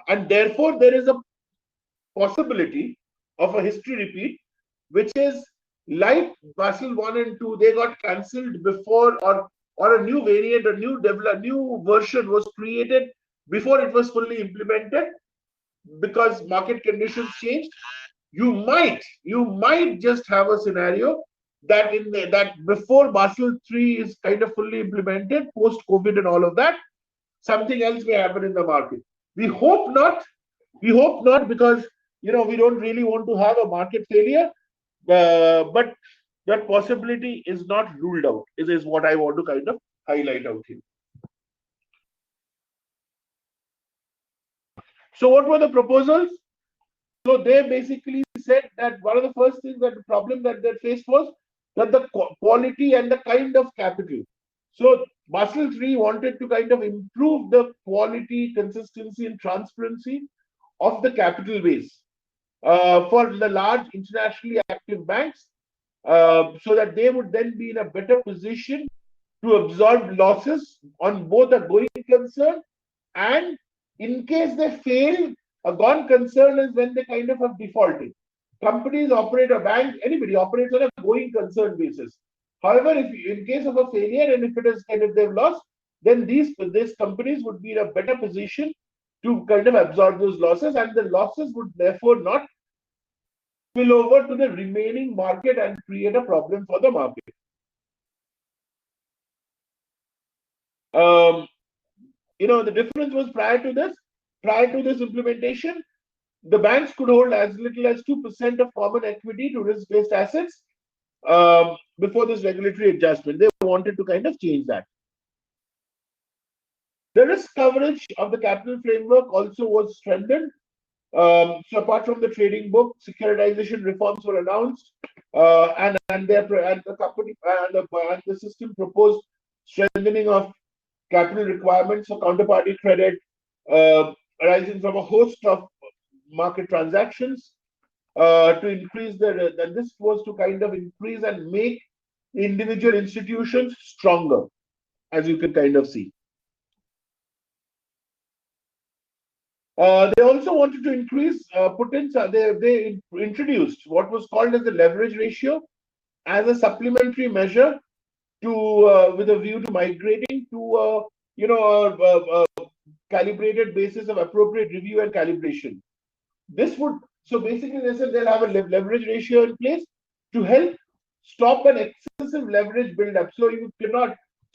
And therefore, there is a possibility of a history repeat, which is like Basel 1 and 2, they got cancelled before, or a new variant, a new version was created before it was fully implemented because market conditions changed. You might just have a scenario that that before Basel 3 is kind of fully implemented, post COVID and all of that, something else may happen in the market. We hope not. We hope not, because we don't really want to have a market failure. But that possibility is not ruled out. Is what I want to kind of highlight out here. So what were the proposals? So they basically said that one of the first things, that the problem that they faced was that the quality and the kind of capital. So Basel 3 wanted to kind of improve the quality, consistency, and transparency of the capital base for the large internationally active banks, so that they would then be in a better position to absorb losses on both a going concern and, in case they fail, a gone concern is when they kind of have defaulted. Companies operate, a bank, anybody operates on a going concern basis. However, if in case of a failure and if they've lost, then these companies would be in a better position to kind of absorb those losses, and the losses would therefore not spill over to the remaining market and create a problem for the market. The difference was prior to this implementation, the banks could hold as little as 2% of common equity to risk-based assets before this regulatory adjustment. They wanted to kind of change that. The risk coverage of the capital framework also was strengthened. So apart from the trading book, securitization reforms were announced, and the company and the system proposed strengthening of capital requirements for counterparty credit arising from a host of market transactions to increase this was to kind of increase and make individual institutions stronger, as you can kind of see. They also wanted to increase, they introduced what was called as the leverage ratio as a supplementary measure to, with a view to migrating to, a calibrated basis of appropriate review and calibration. So basically they said they'll have a leverage ratio in place to help stop an excessive leverage build-up. So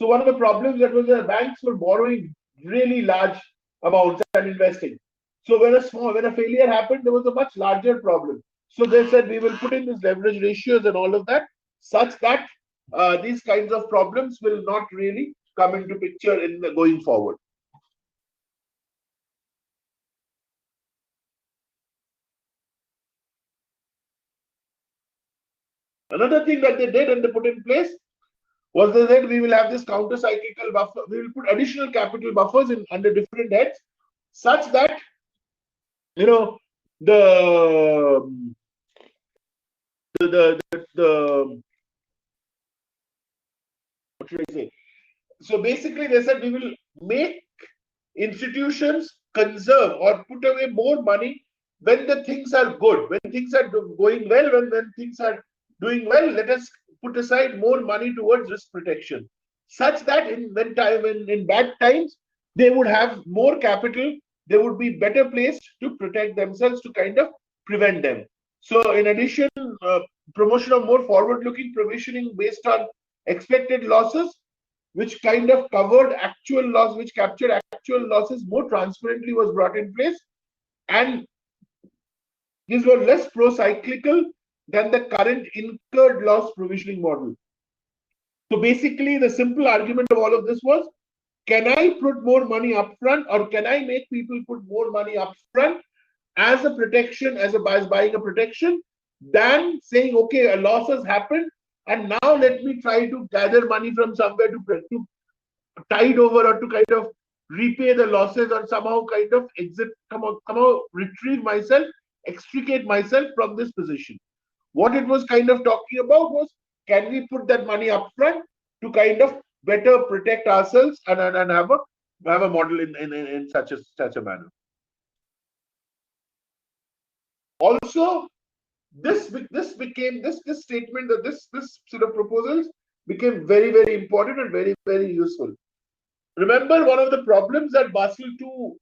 one of the problems that was that banks were borrowing really large amounts and investing. So when a failure happened, there was a much larger problem. So they said we will put in these leverage ratios and all of that, such that these kinds of problems will not really come into picture in going forward. Another thing that they did and they put in place was they said we will have this counter-cyclical buffer. We will put additional capital buffers under different heads, such that the the what should I say? So basically, they said we will make institutions conserve or put away more money when the things are good, when things are going well, when things are doing well. Let us put aside more money towards risk protection, such that in bad times they would have more capital, they would be better placed to protect themselves, to kind of prevent them. So, in addition, promotion of more forward-looking provisioning based on expected losses, which kind of covered actual loss, which captured actual losses more transparently, was brought in place. And these were less pro-cyclical than the current incurred loss provisioning model. So basically, the simple argument of all of this was, can I put more money upfront, or can I make people put more money upfront as a protection, as buying a protection, than saying, okay, a loss has happened, and now let me try to gather money from somewhere to tide over, or to kind of repay the losses, or somehow kind of somehow retrieve myself, extricate myself from this position. What it was kind of talking about was, can we put that money upfront to kind of better protect ourselves and have a model in such a manner. Also, this statement, that this sort of proposals became very, very important and very, very useful. Remember, one of the problems that Basel II,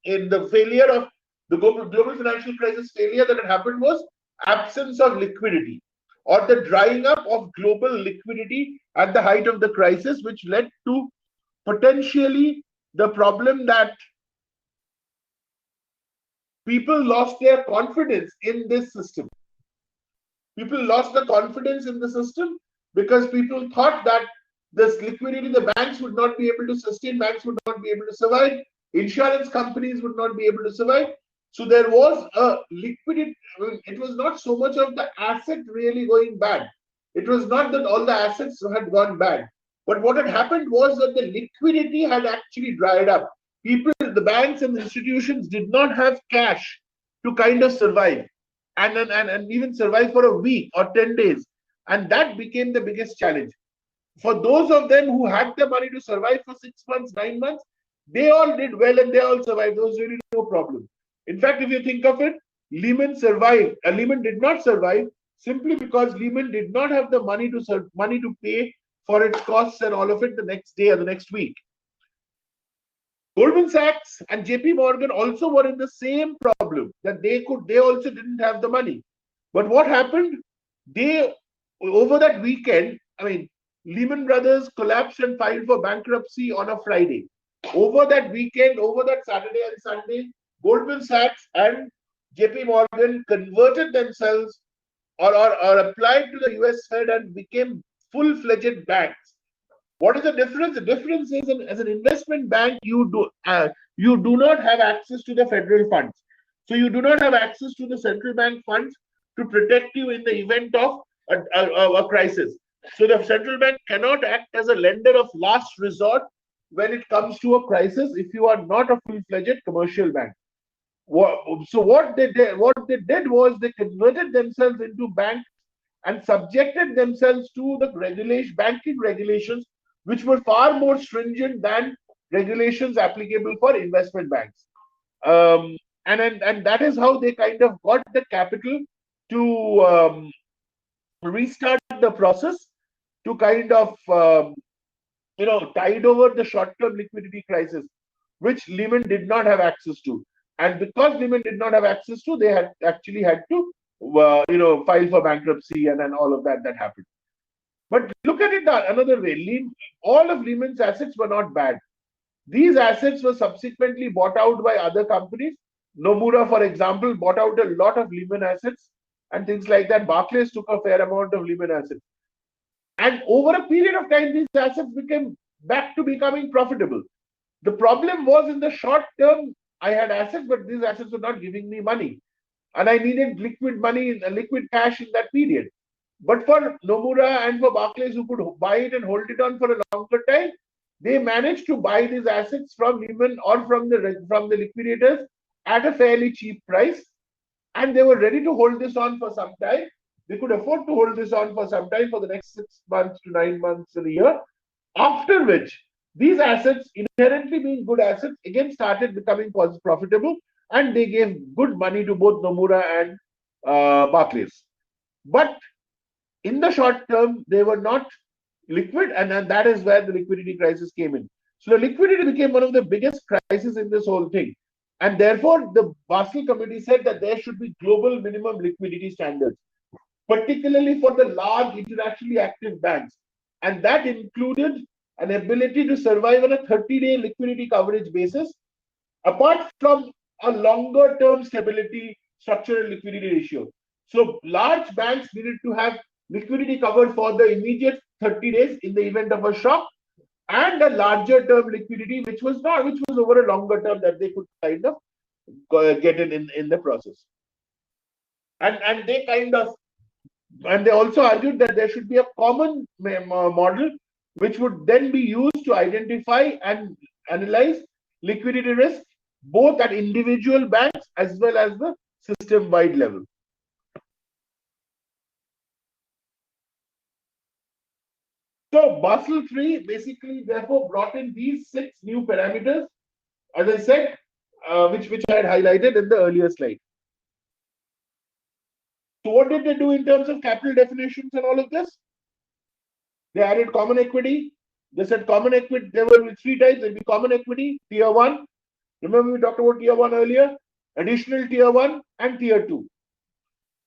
in the failure of the global financial crisis failure that had happened, was absence of liquidity, or the drying up of global liquidity at the height of the crisis, which led to potentially the problem that people lost their confidence in this system. People lost the confidence in the system because people thought that this liquidity, the banks would not be able to sustain, banks would not be able to survive, insurance companies would not be able to survive. So there was a liquidity. It was not so much of the asset really going bad. It was not that all the assets had gone bad. But what had happened was that the liquidity had actually dried up. People, the banks and the institutions did not have cash to kind of survive, and even survive for a week or 10 days. And that became the biggest challenge. For those of them who had the money to survive for 6 months, 9 months, they all did well and they all survived. There was really no problem. In fact, if you think of it, Lehman survived. Lehman did not survive simply because Lehman did not have the money to pay for its costs and all of it the next day or the next week. Goldman Sachs and JP Morgan also were in the same problem, that they also didn't have the money. But what happened? Over that weekend, Lehman Brothers collapsed and filed for bankruptcy on a Friday. Over that weekend, over that Saturday and Sunday, Goldman Sachs and JP Morgan converted themselves or applied to the US Fed and became full-fledged banks. What is the difference? The difference is, as an investment bank, you do not have access to the federal funds. So you do not have access to the central bank funds to protect you in the event of a crisis. So the central bank cannot act as a lender of last resort when it comes to a crisis if you are not a full-fledged commercial bank. So what they did was they converted themselves into banks and subjected themselves to the banking regulations, which were far more stringent than regulations applicable for investment banks. And that is how they kind of got the capital to restart the process, to kind of tide over the short-term liquidity crisis, which Lehman did not have access to. And because Lehman did not have access to, they had to file for bankruptcy and all of that happened. But look at it another way. All of Lehman's assets were not bad. These assets were subsequently bought out by other companies. Nomura, for example, bought out a lot of Lehman assets and things like that. Barclays took a fair amount of Lehman assets. And over a period of time, these assets became back to becoming profitable. The problem was, in the short term, I had assets, but these assets were not giving me money. And I needed liquid money, liquid cash in that period. But for Nomura and for Barclays, who could buy it and hold it on for a longer time, they managed to buy these assets from Lehman or from the liquidators at a fairly cheap price. And they were ready to hold this on for some time. they could afford to hold this on for some time, for the next 6 months to 9 months in a year, after which these assets, inherently being good assets, again started becoming profitable, and they gave good money to both Nomura and Barclays. But in the short term, they were not liquid, and that is where the liquidity crisis came in. So the liquidity became one of the biggest crises in this whole thing. And therefore, the Basel Committee said that there should be global minimum liquidity standards, particularly for the large internationally active banks. And that included an ability to survive on a 30-day liquidity coverage basis, apart from a longer term stability structural liquidity ratio. So large banks needed to have liquidity covered for the immediate 30 days in the event of a shock, and a larger term liquidity, which was over a longer term, that they could kind of get in the process. And they also argued that there should be a common model which would then be used to identify and analyze liquidity risk, both at individual banks as well as the system-wide level. So Basel III basically therefore brought in these 6 new parameters, as I said, which I had highlighted in the earlier slide. So what did they do in terms of capital definitions and all of this? They added common equity. They said common equity, there will be 3 types. There will be common equity, tier 1. Remember we talked about tier 1 earlier? Additional tier 1 and tier 2.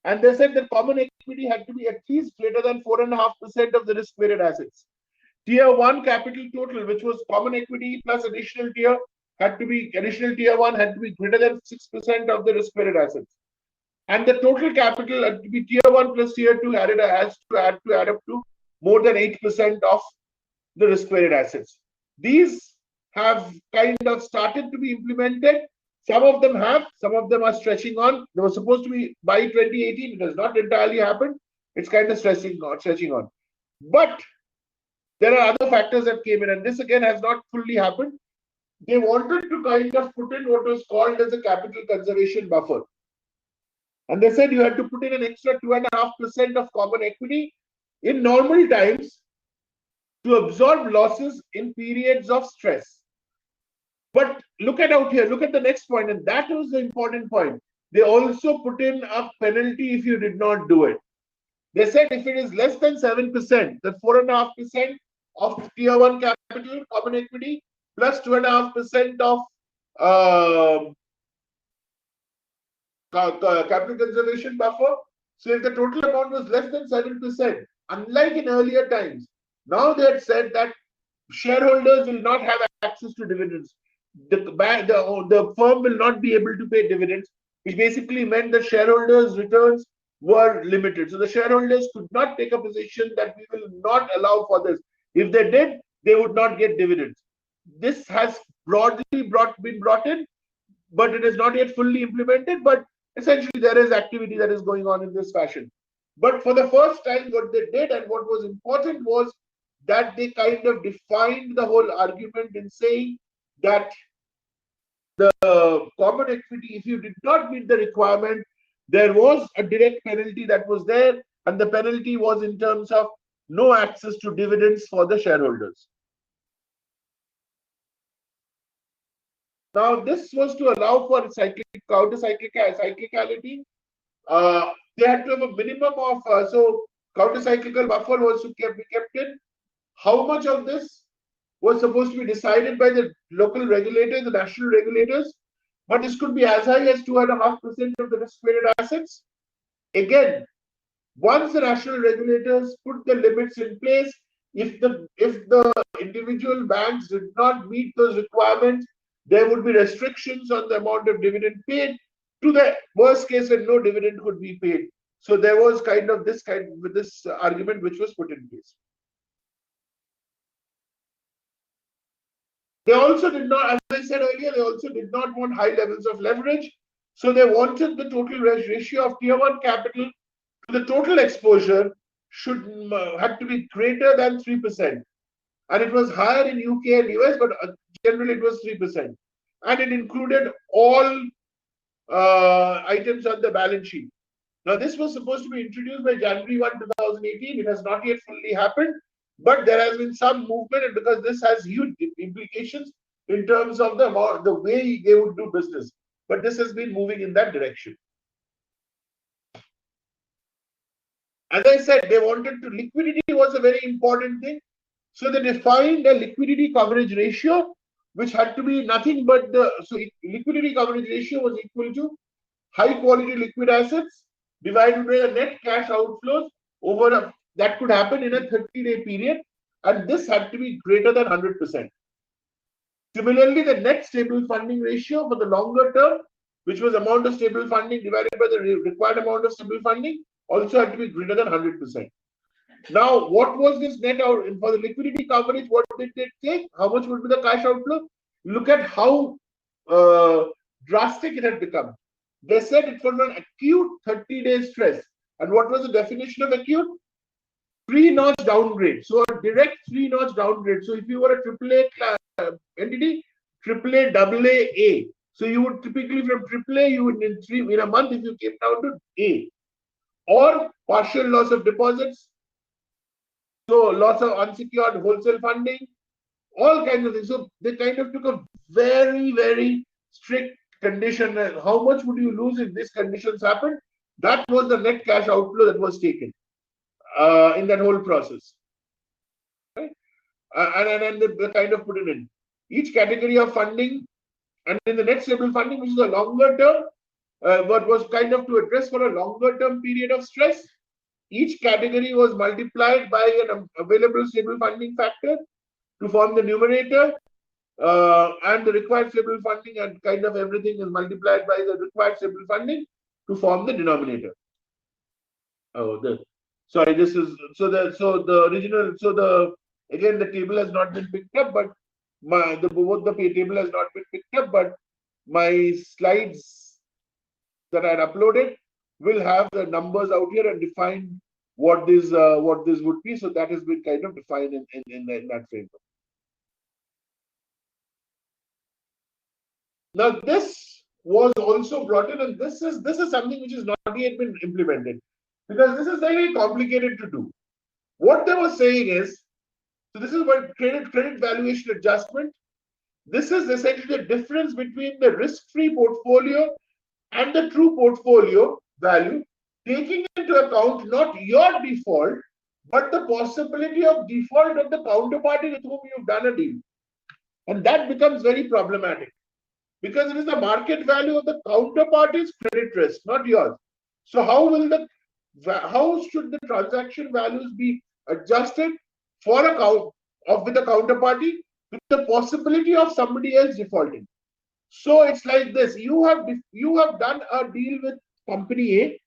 And they said that common equity had to be at least greater than 4.5% of the risk-weighted assets. Tier 1 capital total, which was common equity plus additional tier 1 had to be greater than 6% of the risk-weighted assets. And the total capital had to be tier 1 plus tier 2 add up to more than 8% of the risk-weighted assets. These have kind of started to be implemented. Some of them are stretching on. They were supposed to be by 2018. It has not entirely happened. It's kind of stretching on. But there are other factors that came in, and this again has not fully happened. They wanted to kind of put in what was called as a capital conservation buffer. And they said you had to put in an extra 2.5% of common equity in normal times to absorb losses in periods of stress. But look at the next point, and that was the important point. They also put in a penalty if you did not do it. They said if it is less than 7%, that 4.5% of tier 1 capital, common equity, plus 2.5% of capital conservation buffer. So if the total amount was less than 7%, unlike in earlier times, now they had said that shareholders will not have access to dividends. The firm will not be able to pay dividends, which basically meant that shareholders' returns were limited. So the shareholders could not take a position that we will not allow for this. If they did, they would not get dividends. This has broadly been brought in, but it is not yet fully implemented. But essentially, there is activity that is going on in this fashion. But for the first time, what they did and what was important was that they kind of defined the whole argument in saying that the common equity, if you did not meet the requirement, there was a direct penalty that was there, and the penalty was in terms of no access to dividends for the shareholders. Now, this was to allow for counter-cyclicality. They had to have a minimum of, so counter-cyclical buffer was to be kept in. How much of this was supposed to be decided by the local regulators, the national regulators, but this could be as high as 2.5% of the risk-weighted assets. Again, once the national regulators put the limits in place, if the individual banks did not meet those requirements, there would be restrictions on the amount of dividend paid, to the worst case when no dividend could be paid. So there was this argument which was put in place. They also did not, as I said earlier, they also did not want high levels of leverage. So they wanted the total ratio of tier 1 capital to the total exposure had to be greater than 3%. And it was higher in UK and US, but generally it was 3%. And it included all items on the balance sheet. Now, this was supposed to be introduced by January 1, 2018. It has not yet fully happened, but there has been some movement, and because this has huge implications in terms of the way they would do business. But this has been moving in that direction. As I said, they wanted to, liquidity was a very important thing. So they defined a liquidity coverage ratio, which had to be nothing but liquidity coverage ratio was equal to high quality liquid assets divided by the net cash outflows that could happen in a 30-day period, and this had to be greater than 100%. Similarly, the net stable funding ratio for the longer term, which was amount of stable funding divided by the required amount of stable funding, also had to be greater than 100%. Now, what was this net out for the liquidity coverage? What did they take? How much would be the cash outflow? Look at how drastic it had become. They said it was an acute 30-day stress. And what was the definition of acute? 3-notch downgrade. So a direct 3-notch downgrade. So if you were a AAA entity, AAA, AA. So you would typically from AAA, you would in a month if you came down to A. Or partial loss of deposits. So loss of unsecured wholesale funding, all kinds of things. So they kind of took a very, very strict condition. How much would you lose if these conditions happened? That was the net cash outflow that was taken in that whole process. Right? And they kind of put it in. Each category of funding, and in the net stable funding, which is a longer term, but was kind of to address for a longer term period of stress. Each category was multiplied by an available stable funding factor to form the numerator, and the required stable funding and kind of everything is multiplied by the required stable funding to form the denominator. This is the original. Again the table has not been picked up, but both the table has not been picked up, but my slides that I had uploaded will have the numbers out here and define what this would be. So that has been kind of defined in that framework. Now this was also brought in, and this is something which has not yet been implemented because this is very complicated to do. What they were saying is, so this is what credit valuation adjustment. This is essentially the difference between the risk-free portfolio and the true portfolio value, taking into account not your default, but the possibility of default of the counterparty with whom you've done a deal. And that becomes very problematic because it is the market value of the counterparty's credit risk, not yours. So how should the transaction values be adjusted for with the counterparty with the possibility of somebody else defaulting? So it's like this: you have done a deal with company A.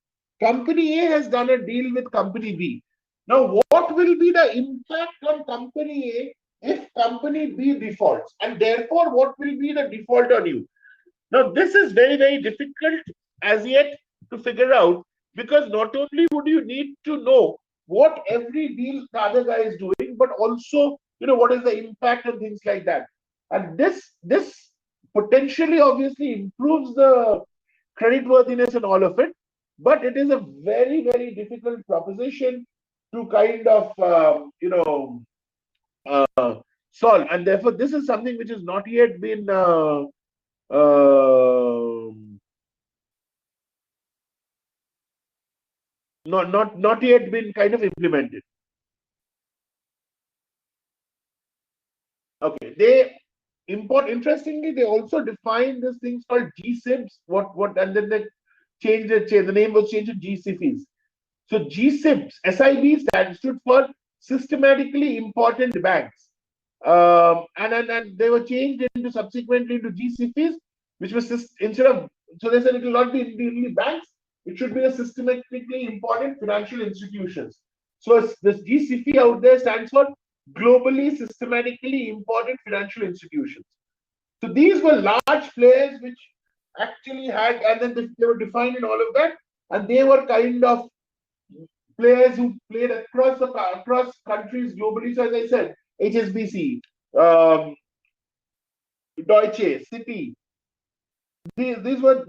Company A has done a deal with company B. Now, what will be the impact on company A if company B defaults? And therefore, what will be the default on you? Now, this is very, very difficult as yet to figure out because not only would you need to know what every deal the other guy is doing, but also, what is the impact and things like that. And this potentially obviously improves the creditworthiness and all of it, but it is a very, very difficult proposition to kind of solve, and therefore this is something which has not yet been not yet been kind of implemented. Okay, interestingly, they also define these things called GSIBs. And then they changed the name was changed to GSIFIs. So GSIBs, SIB stood for systematically important banks, and they were changed subsequently into GSIFIs, which was instead of, so they said it will not be individually banks, it should be the systematically important financial institutions. So this GSIFI out there stands for globally systematically important financial institutions. So these were large players which actually had, and then they were defined in all of that, and they were kind of players who played across countries globally. So as I said, HSBC, Deutsche, Citi, these were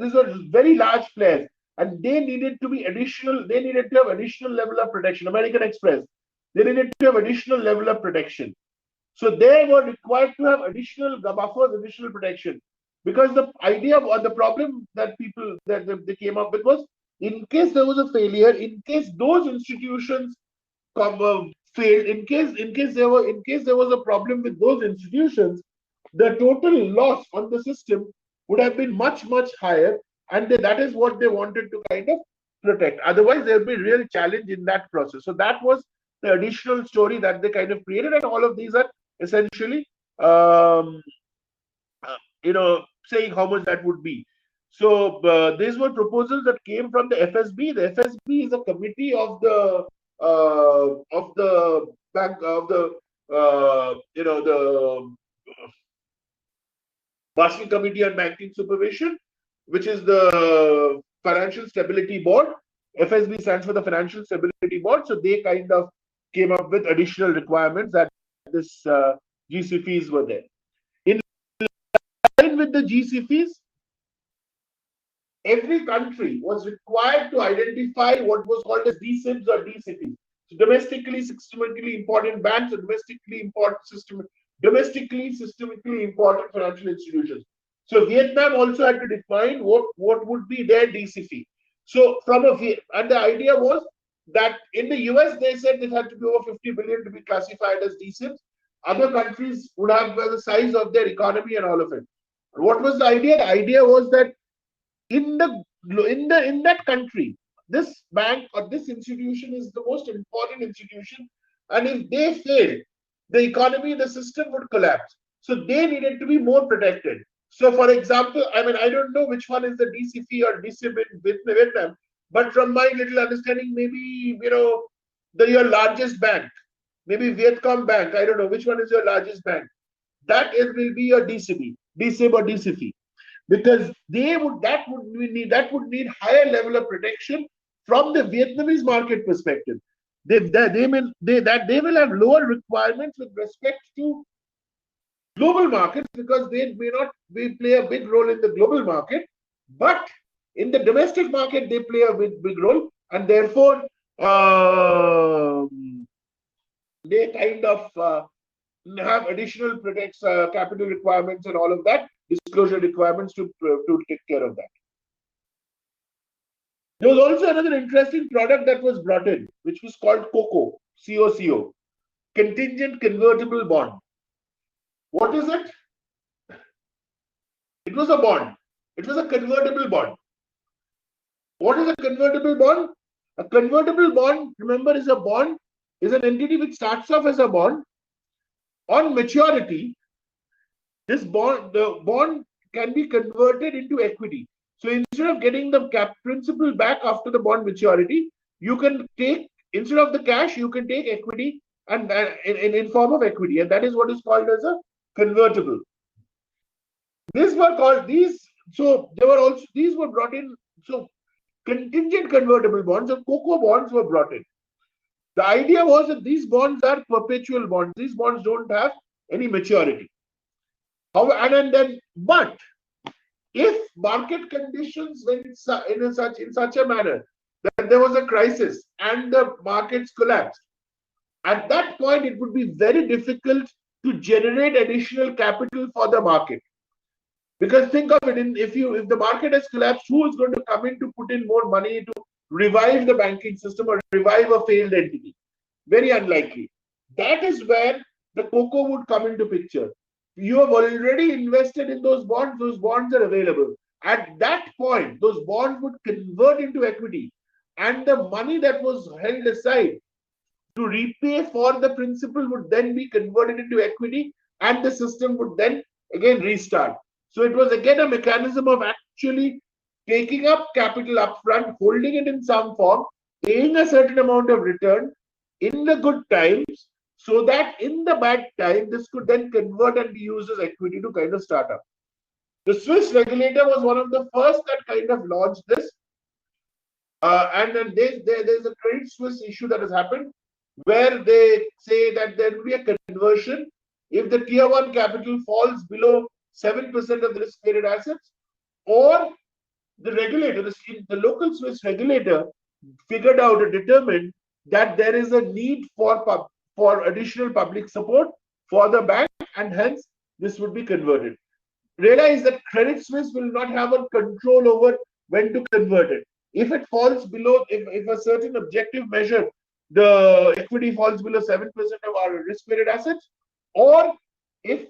very large players. and they needed to be additional. They needed to have additional level of protection. American Express, they needed to have additional level of protection. So they were required to have additional buffers, additional protection, because the idea or the problem that people that they came up with was, in case there was a failure, in case those institutions failed, in case there was a problem with those institutions, the total loss on the system would have been much higher, and that is what they wanted to kind of protect. Otherwise, there would be real challenge in that process. So that was the additional story that they kind of created, and all of these are essentially saying how much that would be. So these were proposals that came from the FSB. The FSB is a committee of the bank of the the National Committee on Banking Supervision, which is the Financial Stability Board. FSB stands for the Financial Stability Board. So they kind of came up with additional requirements that this GC fees were there. In line with the GC fees, every country was required to identify what was called as DSIBs or DCPs. So domestically systemically important banks and domestically systemically important financial institutions. So Vietnam also had to define what would be their DCP. So and the idea was that in the US they said it had to be over 50 billion to be classified as DCIPs. Other countries would have the size of their economy and all of it. What was the idea? The idea was that in that country, this bank or this institution is the most important institution, and if they fail, the economy, the system would collapse. So they needed to be more protected. So, for example, I don't know which one is the DCP or DCIP in Vietnam, but from my little understanding, maybe your largest bank, maybe Vietcom Bank. I don't know which one is your largest bank. That will be your DCP or DCP, because that would need higher level of protection from the Vietnamese market perspective. They will have lower requirements with respect to global markets, because they may not play a big role in the global market, but in the domestic market they play a big role, and therefore they kind of have additional capital requirements and all of that, disclosure requirements to take care of that. There was also another interesting product that was brought in, which was called COCO, Contingent Convertible Bond. What is it? It was a bond. It was a convertible bond. What is a convertible bond? A convertible bond, remember, is an entity which starts off as a bond. On maturity, the bond can be converted into equity. So instead of getting the principal back after the bond maturity, you can take, instead of the cash, you can take equity and in form of equity, and that is what is called as a convertible. These were brought in. So contingent convertible bonds or COCO bonds were brought in. The idea was that these bonds are perpetual bonds. These bonds don't have any maturity. But if market conditions went in such a manner that there was a crisis and the markets collapsed, at that point it would be very difficult to generate additional capital for the market. Because think of it, if the market has collapsed, who is going to come in to put in more money to revive the banking system or revive a failed entity? Very unlikely. That is where the COCO would come into picture. You have already invested in those bonds are available. At that point, those bonds would convert into equity, and the money that was held aside to repay for the principal would then be converted into equity, and the system would then again restart. So it was again a mechanism of actually taking up capital upfront, holding it in some form, paying a certain amount of return in the good times, so that in the bad time, this could then convert and be used as equity to kind of start up. The Swiss regulator was one of the first that kind of launched this. And then there's a Credit Suisse issue that has happened, where they say that there will be a conversion if the tier 1 capital falls below 7% of the risk-weighted assets, or the regulator, the local Swiss regulator, figured out or determined that there is a need for additional public support for the bank, and hence this would be converted. Realize that Credit Suisse will not have a control over when to convert it. If it falls below, if a certain objective measure, the equity falls below 7% of our risk-weighted assets, or if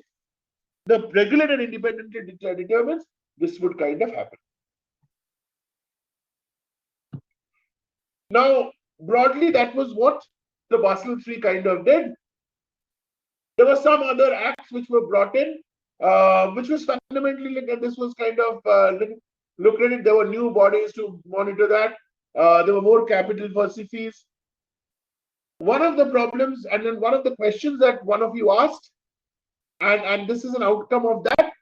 the regulator independently determines, this would kind of happen. Now, broadly, that was what the Basel III kind of did. There were some other acts which were brought in, which was fundamentally, this was kind of looked at it. There were new bodies to monitor that. There were more capital for SIFIs. One of the problems, and then one of the questions that one of you asked, and this is an outcome of that,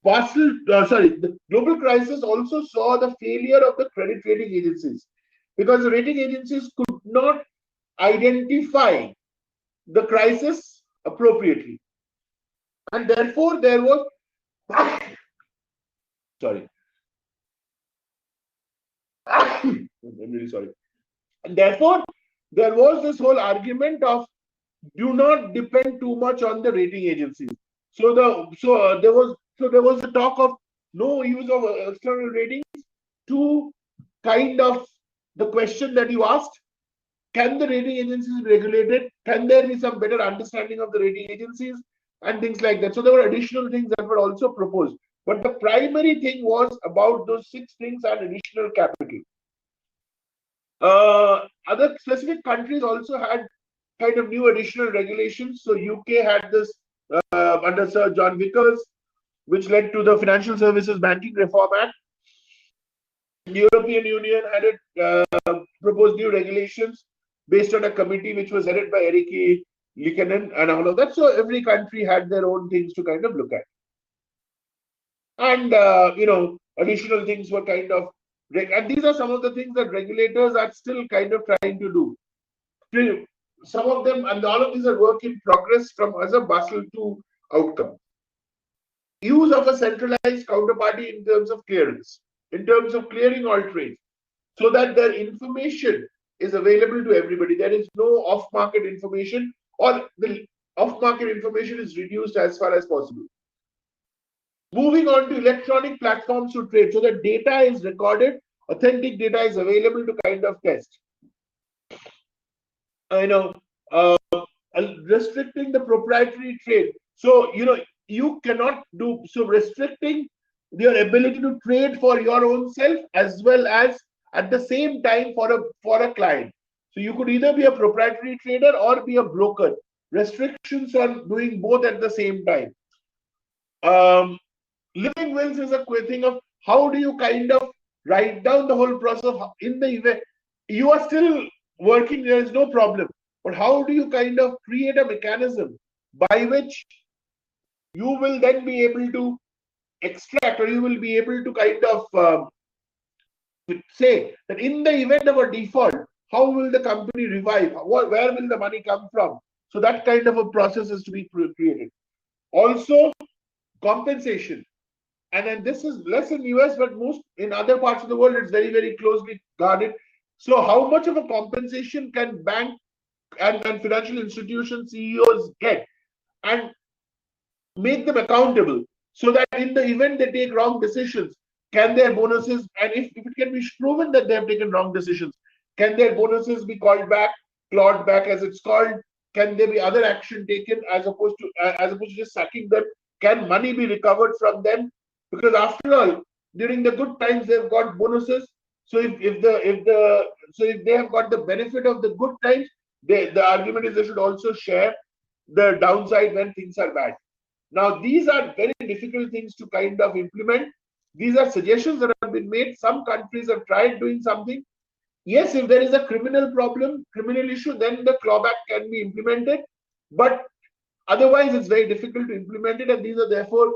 the global crisis also saw the failure of the credit rating agencies, because the rating agencies could not identify the crisis appropriately, and therefore there was sorry I'm really sorry, and therefore there was this whole argument of do not depend too much on the rating agencies. So there was a talk of no use of external ratings, to kind of the question that you asked: can the rating agencies be regulated? Can there be some better understanding of the rating agencies and things like that? So there were additional things that were also proposed, but the primary thing was about those 6 things and additional capital. Other specific countries also had kind of new additional regulations. So UK had this under Sir John Vickers, which led to the Financial Services Banking Reform Act. The European Union had proposed new regulations based on a committee which was headed by Erkki Liikanen and all of that. So every country had their own things to kind of look at. And, additional things were kind of, and these are some of the things that regulators are still kind of trying to do. Some of them, and all of these are work in progress as a Basel II outcome. Use of a centralized counterparty in terms of clearance, in terms of clearing all trades, so that their information is available to everybody. There is no off-market information, or the off-market information is reduced as far as possible. Moving on to electronic platforms to trade, so that data is recorded, authentic data is available to kind of test. Restricting the proprietary trade. So, you cannot do, so restricting your ability to trade for your own self as well as at the same time for a client. So you could either be a proprietary trader or be a broker. Restrictions on doing both at the same time. Living wills is a thing of how do you kind of write down the whole process of, in the event you are still working, there is no problem, but how do you kind of create a mechanism by which you will then be able to extract, or you will be able to kind of say that in the event of a default, how will the company revive? Where will the money come from? So that kind of a process is to be created. Also, compensation. And then this is less in US, but most in other parts of the world, it's very, very closely guarded. So how much of a compensation can bank and financial institution CEOs get, and make them accountable, so that in the event they take wrong decisions, can their bonuses, and if it can be proven that they have taken wrong decisions, can their bonuses be clawed back as it's called? Can there be other action taken as opposed to just sacking them? Can money be recovered from them? Because after all, during the good times they've got bonuses. So if they have got the benefit of the good times, the argument is they should also share the downside when things are bad. Now, these are very difficult things to kind of implement. These are suggestions that have been made. Some countries have tried doing something. Yes, if there is a criminal issue, then the clawback can be implemented. But otherwise, it's very difficult to implement it. And these are therefore,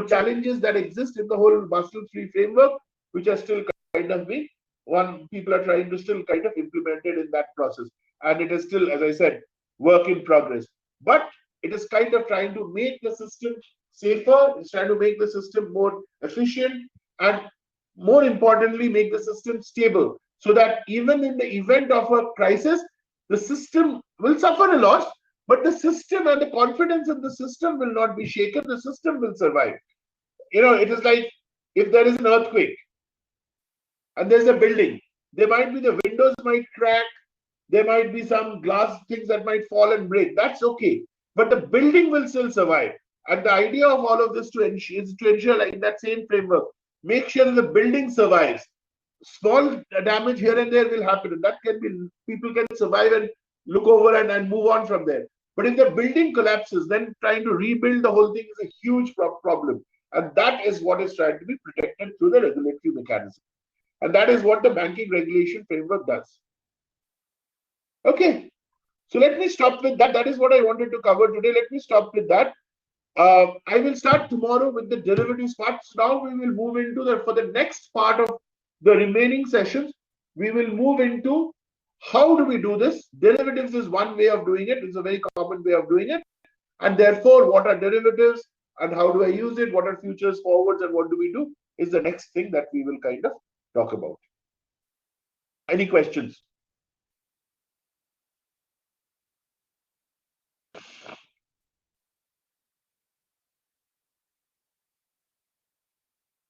challenges that exist in the whole Basel III framework, which are still kind of being people are trying to still kind of implement it in that process. And it is still, as I said, work in progress. But it is kind of trying to make the system safer, it's trying to make the system more efficient, and more importantly, make the system stable, so that even in the event of a crisis, the system will suffer a loss, but the system and the confidence in the system will not be shaken. The system will survive. It is like if there is an earthquake and there's a building, there might be the windows might crack, there might be some glass things that might fall and break. That's okay. But the building will still survive. And the idea of all of this is to ensure, like in that same framework, make sure the building survives. Small damage here and there will happen. And that can be, people can survive and look over and move on from there. But if the building collapses, then trying to rebuild the whole thing is a huge problem. And that is what is trying to be protected through the regulatory mechanism. And that is what the banking regulation framework does. Okay, so let me stop with that. That is what I wanted to cover today. Let me stop with that. I will start tomorrow with the derivatives part. So now we will move into for the next part of the remaining sessions, we will move into how do we do this. Derivatives is one way of doing it. It's a very common way of doing it. And therefore, what are derivatives and how do I use it? What are futures, forwards, and what do we do is the next thing that we will kind of talk about. Any questions?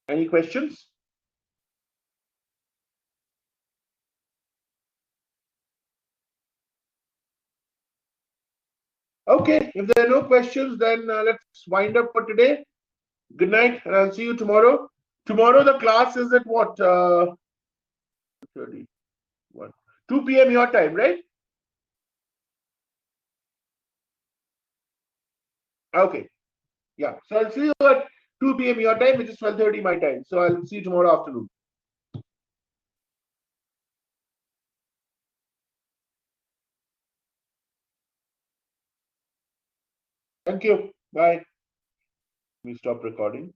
Any questions? Okay, if there are no questions, then let's wind up for today. Good night, and I'll see you tomorrow. Tomorrow the class is at what? 31. 2 p.m. your time, right? Okay. Yeah. So I'll see you at 2 p.m. your time, which is 12:30 my time. So I'll see you tomorrow afternoon. Thank you. Bye. We stop recording.